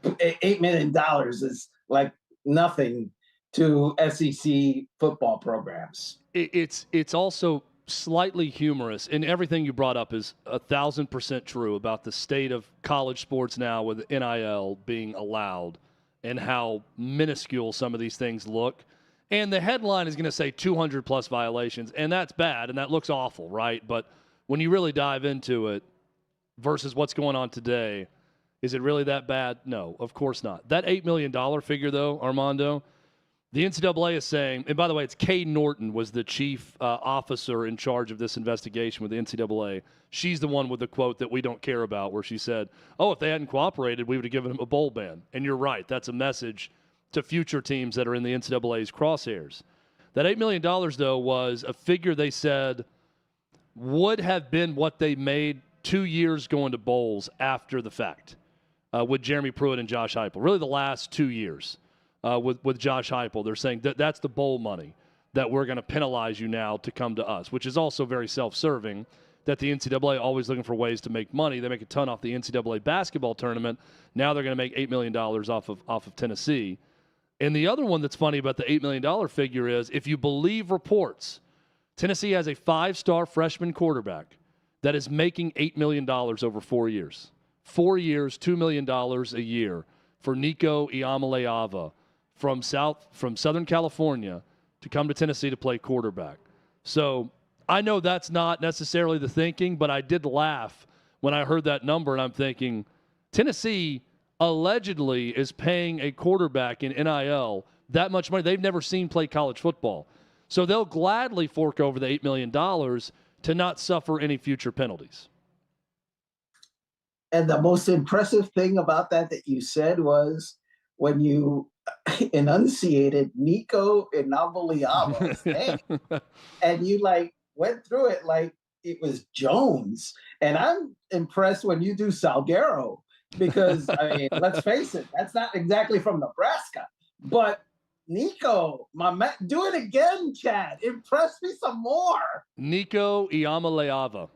$8 million is like nothing to SEC football programs. It's also slightly humorous, and everything you brought up is 1,000% true about the state of college sports now with NIL being allowed and how minuscule some of these things look. And the headline is going to say 200-plus violations, and that's bad, and that looks awful, right? But when you really dive into it versus what's going on today, is it really that bad? No, of course not. That $8 million figure, though, Armando, the NCAA is saying, and by the way, it's Kay Norton was the chief officer in charge of this investigation with the NCAA. She's the one with the quote that we don't care about where she said, if they hadn't cooperated, we would have given them a bowl ban. And you're right. That's a message to future teams that are in the NCAA's crosshairs. That $8 million, though, was a figure they said would have been what they made 2 years going to bowls after the fact with Jeremy Pruitt and Josh Heupel. Really the last 2 years with Josh Heupel. They're saying that's the bowl money that we're going to penalize you now to come to us, which is also very self-serving that the NCAA always looking for ways to make money. They make a ton off the NCAA basketball tournament. Now they're going to make $8 million off of Tennessee. And the other one that's funny about the $8 million figure is, if you believe reports, Tennessee has a 5-star freshman quarterback that is making $8 million over 4 years. 4 years, $2 million a year for Nico Iamaleava from Southern California to come to Tennessee to play quarterback. So I know that's not necessarily the thinking, but I did laugh when I heard that number, and I'm thinking, Tennessee allegedly is paying a quarterback in NIL that much money. They've never seen play college football. So they'll gladly fork over the $8 million to not suffer any future penalties. And the most impressive thing about that you said was when you enunciated Nico Iamaleava's name. And you went through it like it was Jones. And I'm impressed when you do Salguero, because let's face it, that's not exactly from Nebraska. But Nico, my man, do it again, Chad. Impress me some more. Nico Iamaleava.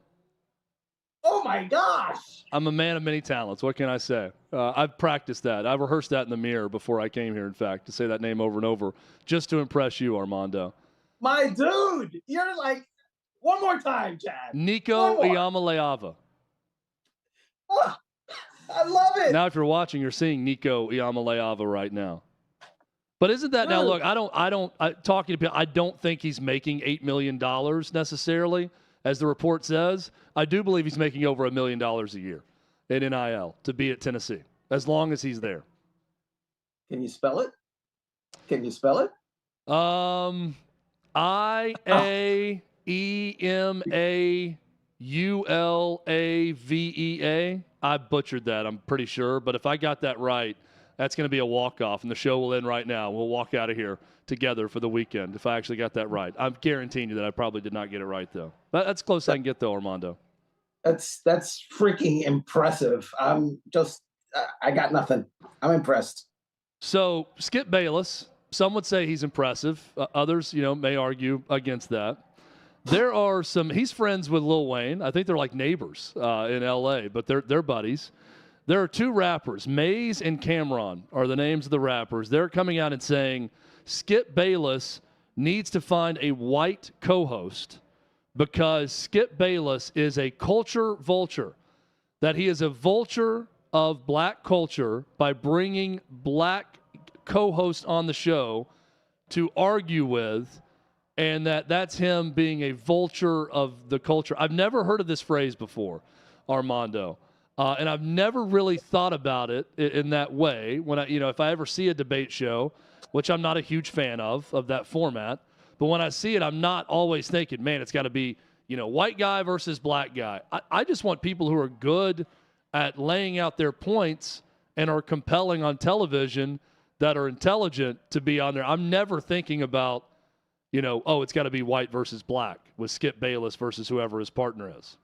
Oh my gosh. I'm a man of many talents. What can I say? I've practiced that. I've rehearsed that in the mirror before I came here, in fact, to say that name over and over, just to impress you, Armando. My dude, you're one more time, Chad. Nico Iamaleava. Oh, I love it. Now, if you're watching, you're seeing Nico Iamaleava right now. But isn't that now? Look, talking to people, I don't think he's making $8 million necessarily, as the report says. I do believe he's making over $1 million a year in NIL to be at Tennessee, as long as he's there. Can you spell it? IAEMAULAVEA. I butchered that, I'm pretty sure. But if I got that right, that's going to be a walk-off, and the show will end right now. We'll walk out of here together for the weekend if I actually got that right. I'm guaranteeing you that I probably did not get it right, though. That's close I can get, though, Armando. That's freaking impressive. I got nothing. I'm impressed. So Skip Bayless, some would say he's impressive. Others, may argue against that. There are he's friends with Lil Wayne. I think they're like neighbors in L.A., but they're buddies. There are 2 rappers, Maze and Cameron are the names of the rappers. They're coming out and saying Skip Bayless needs to find a white co-host because Skip Bayless is a culture vulture, that he is a vulture of black culture by bringing black co-hosts on the show to argue with, and that's him being a vulture of the culture. I've never heard of this phrase before, Armando, and I've never really thought about it in that way. When if I ever see a debate show, which I'm not a huge fan of that format, but when I see it, I'm not always thinking, man, it's got to be, white guy versus black guy. I just want people who are good at laying out their points and are compelling on television, that are intelligent, to be on there. I'm never thinking about, it's got to be white versus black with Skip Bayless versus whoever his partner is.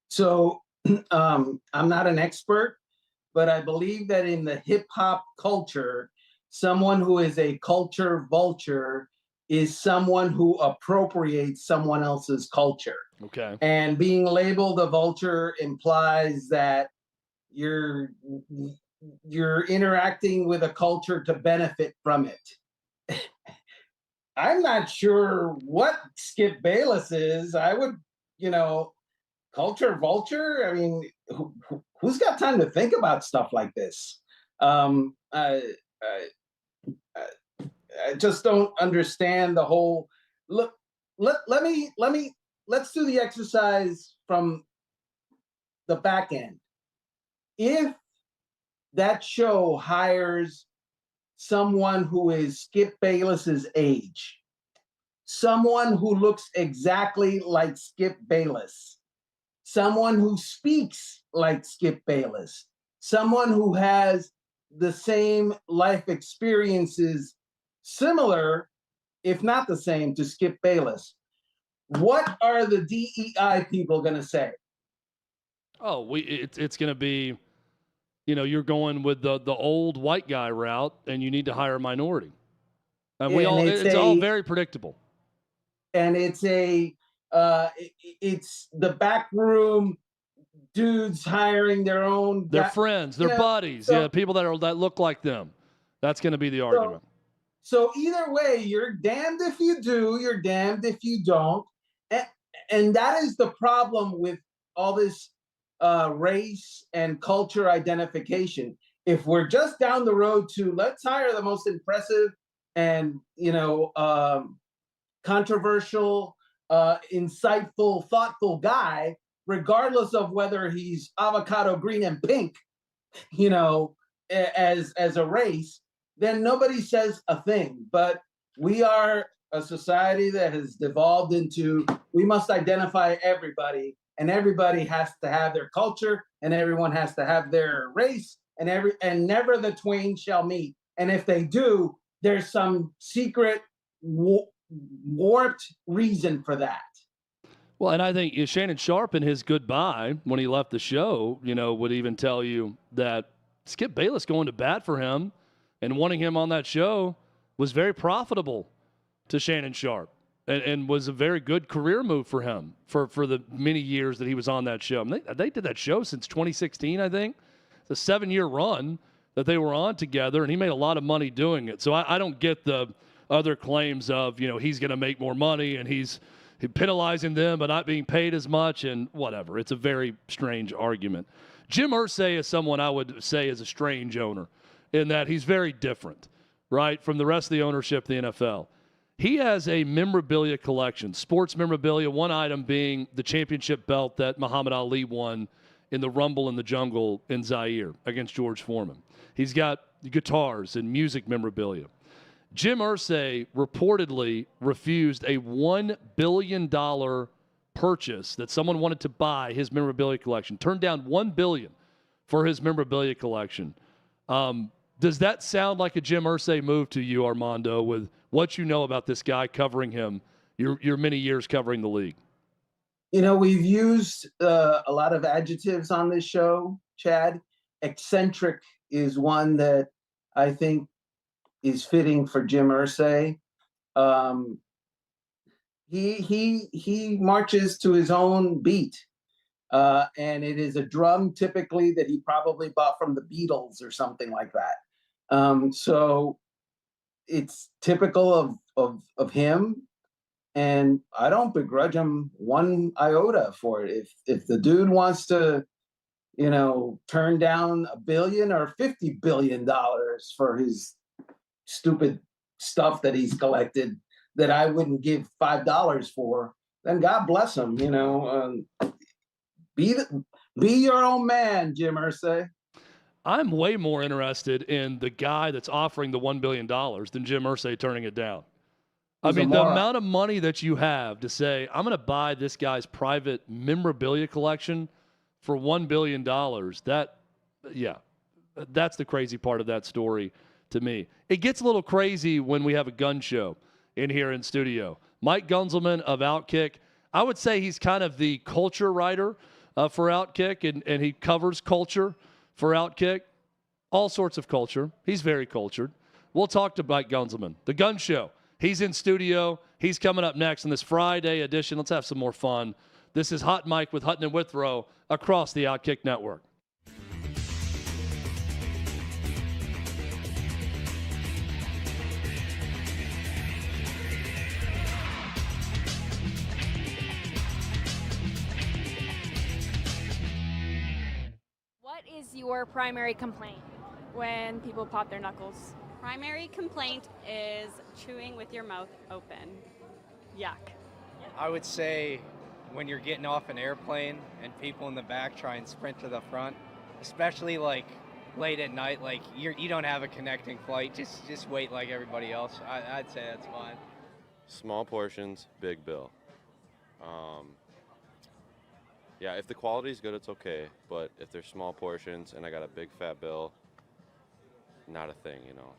So I'm not an expert, but I believe that in the hip hop culture, someone who is a culture vulture is someone who appropriates someone else's culture. Okay. And being labeled a vulture implies that you're interacting with a culture to benefit from it. I'm not sure what Skip Bayless is. I would, culture vulture. I mean, who's got time to think about stuff like this? I just don't understand the whole look. Let's do the exercise from the back end. If that show hires someone who is Skip Bayless's age, someone who looks exactly like Skip Bayless, someone who speaks like Skip Bayless, someone who has the same life experiences, similar, if not the same, to Skip Bayless, what are the DEI people going to say? Oh, it's going to be, you're going with the old white guy route, and you need to hire a minority. And it's all very predictable. And it's the back room dudes hiring their own. Their friends, their buddies, people that look like them. That's going to be the argument. So either way, you're damned if you do, you're damned if you don't. And that is the problem with all this race and culture identification. If we're just down the road to let's hire the most impressive and controversial, insightful, thoughtful guy, regardless of whether he's avocado green and pink, as a race, then nobody says a thing. But we are a society that has devolved into, we must identify everybody, and everybody has to have their culture, and everyone has to have their race, and never the twain shall meet. And if they do, there's some secret warped reason for that. Well, and I think Shannon Sharp in his goodbye when he left the show, would even tell you that Skip Bayless going to bat for him and wanting him on that show was very profitable to Shannon Sharp and was a very good career move for him for the many years that he was on that show. I mean, they did that show since 2016, I think. It's a 7-year run that they were on together, and he made a lot of money doing it. So I don't get the other claims of, he's going to make more money and he's penalizing them by not being paid as much and whatever. It's a very strange argument. Jim Irsay is someone I would say is a strange owner in that he's very different, right, from the rest of the ownership of the NFL. He has a memorabilia collection, sports memorabilia, one item being the championship belt that Muhammad Ali won in the Rumble in the Jungle in Zaire against George Foreman. He's got guitars and music memorabilia. Jim Irsay reportedly refused a $1 billion purchase that someone wanted to buy his memorabilia collection. Turned down $1 billion for his memorabilia collection. Does that sound like a Jim Irsay move to you, Armando, with what you know about this guy covering him, your many years covering the league? You know, we've used a lot of adjectives on this show, Chad. Eccentric is one that I think is fitting for Jim Irsay. Um, he marches to his own beat, and it is a drum typically that he probably bought from the Beatles or something like that. So it's typical of him, and I don't begrudge him one iota for it. If the dude wants to, you know, turn down $1 billion or $50 billion for his stupid stuff that he's collected that I wouldn't give $5 for, then God bless him. You know, be your own man, Jim Irsay. I'm way more interested in the guy that's offering the $1 billion than Jim Irsay turning it down. I mean, the amount of money that you have to say, I'm going to buy this guy's private memorabilia collection for $1 billion, that's the crazy part of that story to me. It gets a little crazy when we have a gun show in here in studio. Mike Gunzelman of OutKick, I would say he's kind of the culture writer for OutKick, and he covers culture for OutKick, all sorts of culture. He's very cultured. We'll talk to Mike Gunzelman. The gun show. He's in studio. He's coming up next in this Friday edition. Let's have some more fun. This is Hot Mike with Hutton and Withrow across the OutKick Network. What is your primary complaint when people pop their knuckles? Primary complaint is chewing with your mouth open. Yuck. I would say when you're getting off an airplane and people in the back try and sprint to the front, especially like late at night, like you don't have a connecting flight, just wait like everybody else. I'd say that's fine. Small portions, big bill. Yeah, if the quality's good, it's okay. But if there's small portions and I got a big fat bill, not a thing, you know.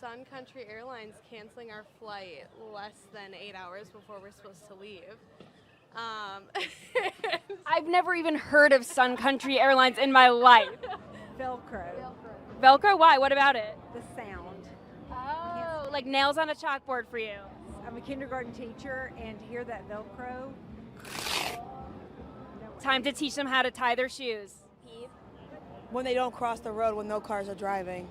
Sun Country Airlines canceling our flight less than 8 hours before we're supposed to leave. I've never even heard of Sun Country Airlines in my life. Velcro. Velcro? Why? What about it? The sound. Oh, like nails on a chalkboard for you. I'm a kindergarten teacher, and to hear that Velcro. Time to teach them how to tie their shoes. When they don't cross the road when no cars are driving.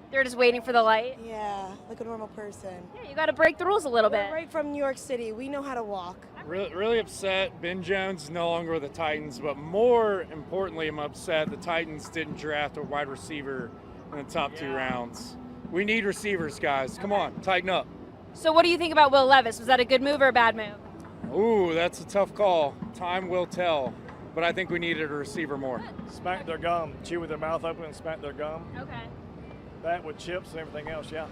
They're just waiting for the light? Yeah, like a normal person. Yeah, you got to break the rules a little bit. We're right from New York City. We know how to walk. Really upset. Ben Jones is no longer with the Titans, but more importantly, I'm upset the Titans didn't draft a wide receiver in the top 2 rounds. We need receivers, guys. Come on, tighten up. So what do you think about Will Levis? Was that a good move or a bad move? Ooh, that's a tough call. Time will tell. But I think we needed a receiver more. Smack their gum. Chew with their mouth open and smack their gum. Okay. That with chips and everything else, yeah.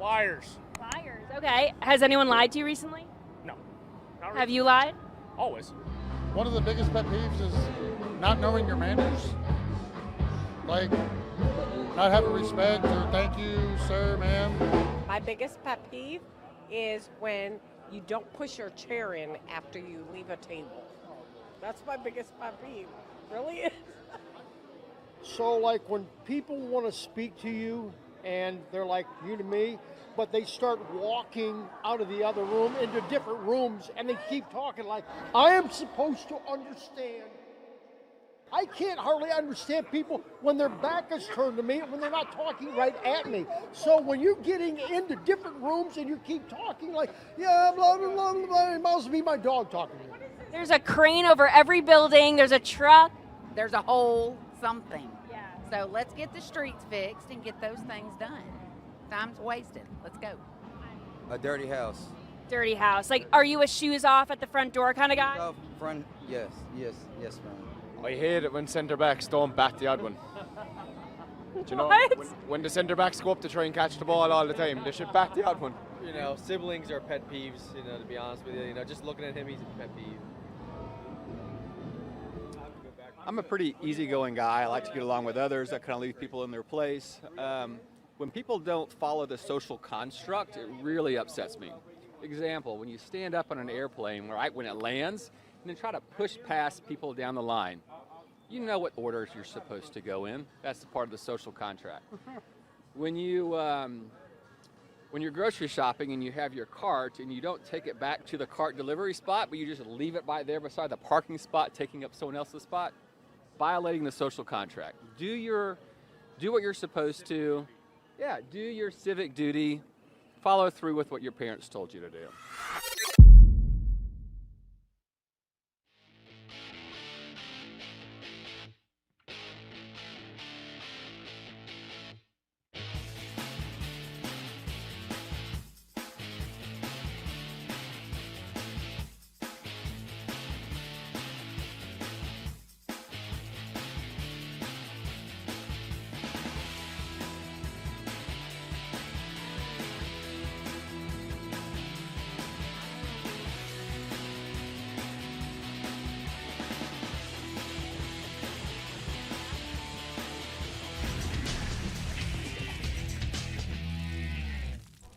Liars. Liars. Okay. Has anyone lied to you recently? No. Have you lied? Always. One of the biggest pet peeves is not knowing your manners. Like, not having respect or thank you, sir, ma'am. My biggest pet peeve is when you don't push your chair in after you leave a table. That's my biggest pet peeve. Really is. So like when people want to speak to you and they're like you to me, but they start walking out of the other room into different rooms and they keep talking like, I am supposed to understand. I can't hardly understand people when their back is turned to me and when they're not talking right at me. So when you're getting into different rooms and you keep talking like, yeah, blah, blah, blah, blah, blah, it must be my dog talking to me. There's a crane over every building. There's a truck. There's a hole, something. Yeah. So let's get the streets fixed and get those things done. Time's wasted. Let's go. A dirty house. Dirty house. Like, are you a shoes off at the front door kind of guy? Off front, yes, ma'am. I hate it when centre backs don't bat the odd one. Do you know, when the centre backs go up to try and catch the ball all the time, they should bat the odd one. You know, siblings are pet peeves, you know, to be honest with you. You know, just looking at him, he's a pet peeve. I'm a pretty easygoing guy. I like to get along with others. I kind of leave people in their place. When people don't follow the social construct, it really upsets me. Example, when you stand up on an airplane, right, when it lands, and then try to push past people down the line, you know what orders you're supposed to go in. That's the part of the social contract. When you're grocery shopping and you have your cart and you don't take it back to the cart delivery spot, but you just leave it by there beside the parking spot, taking up someone else's spot, violating the social contract. Do what you're supposed to. Yeah, do your civic duty. Follow through with what your parents told you to do.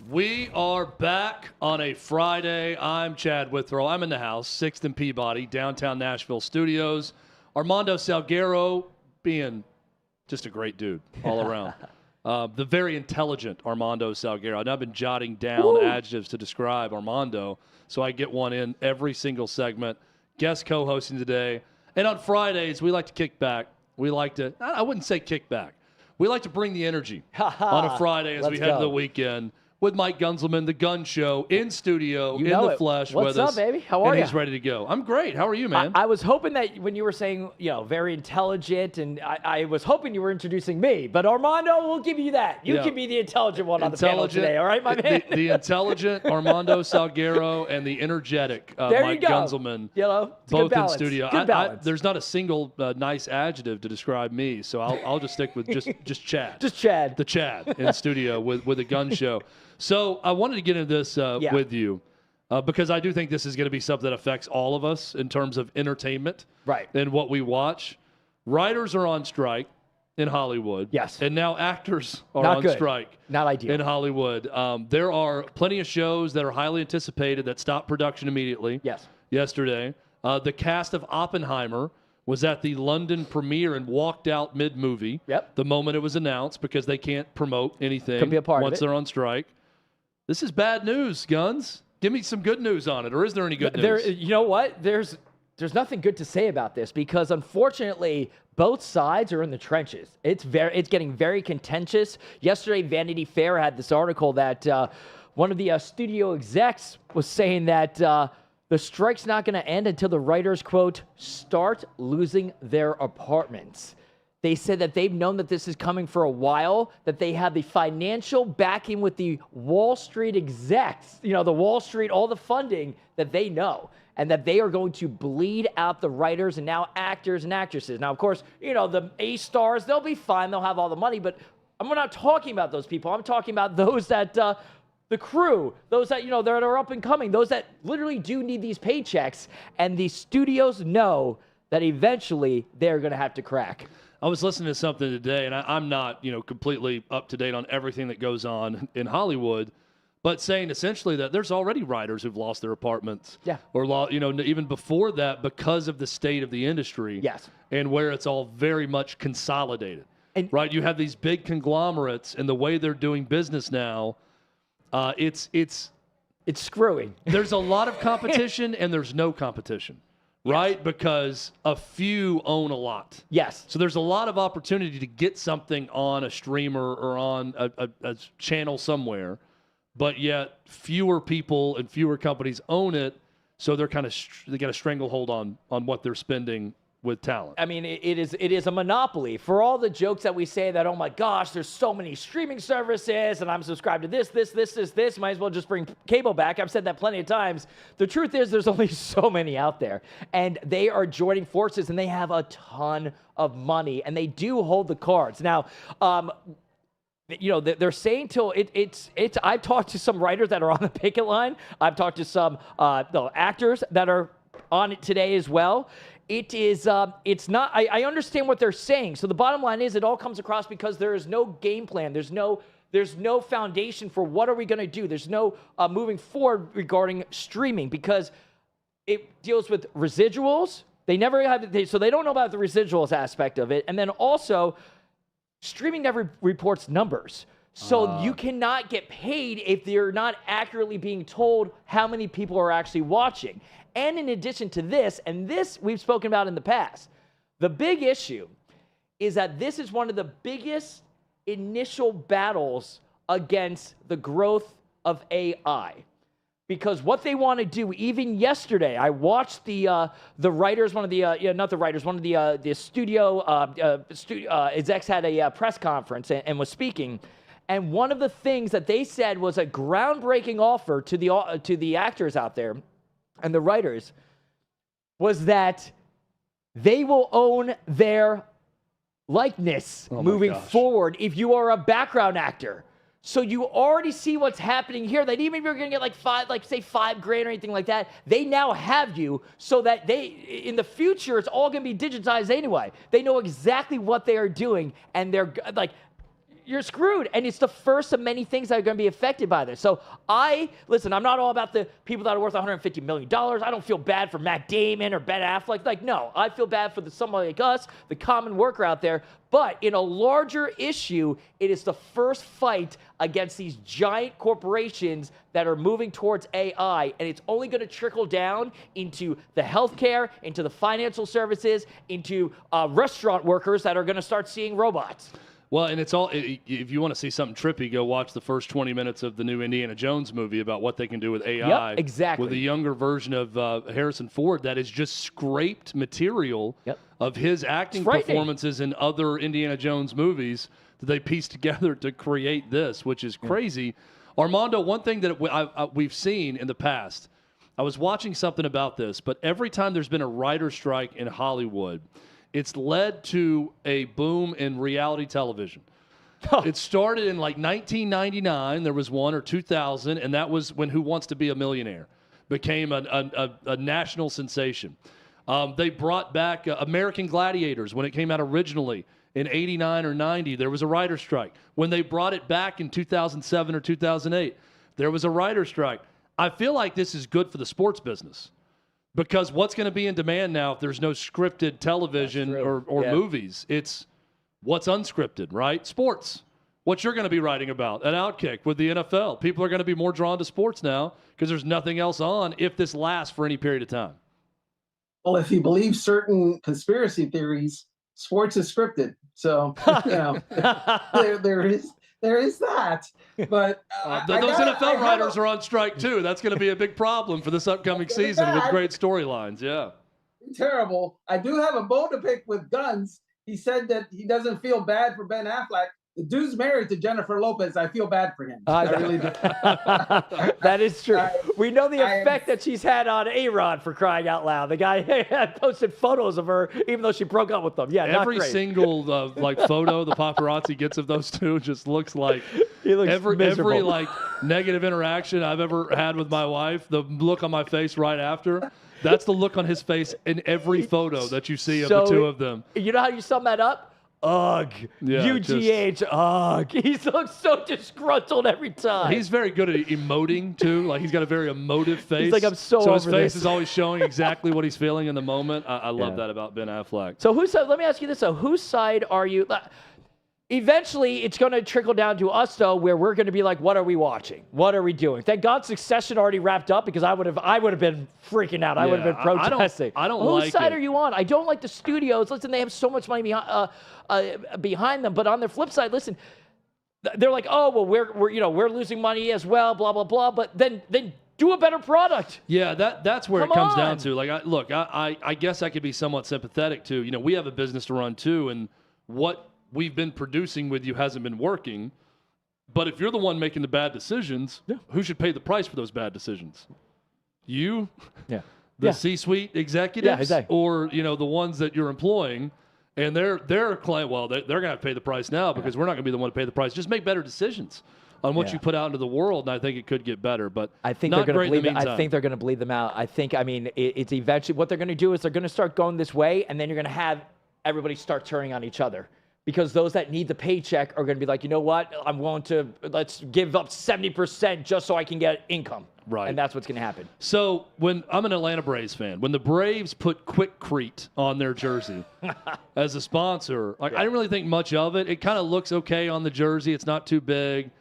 We are back on a Friday. I'm Chad Withrow. I'm in the house, 6th and Peabody, downtown Nashville studios. Armando Salguero being just a great dude all around. The very intelligent Armando Salguero. And I've been jotting down adjectives to describe Armando, so I get one in every single segment. Guest co-hosting today. And on Fridays, we like to kick back. We like to, I wouldn't say kick back. We like to bring the energy on a Friday as we head to the weekend. With Mike Gunzelman, the Gun Show, in studio, in the flesh with us. What's up, baby? How are you? And he's ready to go. I'm great. How are you, man? I was hoping that when you were saying, very intelligent, and I was hoping you were introducing me. But Armando, we'll give you that. You can be the intelligent one on the panel today, all right, my man? The intelligent Armando Salguero and the energetic Mike Gunzelman. Both in studio. Good balance. There's not a single nice adjective to describe me, so I'll just stick with just Chad. Just Chad. The Chad in studio with a Gun Show. So I wanted to get into this with you because I do think this is going to be something that affects all of us in terms of entertainment and what we watch. Writers are on strike in Hollywood. Yes. And now actors are on strike. Not ideal. In Hollywood. There are plenty of shows that are highly anticipated that stopped production immediately. Yes. Yesterday. The cast of Oppenheimer was at the London premiere and walked out mid-movie the moment it was announced because they can't promote anything Could be a part once of it. they're on strike. This is bad news, Guns. Give me some good news on it, or is there any good news? You know what? There's nothing good to say about this because, unfortunately, both sides are in the trenches. It's getting very contentious. Yesterday, Vanity Fair had this article that one of the studio execs was saying that the strike's not going to end until the writers, quote, start losing their apartments. They said that they've known that this is coming for a while, that they have the financial backing with the Wall Street execs, the Wall Street, all the funding that they know, and that they are going to bleed out the writers and now actors and actresses. Now, of course, the A-stars, they'll be fine. They'll have all the money, but I'm not talking about those people. I'm talking about those that, the crew, those that, that are up and coming, those that literally do need these paychecks, and the studios know that eventually they're going to have to crack. I was listening to something today, and I'm not, completely up to date on everything that goes on in Hollywood, but saying essentially that there's already writers who've lost their apartments. Yeah. Or, even before that because of the state of the industry. Yes. And where it's all very much consolidated. Right? You have these big conglomerates, and the way they're doing business now, it's screwing. There's a lot of competition, and there's no competition. Right? Because a few own a lot. Yes. So there's a lot of opportunity to get something on a streamer or on a channel somewhere, but yet fewer people and fewer companies own it, so they're they got a stranglehold on what they're spending with talent. I mean, it is a monopoly. For all the jokes that we say that, oh my gosh, there's so many streaming services and I'm subscribed to this, might as well just bring cable back. I've said that plenty of times. The truth is there's only so many out there, and they are joining forces, and they have a ton of money, and they do hold the cards. Now, they're saying till it's. I've talked to some writers that are on the picket line. I've talked to some actors that are on it today as well. It is, it's not, I understand what they're saying. So the bottom line is it all comes across because there is no game plan. There's no There's no foundation for what are we going to do. There's no moving forward regarding streaming because it deals with residuals. They never have, so they don't know about the residuals aspect of it. And then also, streaming never reports numbers. So you cannot get paid if you're not accurately being told how many people are actually watching. And in addition to this, and this we've spoken about in the past, the big issue is that this is one of the biggest initial battles against the growth of AI. Because what they want to do, even yesterday, I watched the writers, one of the not the writers, one of the studio execs had a press conference and was speaking, and one of the things that they said was a groundbreaking offer to the actors out there and the writers was that they will own their likeness moving forward if you are a background actor. So you already see what's happening here. That even if you're going to get like $5,000 or anything like that, they now have you so that in the future, it's all going to be digitized anyway. They know exactly what they are doing, and they're like, you're screwed. And it's the first of many things that are going to be affected by this. So listen, I'm not all about the people that are worth $150 million. I don't feel bad for Matt Damon or Ben Affleck. Like, no, I feel bad for somebody like us, the common worker out there. But in a larger issue, it is the first fight against these giant corporations that are moving towards AI. And it's only going to trickle down into the healthcare, into the financial services, into restaurant workers that are going to start seeing robots. Well, and it's all, if you want to see something trippy, go watch the first 20 minutes of the new Indiana Jones movie about what they can do with AI. Yep, exactly. With a younger version of Harrison Ford that is just scraped material of his acting performances in other Indiana Jones movies that they pieced together to create this, which is crazy. Armando, one thing that we've seen in the past, I was watching something about this, but every time there's been a writer's strike in Hollywood, it's led to a boom in reality television. It started in like 1999. There was one, or 2000, and that was when Who Wants to Be a Millionaire became a national sensation. They brought back American Gladiators when it came out originally in 89 or 90. There was a writer's strike. When they brought it back in 2007 or 2008, there was a writer's strike. I feel like this is good for the sports business. Because what's going to be in demand now if there's no scripted television or movies? It's what's unscripted, right? Sports. What you're going to be writing about at OutKick with the NFL. People are going to be more drawn to sports now because there's nothing else on if this lasts for any period of time. Well, if you believe certain conspiracy theories, sports is scripted. So, you know, there is that. But those NFL writers are on strike too. That's going to be a big problem for this upcoming season with great storylines. Yeah. Terrible. I do have a bone to pick with Guns. He said that he doesn't feel bad for Ben Affleck. The dude's married to Jennifer Lopez. I feel bad for him. I really do. That is true. We know the effect that she's had on A-Rod, for crying out loud. The guy had posted photos of her, even though she broke up with them. Yeah, every single photo the paparazzi gets of those two just looks like every like negative interaction I've ever had with my wife. The look on my face right after. That's the look on his face in every photo that you see of the two of them. You know how you sum that up? Ugh. Yeah, UGH. Ugh. He looks so disgruntled every time. He's very good at emoting, too. Like, he's got a very emotive face. He's like, I'm so over his face is always showing exactly what he's feeling in the moment. I love that about Ben Affleck. So let me ask you this, though. Whose side are you? Eventually, it's going to trickle down to us, though, where we're going to be like, what are we watching? What are we doing? Thank God Succession already wrapped up, because I would have been freaking out. I would have been protesting. I don't like it. Whose side are you on? I don't like the studios. Listen, they have so much money behind them. But on their flip side, listen, they're like, oh, well, we're losing money as well, blah, blah, blah. But then do a better product. Yeah, that's where it comes down to. Like, I guess I could be somewhat sympathetic to, we have a business to run too, and what we've been producing with you hasn't been working. But if you're the one making the bad decisions, who should pay the price for those bad decisions? You? Yeah. The C-suite executives? Or, the ones that you're employing, and they're claiming, well, they're going to have to pay the price now because we're not going to be the one to pay the price. Just make better decisions on what you put out into the world, and I think it could get better. But I think they're going to bleed. I think they're going to bleed them out. It's eventually what they're going to do is they're going to start going this way, and then you're going to have everybody start turning on each other. because those that need the paycheck are going to be like, you know what? I'm willing to let's give up 70% just so I can get income. Right. And that's what's going to happen. So when I'm an Atlanta Braves fan, when the Braves put Quickcrete on their jersey as a sponsor, like I didn't really think much of it. It kind of looks okay on the jersey. It's not too big.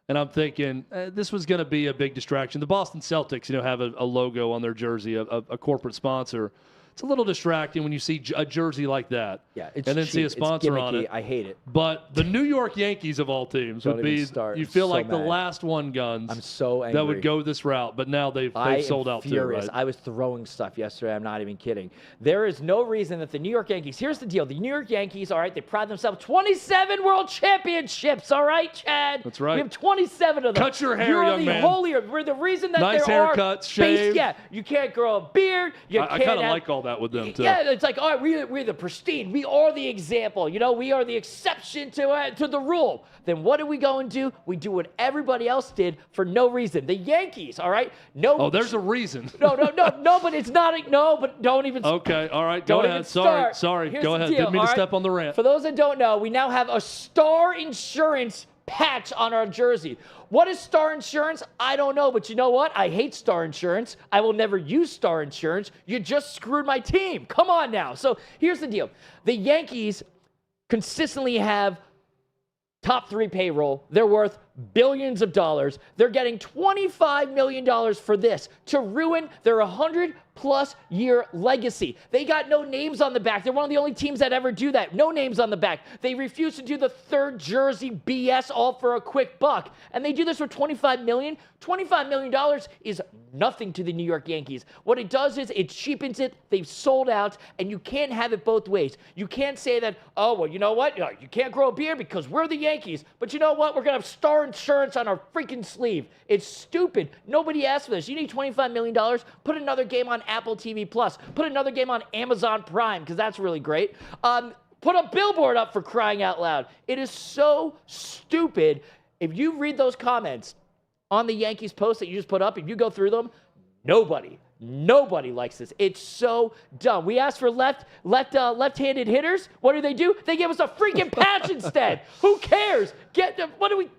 And I'm thinking this was going to be a big distraction. The Boston Celtics, have a logo on their jersey, a corporate sponsor. It's a little distracting when you see a jersey like that. Yeah, it's and then cheap. see a sponsor on it. I hate it. But the New York Yankees of all teams would be. You feel like the last one, Guns. I'm so angry. That would go this route, but now they've sold out furious. too. Right? I was throwing stuff yesterday. I'm not even kidding. There is no reason that the New York Yankees. Here's the deal: the New York Yankees, all right, they pride themselves 27 World Championships. All right, Chad. That's right. We have 27 of them. Cut your hair, You're young the man. holier. We're the reason that nice there haircuts, are shave. Yeah, you can't grow a beard. I kind of like all that with them too. Yeah, it's like, all right, we're the pristine. We are the example. We are the exception to the rule. Then what do we go and do? We do what everybody else did for no reason. The Yankees, all right? No. Oh, there's a reason. No, but it's not. No, but don't even. Okay, all right, go ahead. Sorry, Here's go the ahead. deal, Didn't mean to all step on the rant. For those that don't know, we now have a Star Insurance patch on our jersey. What is Star Insurance? I don't know, but you know what? I hate Star Insurance. I will never use Star Insurance. You just screwed my team. Come on now. So here's the deal. The Yankees consistently have top 3 payroll. They're worth billions of dollars. They're getting $25 million for this to ruin their 100-plus year legacy. They got no names on the back. They're one of the only teams that ever do that. No names on the back. They refuse to do the third jersey BS all for a quick buck. And they do this for $25 million. $25 million is nothing to the New York Yankees. What it does is it cheapens it. They've sold out, and you can't have it both ways. You can't say that, oh, well, you know what? You can't grow a beard because we're the Yankees. But you know what? We're going to have Star Insurance on our freaking sleeve. It's stupid. Nobody asked for this. You need $25 million? Put another game on Apple TV+. Put another game on Amazon Prime, because that's really great. Put a billboard up for crying out loud. It is so stupid. If you read those comments on the Yankees post that you just put up, if you go through them, nobody likes this. It's so dumb. We asked for left-handed hitters. What do? They give us a freaking patch instead. Who cares? What do we?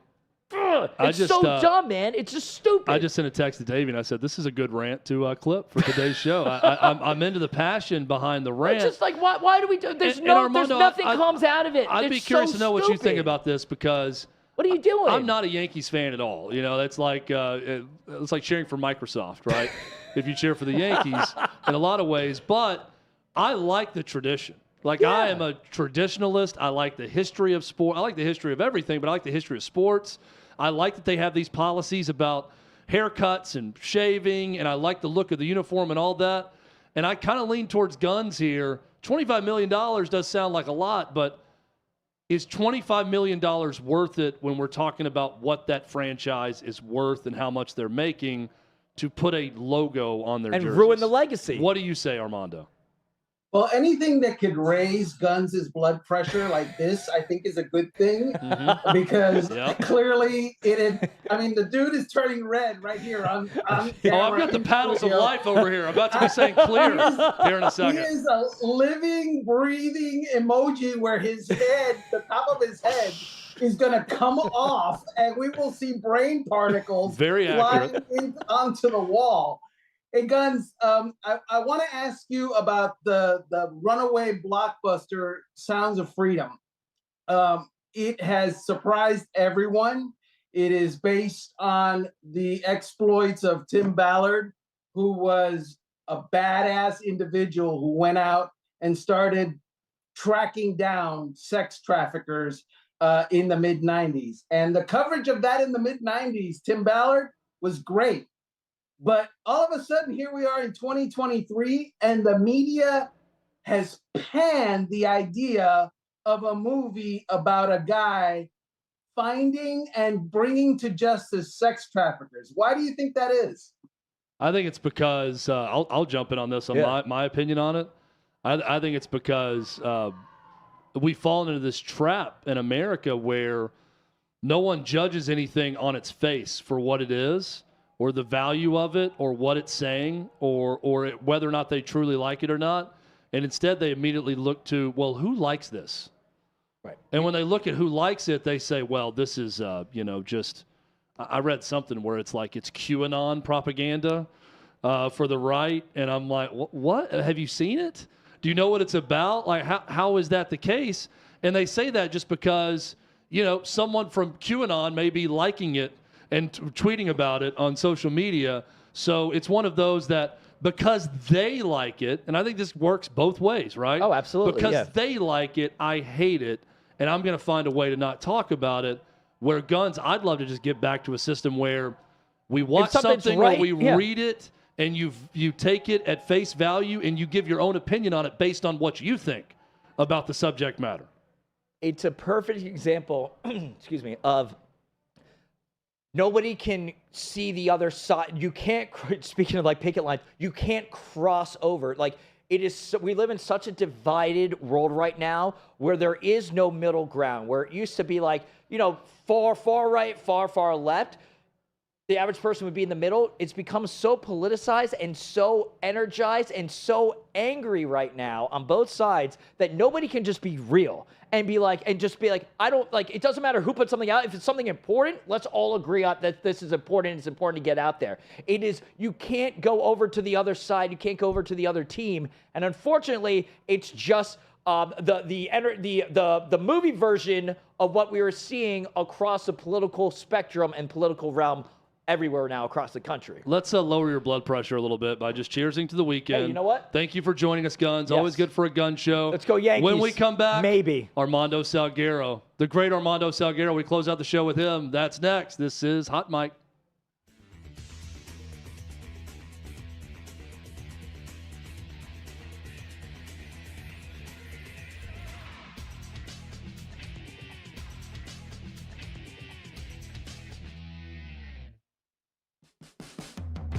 It's so dumb, man. It's just stupid. I just sent a text to Davey and I said, "This is a good rant to clip for today's show." I'm into the passion behind the rant. It's just like why do we do? There's nothing comes out of it. I'd be curious to know what you think about this, because what are you doing? I'm not a Yankees fan at all. That's like it's like cheering for Microsoft, right? If you cheer for the Yankees in a lot of ways, but I like the tradition. I am a traditionalist. I like the history of sport. I like the history of everything, but I like the history of sports. I like that they have these policies about haircuts and shaving, and I like the look of the uniform and all that. And I kind of lean towards Guns here. $25 million does sound like a lot, but is $25 million worth it when we're talking about what that franchise is worth and how much they're making to put a logo on their jerseys? And ruin the legacy. What do you say, Armando? Well, anything that could raise Guns' blood pressure like this, I think is a good thing, because clearly the dude is turning red right here on camera. Oh, I've got the paddles of life over here. I'm about to be saying clear here in a second. He is a living, breathing emoji where his head, the top of his head, is going to come off, and we will see brain particles flying onto the wall. Hey, Guns, I want to ask you about the runaway blockbuster Sounds of Freedom. It has surprised everyone. It is based on the exploits of Tim Ballard, who was a badass individual who went out and started tracking down sex traffickers in the mid-'90s. And the coverage of that in the mid-'90s, Tim Ballard, was great. But all of a sudden, here we are in 2023, and the media has panned the idea of a movie about a guy finding and bringing to justice sex traffickers. Why do you think that is? I think it's because I'll jump in on this on my opinion on it. I think it's because we've fallen into this trap in America where no one judges anything on its face for what it is, or the value of it, or what it's saying, or whether or not they truly like it or not. And instead, they immediately look to, well, who likes this? Right. And when they look at who likes it, they say, well, this is, just, I read something where it's like it's QAnon propaganda for the right. And I'm like, what? Have you seen it? Do you know what it's about? Like, how is that the case? And they say that just because, someone from QAnon may be liking it and tweeting about it on social media. So it's one of those that because they like it, and I think this works both ways, right? Oh, absolutely. Because they like it, I hate it, and I'm going to find a way to not talk about it. Where guns, I'd love to just get back to a system where we watch something right, or we read it, and you take it at face value, and you give your own opinion on it based on what you think about the subject matter. It's a perfect example, excuse me, of nobody can see the other side. You can't, speaking of like picket lines, you can't cross over. Like, it is, we live in such a divided world right now where there is no middle ground, where it used to be like, far right, far left. The average person would be in the middle. It's become so politicized and so energized and so angry right now on both sides that nobody can just be real and be like, I don't like, it doesn't matter who put something out. If it's something important, let's all agree on that this is important. It's important to get out there. It is, you can't go over to the other side. You can't go over to the other team. And unfortunately, it's just the movie version of what we were seeing across the political spectrum and political realm everywhere now across the country. Let's lower your blood pressure a little bit by just cheersing to the weekend. Hey, you know what? Thank you for joining us, Guns. Yes. Always good for a gun show. Let's go Yankees. When we come back, maybe. Armando Salguero, the great Armando Salguero. We close out the show with him. That's next. This is Hot Mic.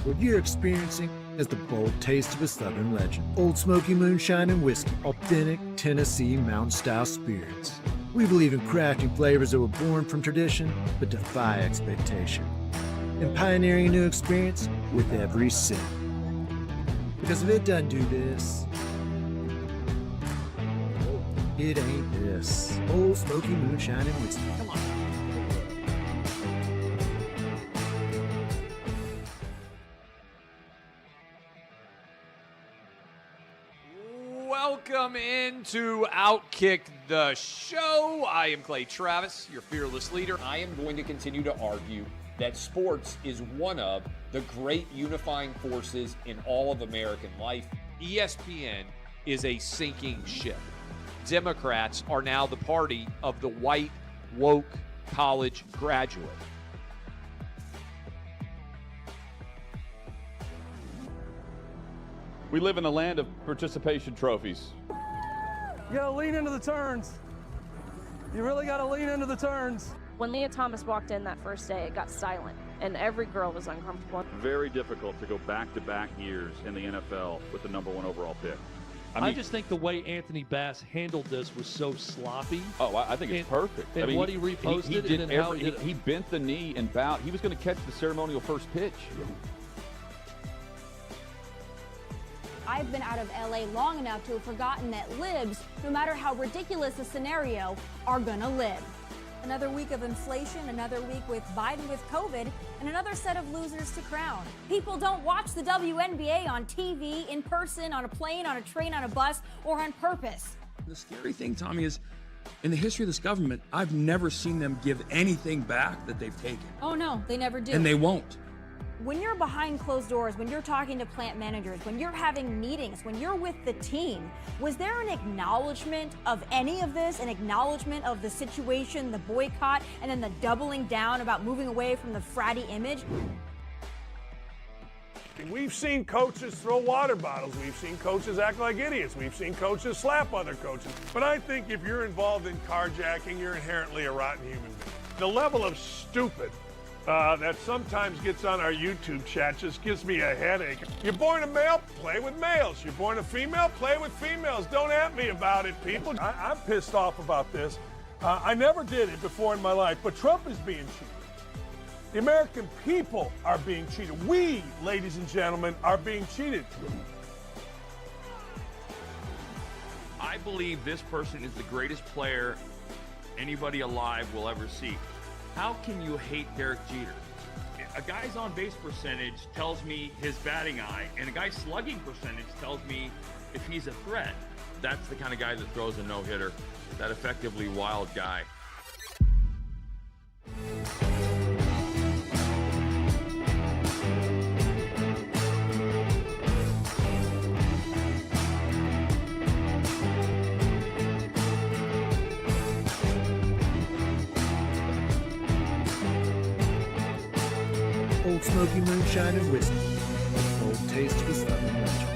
What you're experiencing is the bold taste of a Southern legend. Old Smoky Moonshine and Whiskey, authentic Tennessee mountain-style spirits. We believe in crafting flavors that were born from tradition but defy expectation, and pioneering a new experience with every sip. Because if it doesn't do this, it ain't this. Old Smoky Moonshine and Whiskey. Come on. Welcome into OutKick the show. I am Clay Travis, your fearless leader. I am going to continue to argue that sports is one of the great unifying forces in all of American life. ESPN is a sinking ship. Democrats are now the party of the white, woke college graduate. We live in a land of participation trophies. You gotta lean into the turns. You really gotta lean into the turns. When Leah Thomas walked in that first day, it got silent, and every girl was uncomfortable. Very difficult to go back-to-back years in the NFL with the #1 overall pick. I just think the way Anthony Bass handled this was so sloppy. Oh, I think it's perfect. And what he reposted, he did and then how he did it. He bent the knee and bowed. He was going to catch the ceremonial first pitch. I've been out of LA long enough to have forgotten that libs, no matter how ridiculous the scenario, are gonna live. Another week of inflation, another week with Biden with COVID, and another set of losers to crown. People don't watch the WNBA on TV, in person, on a plane, on a train, on a bus, or on purpose. The scary thing, Tommy, is in the history of this government, I've never seen them give anything back that they've taken. Oh no, they never do. And they won't. When you're behind closed doors, when you're talking to plant managers, when you're having meetings, when you're with the team, was there an acknowledgement of any of this, an acknowledgement of the situation, the boycott, and then the doubling down about moving away from the fratty image? We've seen coaches throw water bottles. We've seen coaches act like idiots. We've seen coaches slap other coaches. But I think if you're involved in carjacking, you're inherently a rotten human being. The level of stupid that sometimes gets on our YouTube chat just gives me a headache. You're born a male, play with males. You're born a female, play with females. Don't at me about it, people. I'm pissed off about this. I never did it before in my life, but Trump is being cheated. The American people are being cheated. We, ladies and gentlemen, are being cheated. I believe this person is the greatest player anybody alive will ever see. How can you hate Derek Jeter? A guy's on-base percentage tells me his batting eye, and a guy's slugging percentage tells me if he's a threat. That's the kind of guy that throws a no-hitter, that effectively wild guy. Old Smoky Moonshine and Whiskey. A bold taste of a Southern legend.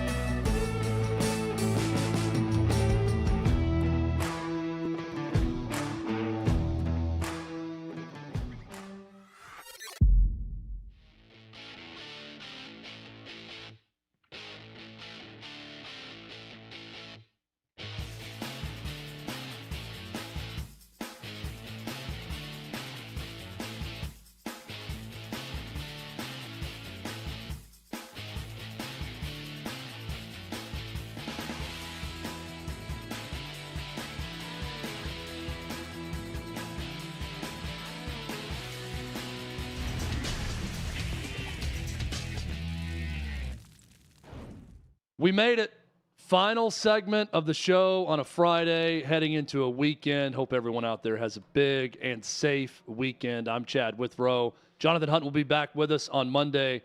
We made it. Final segment of the show on a Friday, heading into a weekend. Hope everyone out there has a big and safe weekend. I'm Chad Withrow. Jonathan Hutton will be back with us on Monday.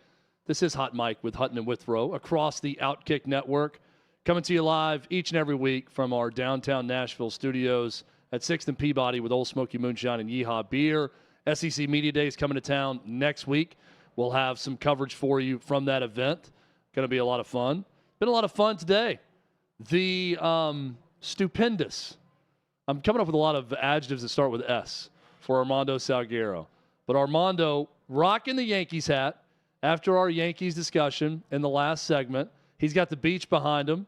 This is Hot Mike with Hutton and Withrow across the OutKick network. Coming to you live each and every week from our downtown Nashville studios at 6th and Peabody with Old Smoky Moonshine and Yeehaw Beer. SEC Media Day is coming to town next week. We'll have some coverage for you from that event. Going to be a lot of fun. Been a lot of fun today. The stupendous. I'm coming up with a lot of adjectives that start with S for Armando Salguero. But Armando rocking the Yankees hat after our Yankees discussion in the last segment. He's got the beach behind him.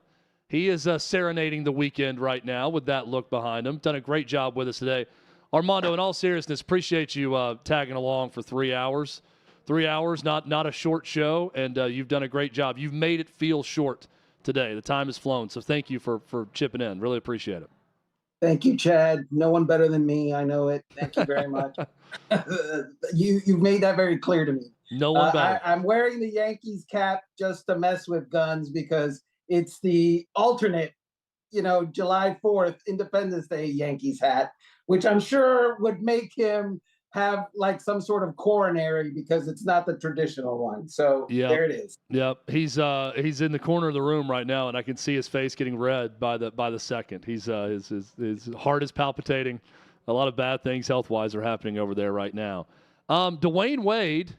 He is serenading the weekend right now with that look behind him. Done a great job with us today. Armando, in all seriousness, appreciate you tagging along for 3 hours. 3 hours, not a short show, and you've done a great job. You've made it feel short today. The time has flown, so thank you for chipping in. Really appreciate it. Thank you, Chad. No one better than me. I know it. Thank you very much. You've made that very clear to me. No one better. I'm wearing the Yankees cap just to mess with guns because it's the alternate, July 4th, Independence Day Yankees hat, which I'm sure would make him have like some sort of coronary because it's not the traditional one. So There it is. Yep. He's in the corner of the room right now, and I can see his face getting red by the second. He's his heart is palpitating. A lot of bad things health-wise are happening over there right now. Dwayne Wade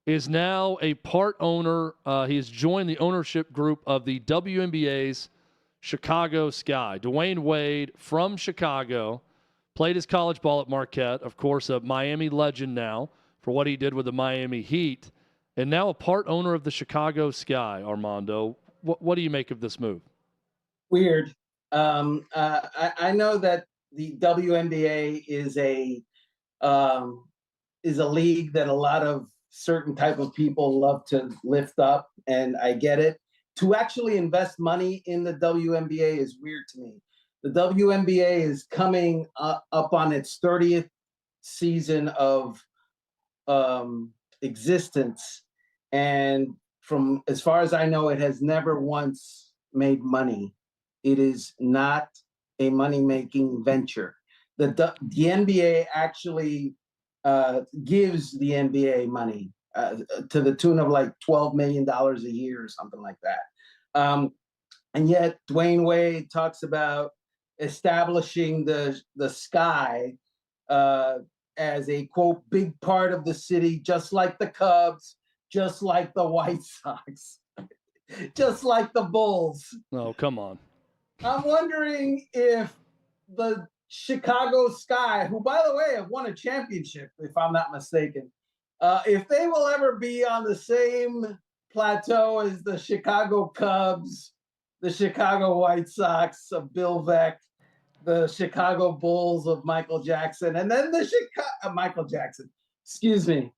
is now a part owner. He has joined the ownership group of the WNBA's Chicago Sky. Dwayne Wade from Chicago. Played his college ball at Marquette, of course, a Miami legend now for what he did with the Miami Heat, and now a part owner of the Chicago Sky. Armando, what do you make of this move? Weird. I know that the WNBA is a league that a lot of certain type of people love to lift up, and I get it. To actually invest money in the WNBA is weird to me. The WNBA is coming up on its 30th season of existence. And from as far as I know, it has never once made money. It is not a money-making venture. The NBA actually gives the NBA money to the tune of like $12 million a year or something like that. And yet Dwayne Wade talks about establishing the Sky as a, quote, big part of the city, just like the Cubs, just like the White Sox, just like the Bulls. Oh, come on. I'm wondering if the Chicago Sky, who, by the way, have won a championship, if I'm not mistaken, if they will ever be on the same plateau as the Chicago Cubs, the Chicago White Sox of Bill Veeck, the Chicago Bulls of Michael Jackson, and then the Michael Jackson. Excuse me.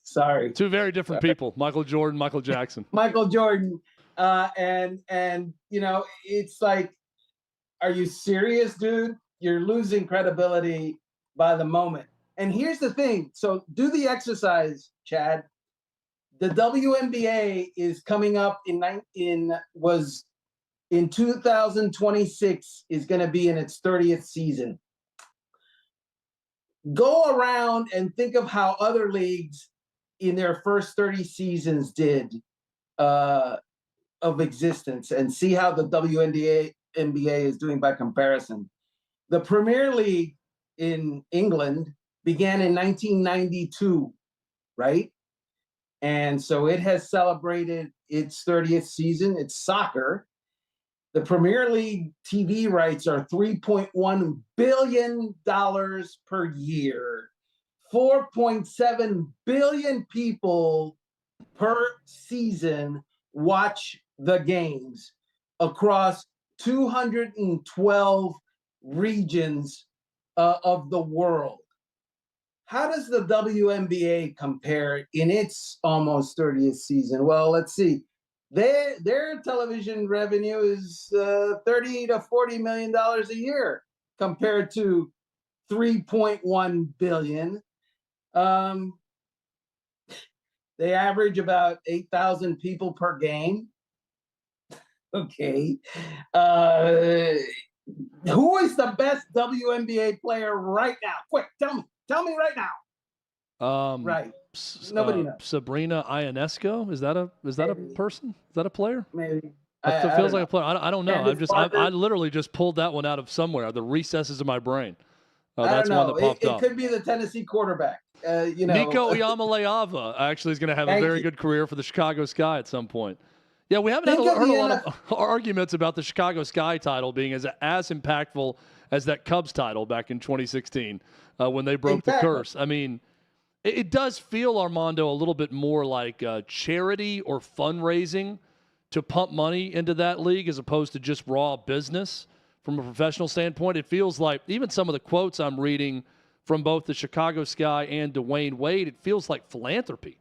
Sorry. Two very different people. Michael Jordan, Michael Jackson. Michael Jordan. And it's like, are you serious, dude? You're losing credibility by the moment. And here's the thing. So do the exercise, Chad. The WNBA is coming up in 2026 is going to be in its 30th season. Go around and think of how other leagues in their first 30 seasons did of existence, and see how the WNBA is doing by comparison. The Premier League in England began in 1992, right? And so it has celebrated its 30th season. It's soccer. The Premier League TV rights are $3.1 billion per year. 4.7 billion people per season watch the games across 212 regions of the world. How does the WNBA compare in its almost 30th season? Well, let's see. Their television revenue is $30 to $40 million a year compared to 3.1 billion. They average about 8,000 people per game. Okay. Who is the best WNBA player right now? Quick, tell me right now. Right. Nobody knows. Sabrina Ionesco, is that a person? Is that a player? Maybe. It feels like a player. I don't know. I I literally just pulled that one out of somewhere, the recesses of my brain. That's one that popped up. It could be the Tennessee quarterback. Nico Iamaleava actually is going to have a very good career for the Chicago Sky at some point. Yeah, we haven't heard a lot of arguments about the Chicago Sky title being as impactful as that Cubs title back in 2016 when they broke the curse. I mean, it does feel, Armando, a little bit more like charity or fundraising to pump money into that league as opposed to just raw business from a professional standpoint. It feels like even some of the quotes I'm reading from both the Chicago Sky and Dwayne Wade, it feels like philanthropy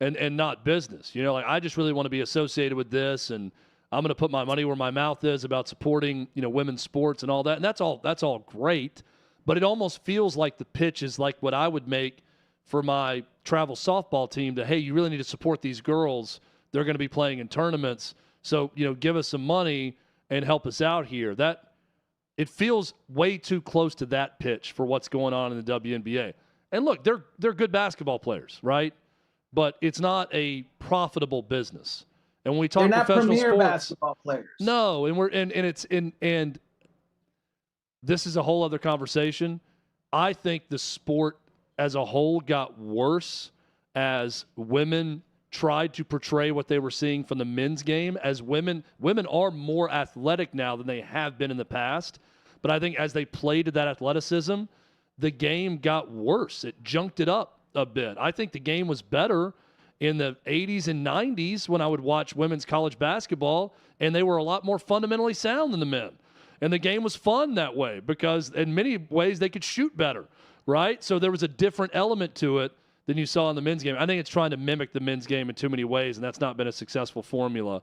and not business. You know, like, I just really want to be associated with this, and I'm going to put my money where my mouth is about supporting, women's sports and all that. And that's all great, but it almost feels like the pitch is like what I would make for my travel softball team to, hey, you really need to support these girls. They're going to be playing in tournaments. So, give us some money and help us out here. It feels way too close to that pitch for what's going on in the WNBA. And look, they're good basketball players, right? But it's not a profitable business. And when we talk professional sports, basketball players. No, and this is a whole other conversation. I think the sport as a whole got worse as women tried to portray what they were seeing from the men's game. As women are more athletic now than they have been in the past. But I think as they played to that athleticism, the game got worse. It junked it up a bit. I think the game was better in the 80s and 90s when I would watch women's college basketball, and they were a lot more fundamentally sound than the men. And the game was fun that way because in many ways they could shoot better, right? So there was a different element to it than you saw in the men's game. I think it's trying to mimic the men's game in too many ways, and that's not been a successful formula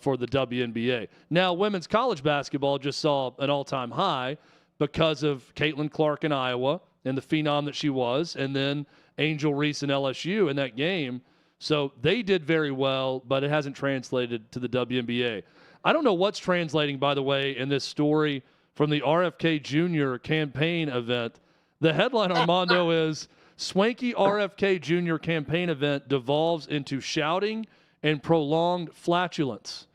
for the WNBA. Now, women's college basketball just saw an all-time high because of Caitlin Clark in Iowa and the phenom that she was, and then Angel Reese in LSU in that game. So they did very well, but it hasn't translated to the WNBA. I don't know what's translating, by the way, in this story from the RFK Jr. campaign event. The headline, Armando, is Swanky RFK Jr. campaign event devolves into shouting and prolonged flatulence.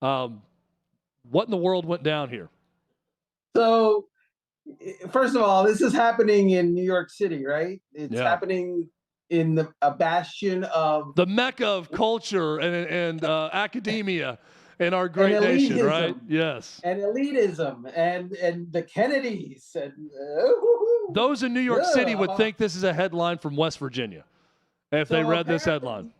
What in the world went down here? So, first of all, this is happening in New York City, right? It's happening in a bastion of the mecca of culture and academia in our great nation, right? Yes. And elitism and the Kennedys. And, those in New York City would think this is a headline from West Virginia if they read this headline.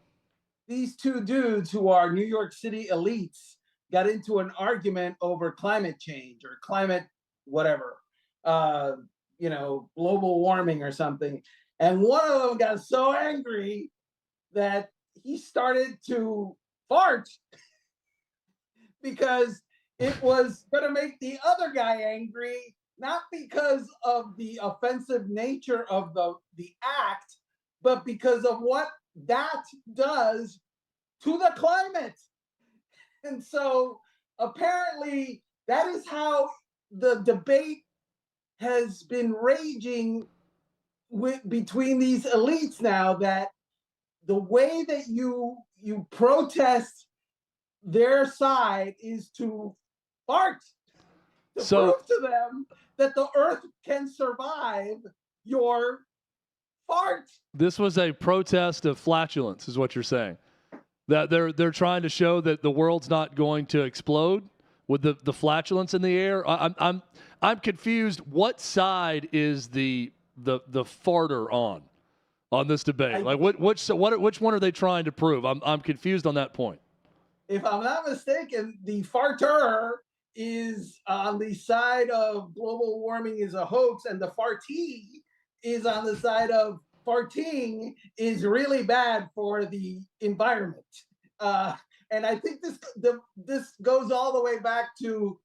These two dudes who are New York City elites got into an argument over climate change or climate whatever, global warming or something. And one of them got so angry that he started to fart because it was going to make the other guy angry not because of the offensive nature of the act, but because of what that does to the climate. And so apparently that is how the debate has been raging between these elites now, that the way that you protest their side is to fart, to prove to them that the earth can survive your fart. This was a protest of flatulence, is what you're saying. That they're trying to show that the world's not going to explode with the flatulence in the air. I'm confused. What side is the farter on this debate? Like which one are they trying to prove? I'm confused on that point. If I'm not mistaken, the farter is on the side of global warming is a hoax, and the fartee is on the side of farting is really bad for the environment. And I think this goes all the way back to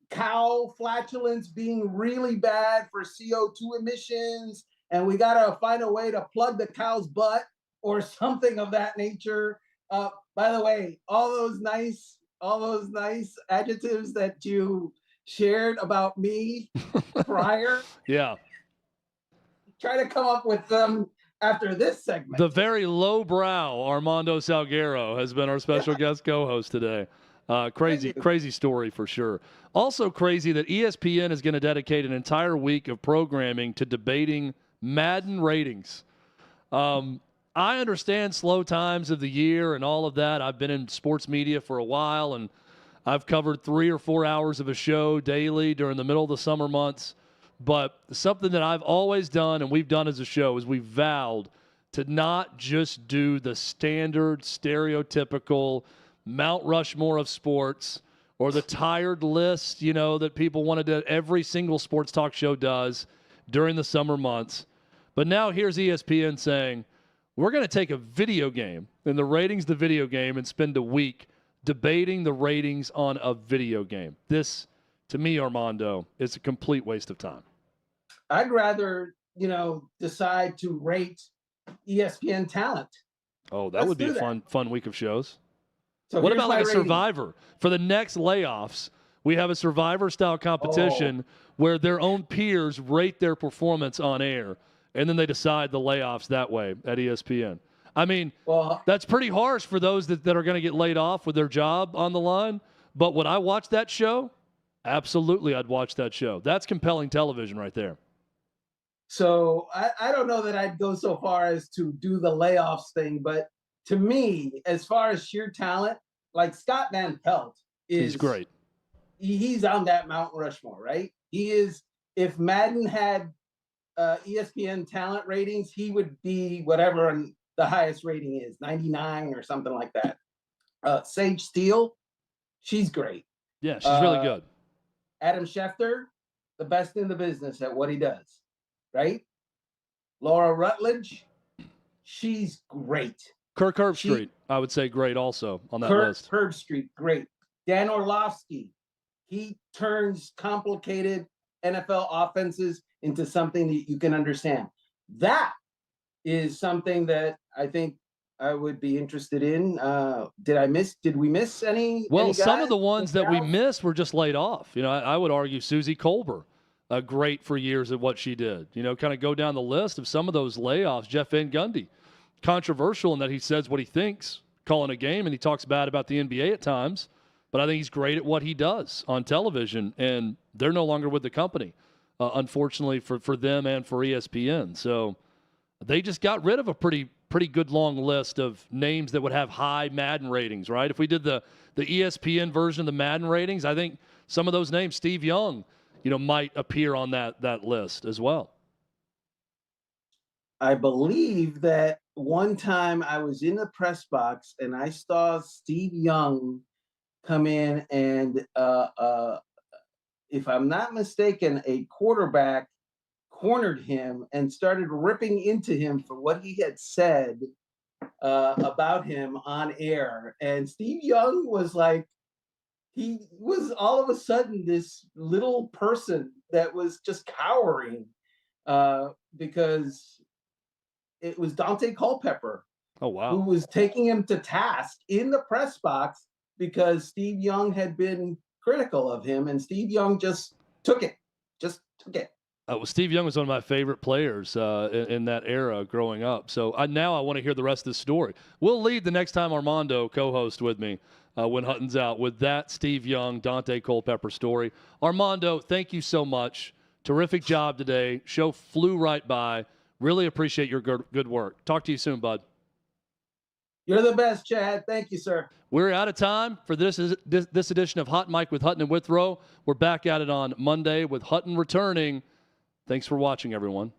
cow flatulence being really bad for CO2 emissions, and we got to find a way to plug the cow's butt or something of that nature. By the way, all those nice adjectives that you shared about me prior. Yeah. Try to come up with them after this segment. The very lowbrow Armando Salguero has been our special guest co-host today. Crazy story for sure. Also crazy that ESPN is going to dedicate an entire week of programming to debating Madden ratings. I understand slow times of the year and all of that. I've been in sports media for a while, and I've covered 3 or 4 hours of a show daily during the middle of the summer months. But something that I've always done and we've done as a show is we vowed to not just do the standard, stereotypical Mount Rushmore of sports or the tired list, that people wanted to, every single sports talk show does during the summer months. But now here's ESPN saying, we're going to take a video game and the ratings of the video game and spend a week debating the ratings on a video game. This, to me, Armando, is a complete waste of time. I'd rather, decide to rate ESPN talent. Oh, that would be a fun week of shows. So what about like a Survivor? For the next layoffs, we have a Survivor-style competition where their own peers rate their performance on air, and then they decide the layoffs that way at ESPN. I mean, that's pretty harsh for those that are going to get laid off with their job on the line. But would I watch that show? Absolutely, I'd watch that show. That's compelling television right there. So I don't know that I'd go so far as to do the layoffs thing, but to me, as far as sheer talent, like Scott Van Pelt he's great. He's on that Mount Rushmore, right? He is. If Madden had ESPN talent ratings, he would be whatever the highest rating is, 99 or something like that. Sage Steele, she's great. Yeah, she's really good. Adam Schefter, the best in the business at what he does, right? Laura Rutledge, she's great. Kirk Herbstreit, I would say great also on that list. Kirk Herbstreit, great. Dan Orlovsky, he turns complicated NFL offenses into something that you can understand. That is something that I think I would be interested in. Did we miss any? Well, some of the ones that we missed were just laid off. I would argue Susie Colbert, great for years at what she did. Kind of go down the list of some of those layoffs. Jeff Van Gundy, controversial in that he says what he thinks, calling a game, and he talks bad about the NBA at times. But I think he's great at what he does on television, and they're no longer with the company, unfortunately for them and for ESPN. So they just got rid of a pretty good long list of names that would have high Madden ratings, right? If we did the ESPN version of the Madden ratings, I think some of those names, Steve Young, might appear on that list as well. I believe that one time I was in the press box and I saw Steve Young come in and if I'm not mistaken, a quarterback cornered him and started ripping into him for what he had said about him on air. And Steve Young was like, he was all of a sudden this little person that was just cowering because it was Dante Culpepper Oh, wow. who was taking him to task in the press box because Steve Young had been critical of him, and Steve Young just took it. Well, Steve Young was one of my favorite players in that era growing up. So now I want to hear the rest of the story. We'll lead the next time Armando co-hosts with me when Hutton's out with that Steve Young, Dante Culpepper story. Armando, thank you so much. Terrific job today. Show flew right by. Really appreciate your good work. Talk to you soon, bud. You're the best, Chad. Thank you, sir. We're out of time for this edition of Hot Mic with Hutton and Withrow. We're back at it on Monday with Hutton returning. Thanks for watching, everyone.